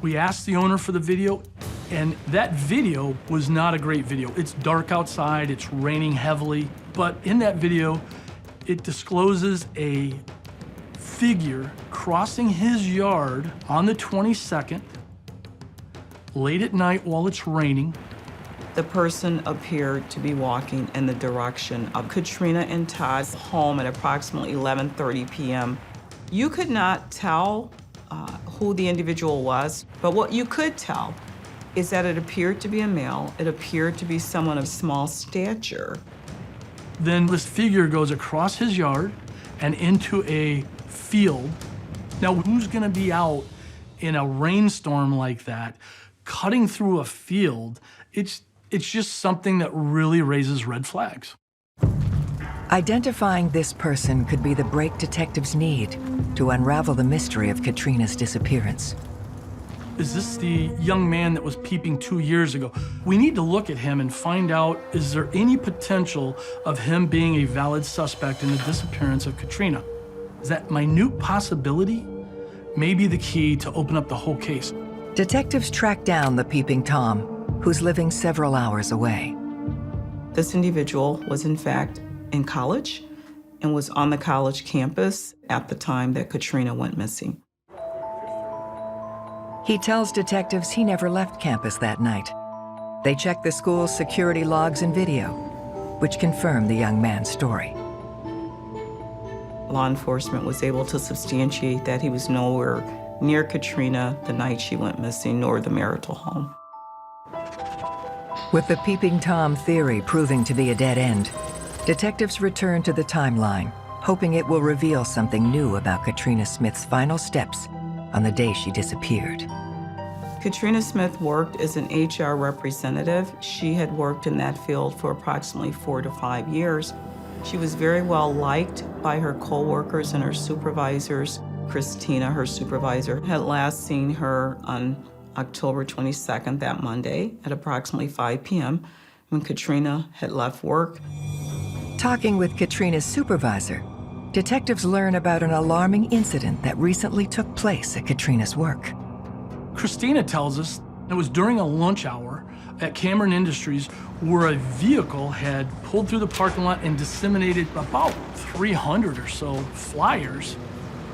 We asked the owner for the video, and that video was not a great video. It's dark outside, it's raining heavily, but in that video, it discloses a figure crossing his yard on the 22nd, late at night while it's raining. The person appeared to be walking in the direction of Katrina and Todd's home at approximately 11:30 p.m. You could not tell who the individual was, but what you could tell is that it appeared to be a male. It appeared to be someone of small stature. Then this figure goes across his yard and into a field. Now, who's gonna be out in a rainstorm like that, cutting through a field, it's just something that really raises red flags. Identifying this person could be the break detectives need to unravel the mystery of Katrina's disappearance. Is this the young man that was peeping 2 years ago? We need to look at him and find out, is there any potential of him being a valid suspect in the disappearance of Katrina? Is that minute possibility may be the key to open up the whole case. Detectives track down the peeping Tom, who's living several hours away. This individual was in fact in college and was on the college campus at the time that Katrina went missing. He tells detectives he never left campus that night. They check the school's security logs and video, which confirm the young man's story. Law enforcement was able to substantiate that he was nowhere near Katrina the night she went missing, nor the marital home. With the peeping Tom theory proving to be a dead end, detectives return to the timeline, hoping it will reveal something new about Katrina Smith's final steps on the day she disappeared. Katrina Smith worked as an HR representative. She had worked in that field for approximately 4 to 5 years. She was very well liked by her coworkers and her supervisors. Christina, her supervisor, had last seen her on October 22nd, that Monday, at approximately 5 p.m. when Katrina had left work. Talking with Katrina's supervisor, detectives learn about an alarming incident that recently took place at Katrina's work. Christina tells us it was during a lunch hour at Cameron Industries where a vehicle had pulled through the parking lot and disseminated about 300 or so flyers.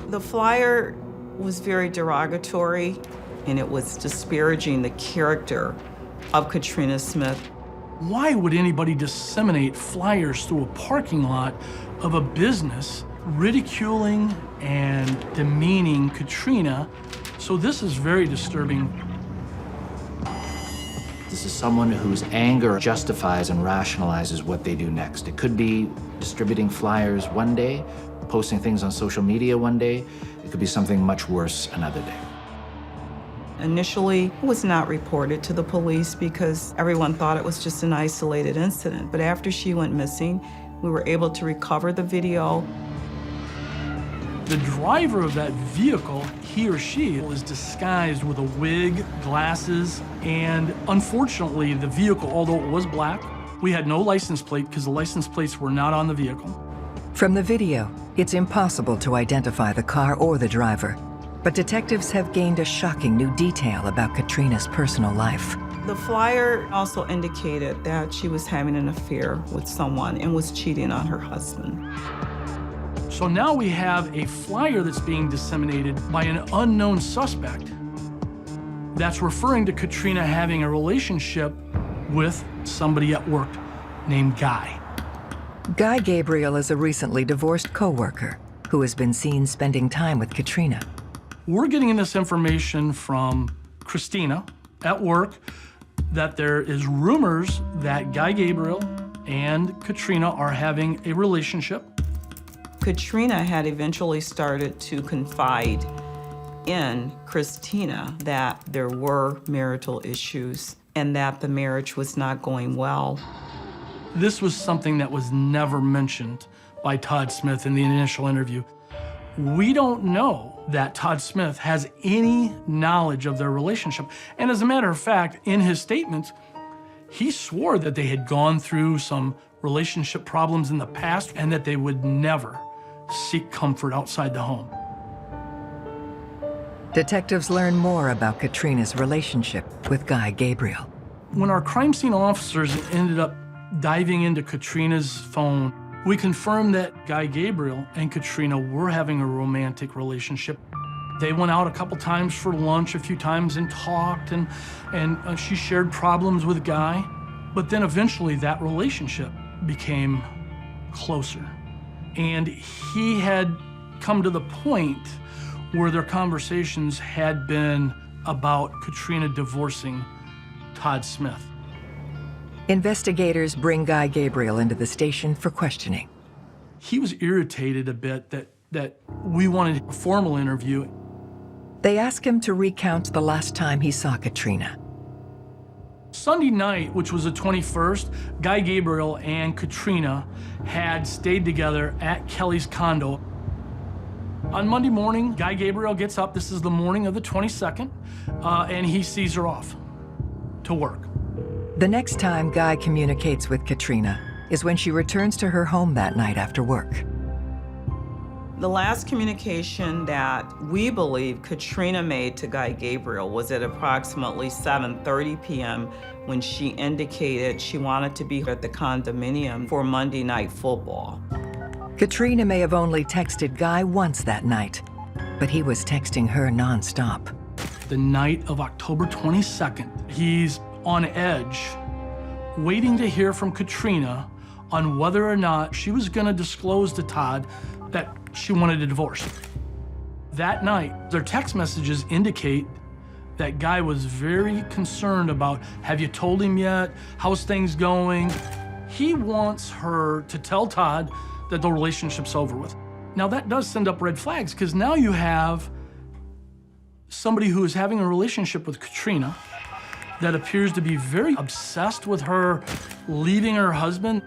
The flyer was very derogatory, and it was disparaging the character of Katrina Smith. Why would anybody disseminate flyers through a parking lot of a business ridiculing and demeaning Katrina? So this is very disturbing. This is someone whose anger justifies and rationalizes what they do next. It could be distributing flyers one day, posting things on social media one day. It could be something much worse another day. Initially, it was not reported to the police because everyone thought it was just an isolated incident. But after she went missing, we were able to recover the video. The driver of that vehicle, he or she, was disguised with a wig, glasses, and unfortunately, the vehicle, although it was black, we had no license plate because the license plates were not on the vehicle. From the video, it's impossible to identify the car or the driver, but detectives have gained a shocking new detail about Katrina's personal life. The flyer also indicated that she was having an affair with someone and was cheating on her husband. So now we have a flyer that's being disseminated by an unknown suspect that's referring to Katrina having a relationship with somebody at work named Guy. Guy Gabriel is a recently divorced co-worker who has been seen spending time with Katrina. We're getting this information from Christina at work that there is rumors that Guy Gabriel and Katrina are having a relationship. Katrina had eventually started to confide in Christina that there were marital issues and that the marriage was not going well. This was something that was never mentioned by Todd Smith in the initial interview. We don't know that Todd Smith has any knowledge of their relationship. And as a matter of fact, in his statements, he swore that they had gone through some relationship problems in the past and that they would never seek comfort outside the home. Detectives learn more about Katrina's relationship with Guy Gabriel. When our crime scene officers ended up diving into Katrina's phone, we confirmed that Guy Gabriel and Katrina were having a romantic relationship. They went out a couple times for lunch a few times and talked, and she shared problems with Guy. But then eventually that relationship became closer. And he had come to the point where their conversations had been about Katrina divorcing Todd Smith. Investigators bring Guy Gabriel into the station for questioning. He was irritated a bit that we wanted a formal interview. They ask him to recount the last time he saw Katrina. Sunday night, which was the 21st, Guy Gabriel and Katrina had stayed together at Kelly's condo. On Monday morning, Guy Gabriel gets up. This is the morning of the 22nd, and he sees her off to work. The next time Guy communicates with Katrina is when she returns to her home that night after work. The last communication that we believe Katrina made to Guy Gabriel was at approximately 7:30 p.m. when she indicated she wanted to be at the condominium for Monday Night Football. Katrina may have only texted Guy once that night, but he was texting her nonstop. The night of October 22nd, he's on edge, waiting to hear from Katrina on whether or not she was going to disclose to Todd that she wanted a divorce. That night, their text messages indicate that Guy was very concerned about, have you told him yet? How's things going? He wants her to tell Todd that the relationship's over with. Now that does send up red flags, because now you have somebody who is having a relationship with Katrina that appears to be very obsessed with her leaving her husband.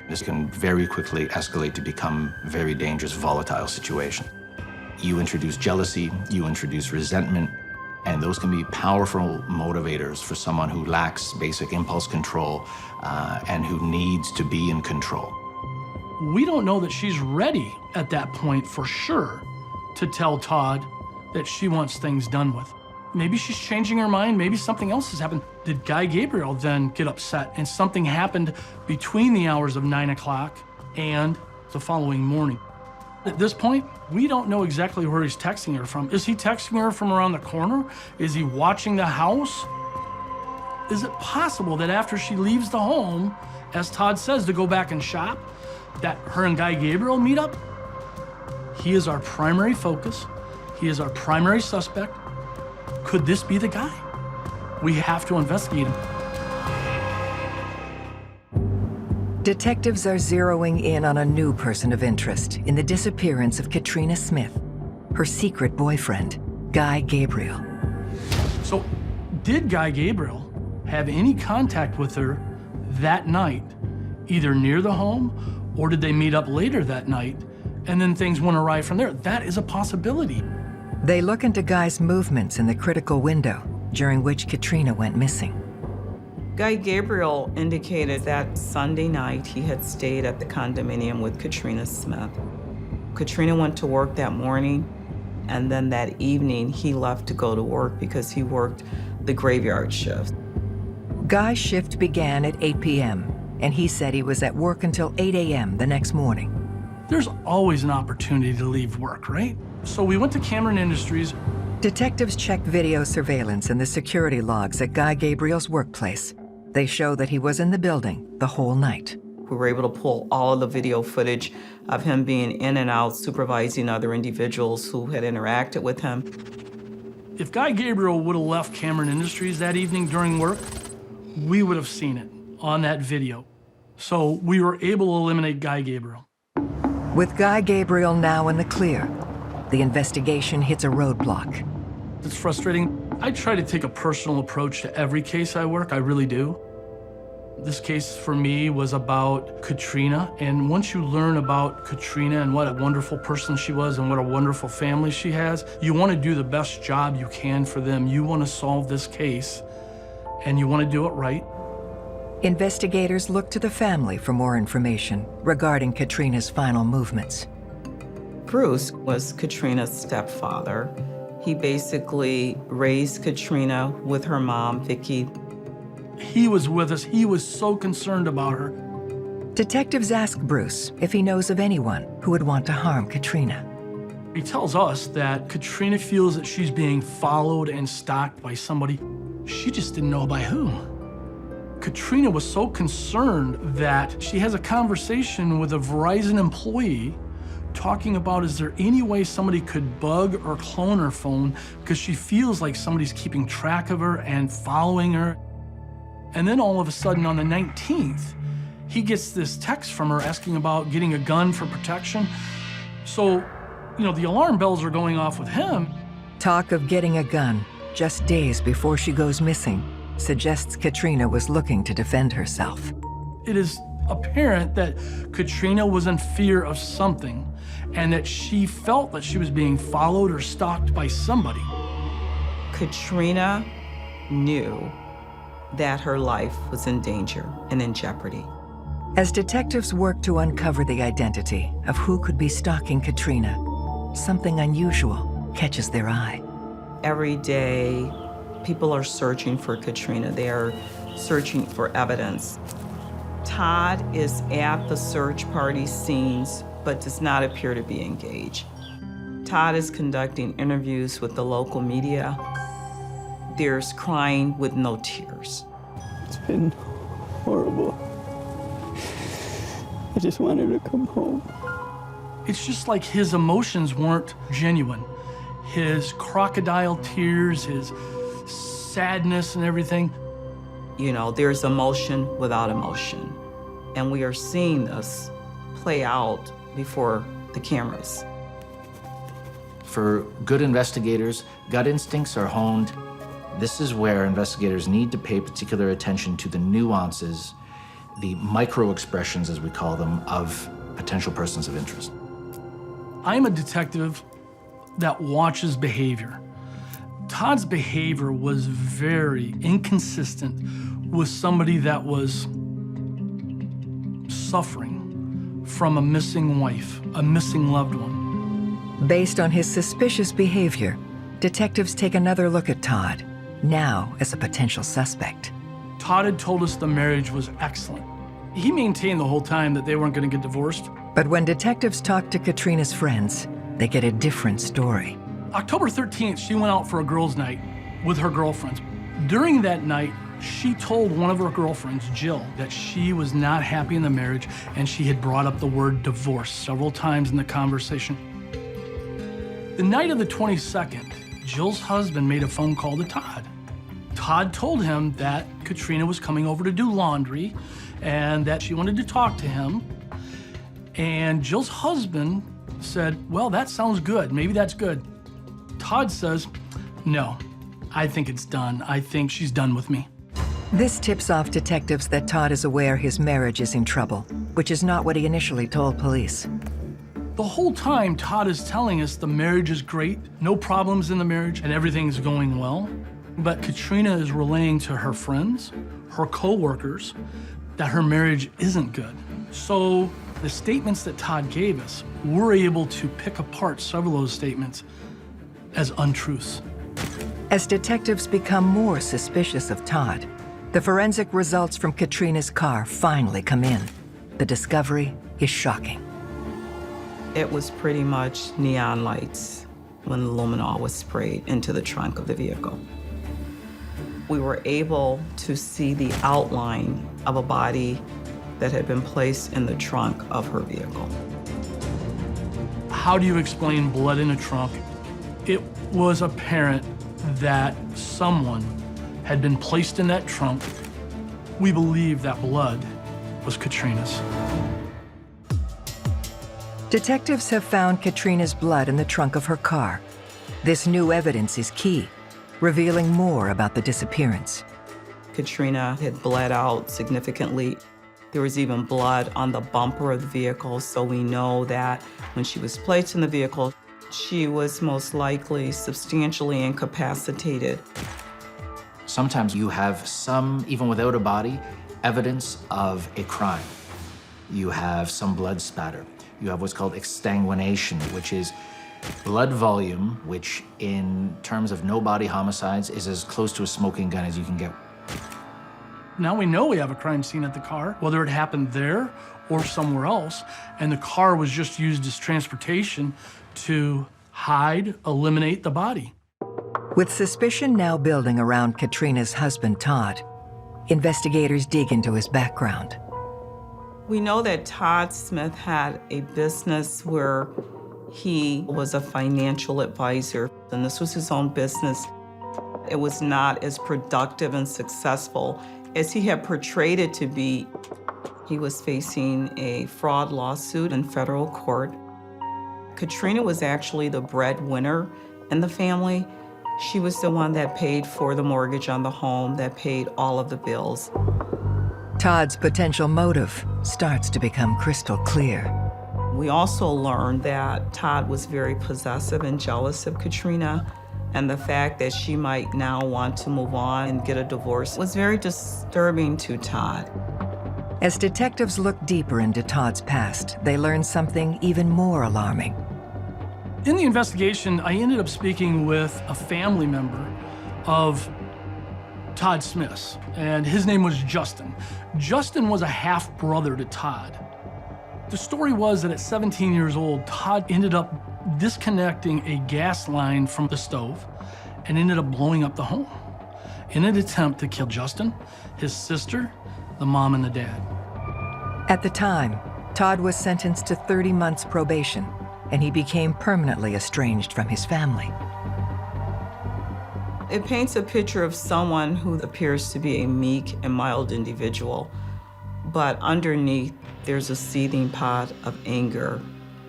This can very quickly escalate to become a very dangerous, volatile situation. You introduce jealousy, you introduce resentment, and those can be powerful motivators for someone who lacks basic impulse control and who needs to be in control. We don't know that she's ready at that point for sure to tell Todd that she wants things done with. Maybe she's changing her mind, maybe something else has happened. Did Guy Gabriel then get upset and something happened between the hours of 9 o'clock and the following morning? At this point, we don't know exactly where he's texting her from. Is he texting her from around the corner? Is he watching the house? Is it possible that after she leaves the home, as Todd says, to go back and shop, that her and Guy Gabriel meet up? He is our primary focus. He is our primary suspect. Could this be the guy? We have to investigate him. Detectives are zeroing in on a new person of interest in the disappearance of Katrina Smith, her secret boyfriend, Guy Gabriel. So, did Guy Gabriel have any contact with her that night, either near the home, or did they meet up later that night, and then things went awry from there? That is a possibility. They look into Guy's movements in the critical window during which Katrina went missing. Guy Gabriel indicated that Sunday night he had stayed at the condominium with Katrina Smith. Katrina went to work that morning, and then that evening he left to go to work because he worked the graveyard shift. Guy's shift began at 8 p.m., and he said he was at work until 8 a.m. the next morning. There's always an opportunity to leave work, right? So we went to Cameron Industries. Detectives checked video surveillance and the security logs at Guy Gabriel's workplace. They show that he was in the building the whole night. We were able to pull all of the video footage of him being in and out, supervising other individuals who had interacted with him. If Guy Gabriel would have left Cameron Industries that evening during work, we would have seen it on that video. So we were able to eliminate Guy Gabriel. With Guy Gabriel now in the clear, the investigation hits a roadblock. It's frustrating. I try to take a personal approach to every case I work, I really do. This case for me was about Katrina, and once you learn about Katrina and what a wonderful person she was and what a wonderful family she has, you want to do the best job you can for them. You want to solve this case, and you want to do it right. Investigators look to the family for more information regarding Katrina's final movements. Bruce was Katrina's stepfather. He basically raised Katrina with her mom, Vicky. He was with us. He was so concerned about her. Detectives ask Bruce if he knows of anyone who would want to harm Katrina. He tells us that Katrina feels that she's being followed and stalked by somebody. She just didn't know by whom. Katrina was so concerned that she has a conversation with a Verizon employee talking about, is there any way somebody could bug or clone her phone because she feels like somebody's keeping track of her and following her. And then all of a sudden on the 19th, he gets this text from her asking about getting a gun for protection. So, the alarm bells are going off with him. Talk of getting a gun just days before she goes missing suggests Katrina was looking to defend herself. It is apparent that Katrina was in fear of something and that she felt that she was being followed or stalked by somebody. Katrina knew that her life was in danger and in jeopardy. As detectives work to uncover the identity of who could be stalking Katrina, something unusual catches their eye. Every day, people are searching for Katrina. They are searching for evidence. Todd is at the search party scenes, but does not appear to be engaged. Todd is conducting interviews with the local media. There's crying with no tears. It's been horrible. I just wanted to come home. It's just like his emotions weren't genuine. His crocodile tears, his sadness and everything. You know, there's emotion without emotion. And we are seeing this play out before the cameras. For good investigators, gut instincts are honed. This is where investigators need to pay particular attention to the nuances, the micro expressions, as we call them, of potential persons of interest. I'm a detective that watches behavior. Todd's behavior was very inconsistent with somebody that was suffering from a missing wife, a missing loved one. Based on his suspicious behavior, detectives take another look at Todd, now as a potential suspect. Todd had told us the marriage was excellent. He maintained the whole time that they weren't going to get divorced. But when detectives talk to Katrina's friends, they get a different story. October 13th, she went out for a girls' night with her girlfriends. During that night, she told one of her girlfriends, Jill, that she was not happy in the marriage and she had brought up the word divorce several times in the conversation. The night of the 22nd, Jill's husband made a phone call to Todd. Todd told him that Katrina was coming over to do laundry and that she wanted to talk to him. And Jill's husband said, well, that sounds good. Maybe that's good. Todd says, no, I think it's done. I think she's done with me. This tips off detectives that Todd is aware his marriage is in trouble, which is not what he initially told police. The whole time, Todd is telling us the marriage is great, no problems in the marriage, and everything's going well. But Katrina is relaying to her friends, her co-workers, that her marriage isn't good. So the statements that Todd gave us, we're able to pick apart several of those statements as untruths. As detectives become more suspicious of Todd, the forensic results from Katrina's car finally come in. The discovery is shocking. It was pretty much neon lights when the luminol was sprayed into the trunk of the vehicle. We were able to see the outline of a body that had been placed in the trunk of her vehicle. How do you explain blood in a trunk? It was apparent that someone had been placed in that trunk. We believe that blood was Katrina's. Detectives have found Katrina's blood in the trunk of her car. This new evidence is key, revealing more about the disappearance. Katrina had bled out significantly. There was even blood on the bumper of the vehicle, so we know that when she was placed in the vehicle, she was most likely substantially incapacitated. Sometimes you have some, even without a body, evidence of a crime. You have some blood spatter. You have what's called exsanguination, which is blood volume, which in terms of no-body homicides is as close to a smoking gun as you can get. Now we know we have a crime scene at the car, whether it happened there or somewhere else, and the car was just used as transportation to hide, eliminate the body. With suspicion now building around Katrina's husband, Todd, investigators dig into his background. We know that Todd Smith had a business where he was a financial advisor, and this was his own business. It was not as productive and successful as he had portrayed it to be. He was facing a fraud lawsuit in federal court. Katrina was actually the breadwinner in the family, She was the one that paid for the mortgage on the home, that paid all of the bills. Todd's potential motive starts to become crystal clear. We also learned that Todd was very possessive and jealous of Katrina, and the fact that she might now want to move on and get a divorce was very disturbing to Todd. As detectives look deeper into Todd's past, they learn something even more alarming. In the investigation, I ended up speaking with a family member of Todd Smith's, and his name was Justin. Justin was a half-brother to Todd. The story was that at 17 years old, Todd ended up disconnecting a gas line from the stove and ended up blowing up the home in an attempt to kill Justin, his sister, the mom, and the dad. At the time, Todd was sentenced to 30 months probation, and he became permanently estranged from his family. It paints a picture of someone who appears to be a meek and mild individual, but underneath there's a seething pot of anger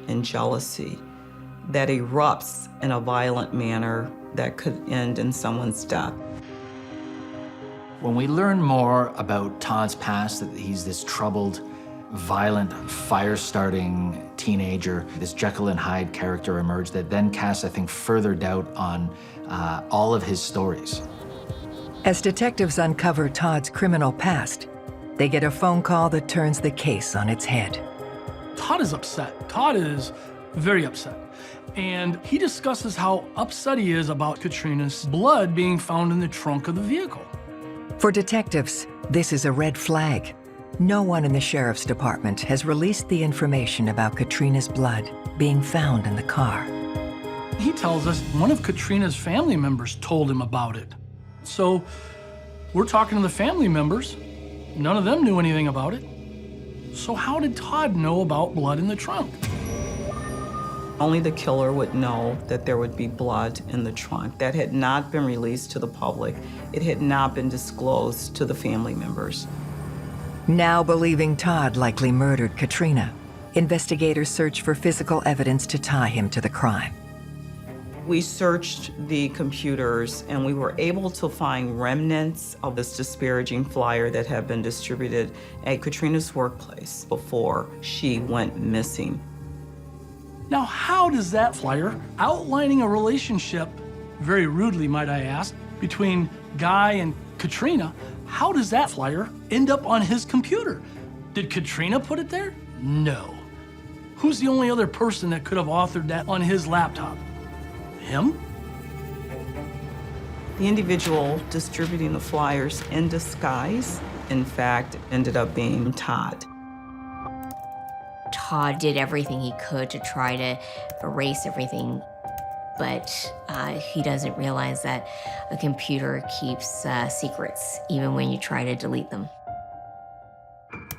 and jealousy that erupts in a violent manner that could end in someone's death. When we learn more about Todd's past, that he's this troubled, violent, fire-starting teenager, this Jekyll and Hyde character emerged that then casts, I think, further doubt on all of his stories. As detectives uncover Todd's criminal past, they get a phone call that turns the case on its head. Todd is upset. Todd is very upset. And he discusses how upset he is about Katrina's blood being found in the trunk of the vehicle. For detectives, this is a red flag. No one in the sheriff's department has released the information about Katrina's blood being found in the car. He tells us one of Katrina's family members told him about it. So we're talking to the family members. None of them knew anything about it. So how did Todd know about blood in the trunk? Only the killer would know that there would be blood in the trunk. That had not been released to the public. It had not been disclosed to the family members. Now believing Todd likely murdered Katrina, investigators search for physical evidence to tie him to the crime. We searched the computers and we were able to find remnants of this disparaging flyer that had been distributed at Katrina's workplace before she went missing. Now, how does that flyer, outlining a relationship, very rudely might I ask, between Guy and Katrina, how does that flyer end up on his computer? Did Katrina put it there? No. Who's the only other person that could have authored that on his laptop? Him? The individual distributing the flyers in disguise, in fact, ended up being Todd. Todd did everything he could to try to erase everything, but he doesn't realize that a computer keeps secrets, even when you try to delete them.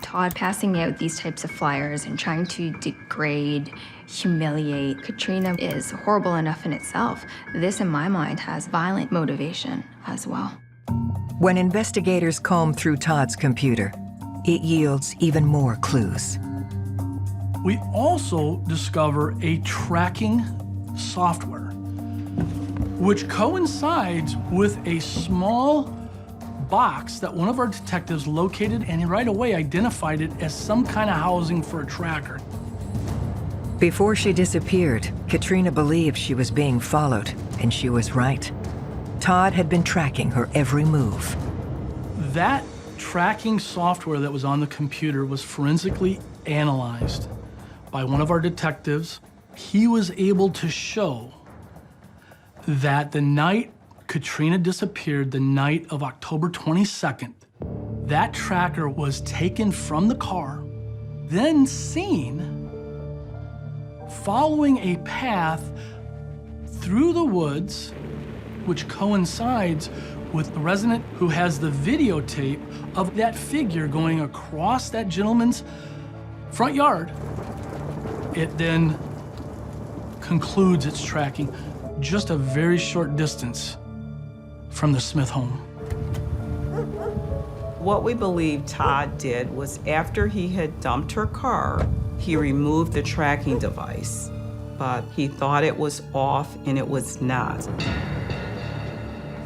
Todd passing out these types of flyers and trying to degrade, humiliate Katrina is horrible enough in itself. This, in my mind, has violent motivation as well. When investigators comb through Todd's computer, it yields even more clues. We also discover a tracking software, which coincides with a small box that one of our detectives located and right away identified it as some kind of housing for a tracker. Before she disappeared, Katrina believed she was being followed, and she was right. Todd had been tracking her every move. That tracking software that was on the computer was forensically analyzed by one of our detectives. He was able to show that the night Katrina disappeared, the night of October 22nd, that tracker was taken from the car, then seen following a path through the woods, which coincides with the resident who has the videotape of that figure going across that gentleman's front yard. It then concludes its tracking just a very short distance from the Smith home. What we believe Todd did was after he had dumped her car, he removed the tracking device, but he thought it was off and it was not.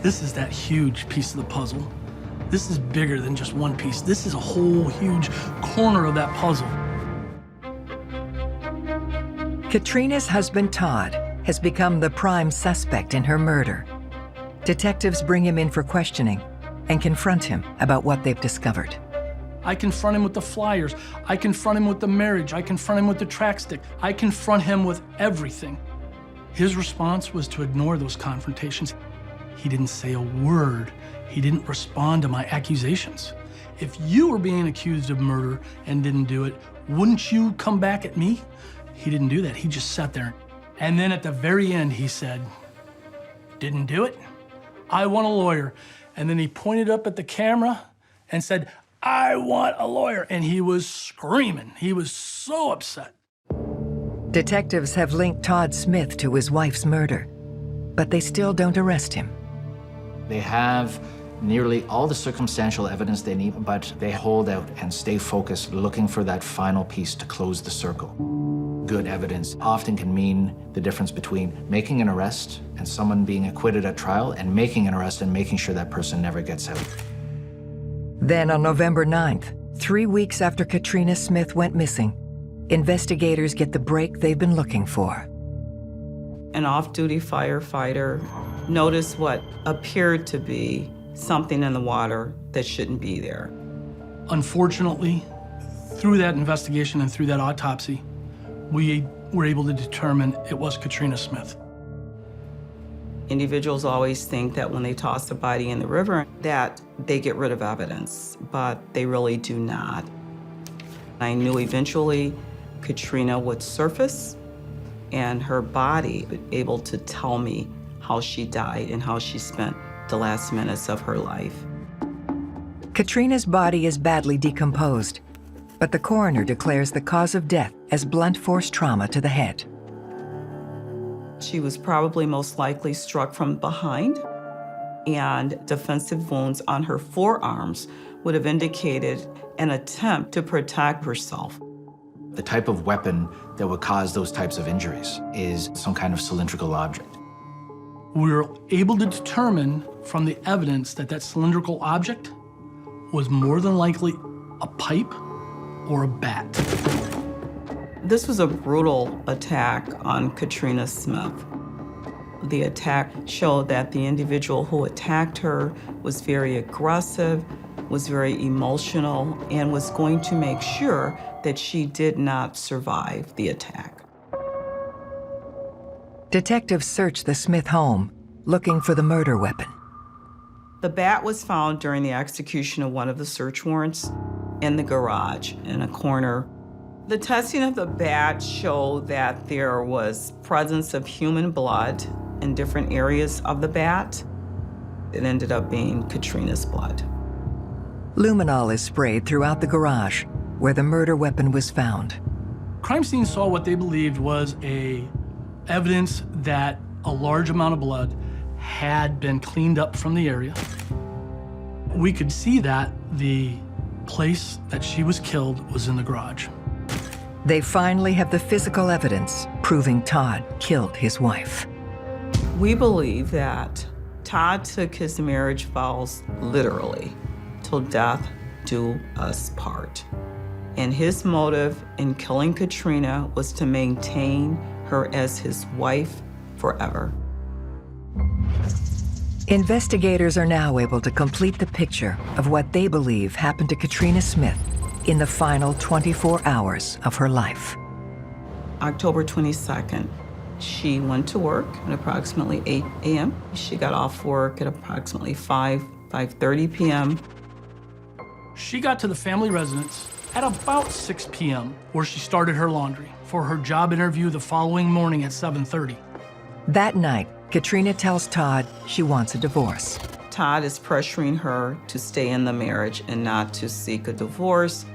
This is that huge piece of the puzzle. This is bigger than just one piece. This is a whole huge corner of that puzzle. Katrina's husband, Todd, has become the prime suspect in her murder. Detectives bring him in for questioning and confront him about what they've discovered. I confront him with the flyers. I confront him with the marriage. I confront him with the track stick. I confront him with everything. His response was to ignore those confrontations. He didn't say a word. He didn't respond to my accusations. If you were being accused of murder and didn't do it, wouldn't you come back at me? He didn't do that. He just sat there. And then at the very end, he said, "Didn't do it? I want a lawyer." And then he pointed up at the camera and said, "I want a lawyer." And he was screaming. He was so upset. Detectives have linked Todd Smith to his wife's murder, but they still don't arrest him. They have nearly all the circumstantial evidence they need, but they hold out and stay focused, looking for that final piece to close the circle. Good evidence often can mean the difference between making an arrest and someone being acquitted at trial, and making an arrest and making sure that person never gets out. Then on November 9th, 3 weeks after Katrina Smith went missing, investigators get the break they've been looking for. An off-duty firefighter noticed what appeared to be something in the water that shouldn't be there. Unfortunately, through that investigation and through that autopsy, we were able to determine it was Katrina Smith. Individuals always think that when they toss a body in the river that they get rid of evidence, but they really do not. I knew eventually Katrina would surface and her body would be able to tell me how she died and how she spent the last minutes of her life. Katrina's body is badly decomposed, but the coroner declares the cause of death as blunt force trauma to the head. She was probably most likely struck from behind, and defensive wounds on her forearms would have indicated an attempt to protect herself. The type of weapon that would cause those types of injuries is some kind of cylindrical object. We were able to determine from the evidence that that cylindrical object was more than likely a pipe or a bat. This was a brutal attack on Katrina Smith. The attack showed that the individual who attacked her was very aggressive, was very emotional, and was going to make sure that she did not survive the attack. Detectives searched the Smith home, looking for the murder weapon. The bat was found during the execution of one of the search warrants in the garage in a corner. The testing of the bat showed that there was presence of human blood in different areas of the bat. It ended up being Katrina's blood. Luminol is sprayed throughout the garage where the murder weapon was found. Crime scene saw what they believed was evidence that a large amount of blood had been cleaned up from the area. We could see that the place that she was killed was in the garage. They finally have the physical evidence proving Todd killed his wife. We believe that Todd took his marriage vows literally, till death do us part. And his motive in killing Katrina was to maintain her as his wife forever. Investigators are now able to complete the picture of what they believe happened to Katrina Smith in the final 24 hours of her life. October 22nd, she went to work at approximately 8 a.m. She got off work at approximately 5:30 p.m. She got to the family residence at about 6 p.m., where she started her laundry for her job interview the following morning at 7:30. That night, Katrina tells Todd she wants a divorce. Todd is pressuring her to stay in the marriage and not to seek a divorce.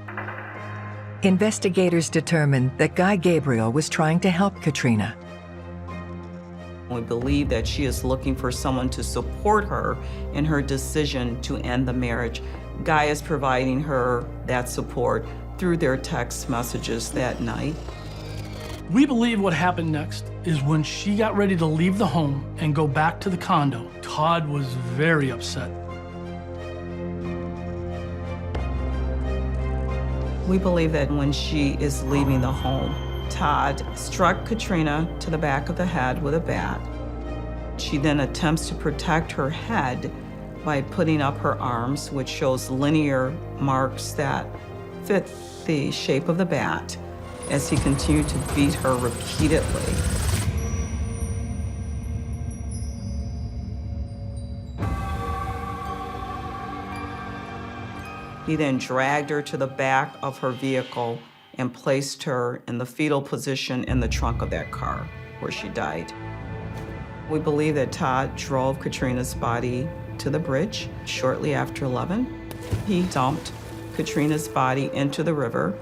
Investigators determined that Guy Gabriel was trying to help Katrina. We believe that she is looking for someone to support her in her decision to end the marriage. Guy is providing her that support through their text messages that night. We believe what happened next is when she got ready to leave the home and go back to the condo, Todd was very upset. We believe that when she is leaving the home, Todd struck Katrina to the back of the head with a bat. She then attempts to protect her head by putting up her arms, which shows linear marks that fit the shape of the bat, as he continued to beat her repeatedly. He then dragged her to the back of her vehicle and placed her in the fetal position in the trunk of that car, where she died. We believe that Todd drove Katrina's body to the bridge shortly after 11. He dumped Katrina's body into the river.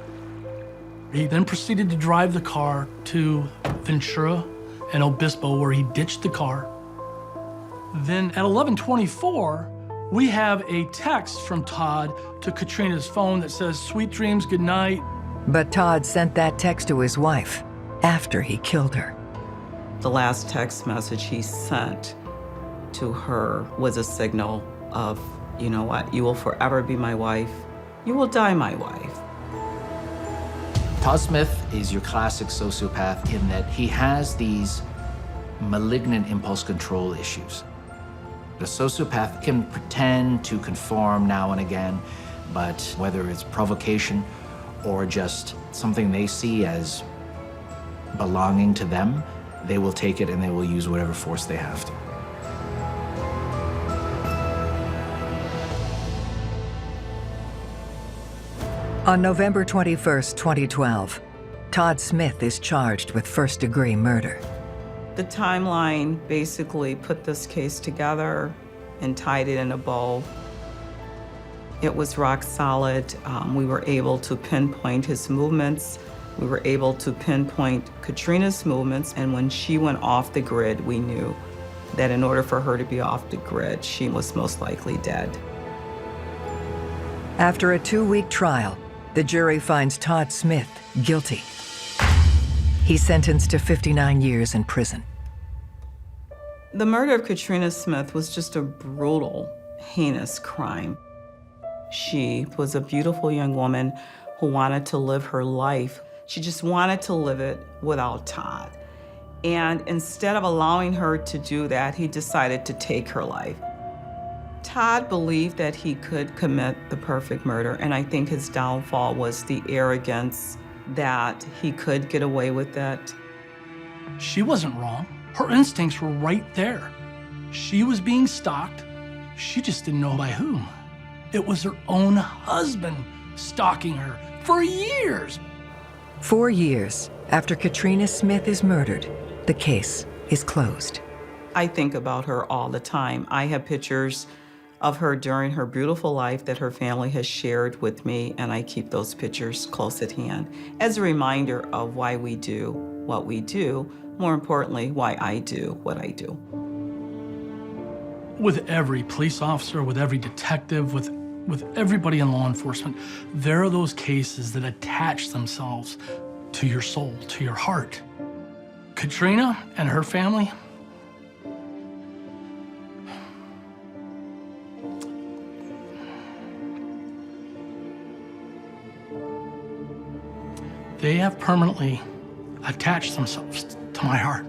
He then proceeded to drive the car to Ventura and Obispo, where he ditched the car. Then at 11:24, we have a text from Todd to Katrina's phone that says, "Sweet dreams, good night." But Todd sent that text to his wife after he killed her. The last text message he sent to her was a signal of, you know what, you will forever be my wife. You will die my wife. Todd Smith is your classic sociopath in that he has these malignant impulse control issues. The sociopath can pretend to conform now and again, but whether it's provocation or just something they see as belonging to them, they will take it and they will use whatever force they have to. On November 21st, 2012, Todd Smith is charged with first-degree murder. The timeline basically put this case together and tied it in a bow. It was rock solid. We were able to pinpoint his movements. We were able to pinpoint Katrina's movements, and when she went off the grid, we knew that in order for her to be off the grid, she was most likely dead. After a 2-week trial, the jury finds Todd Smith guilty. He's sentenced to 59 years in prison. The murder of Katrina Smith was just a brutal, heinous crime. She was a beautiful young woman who wanted to live her life. She just wanted to live it without Todd. And instead of allowing her to do that, he decided to take her life. Todd believed that he could commit the perfect murder, and I think his downfall was the arrogance that he could get away with that. She wasn't wrong. Her instincts were right there. She was being stalked. She just didn't know by whom. It was her own husband stalking her for years. 4 years after Katrina Smith is murdered, the case is closed. I think about her all the time. I have pictures of her during her beautiful life that her family has shared with me, and I keep those pictures close at hand as a reminder of why we do what we do, more importantly, why I do what I do. With every police officer, with every detective, with everybody in law enforcement, there are those cases that attach themselves to your soul, to your heart. Katrina and her family, they have permanently attached themselves to my heart.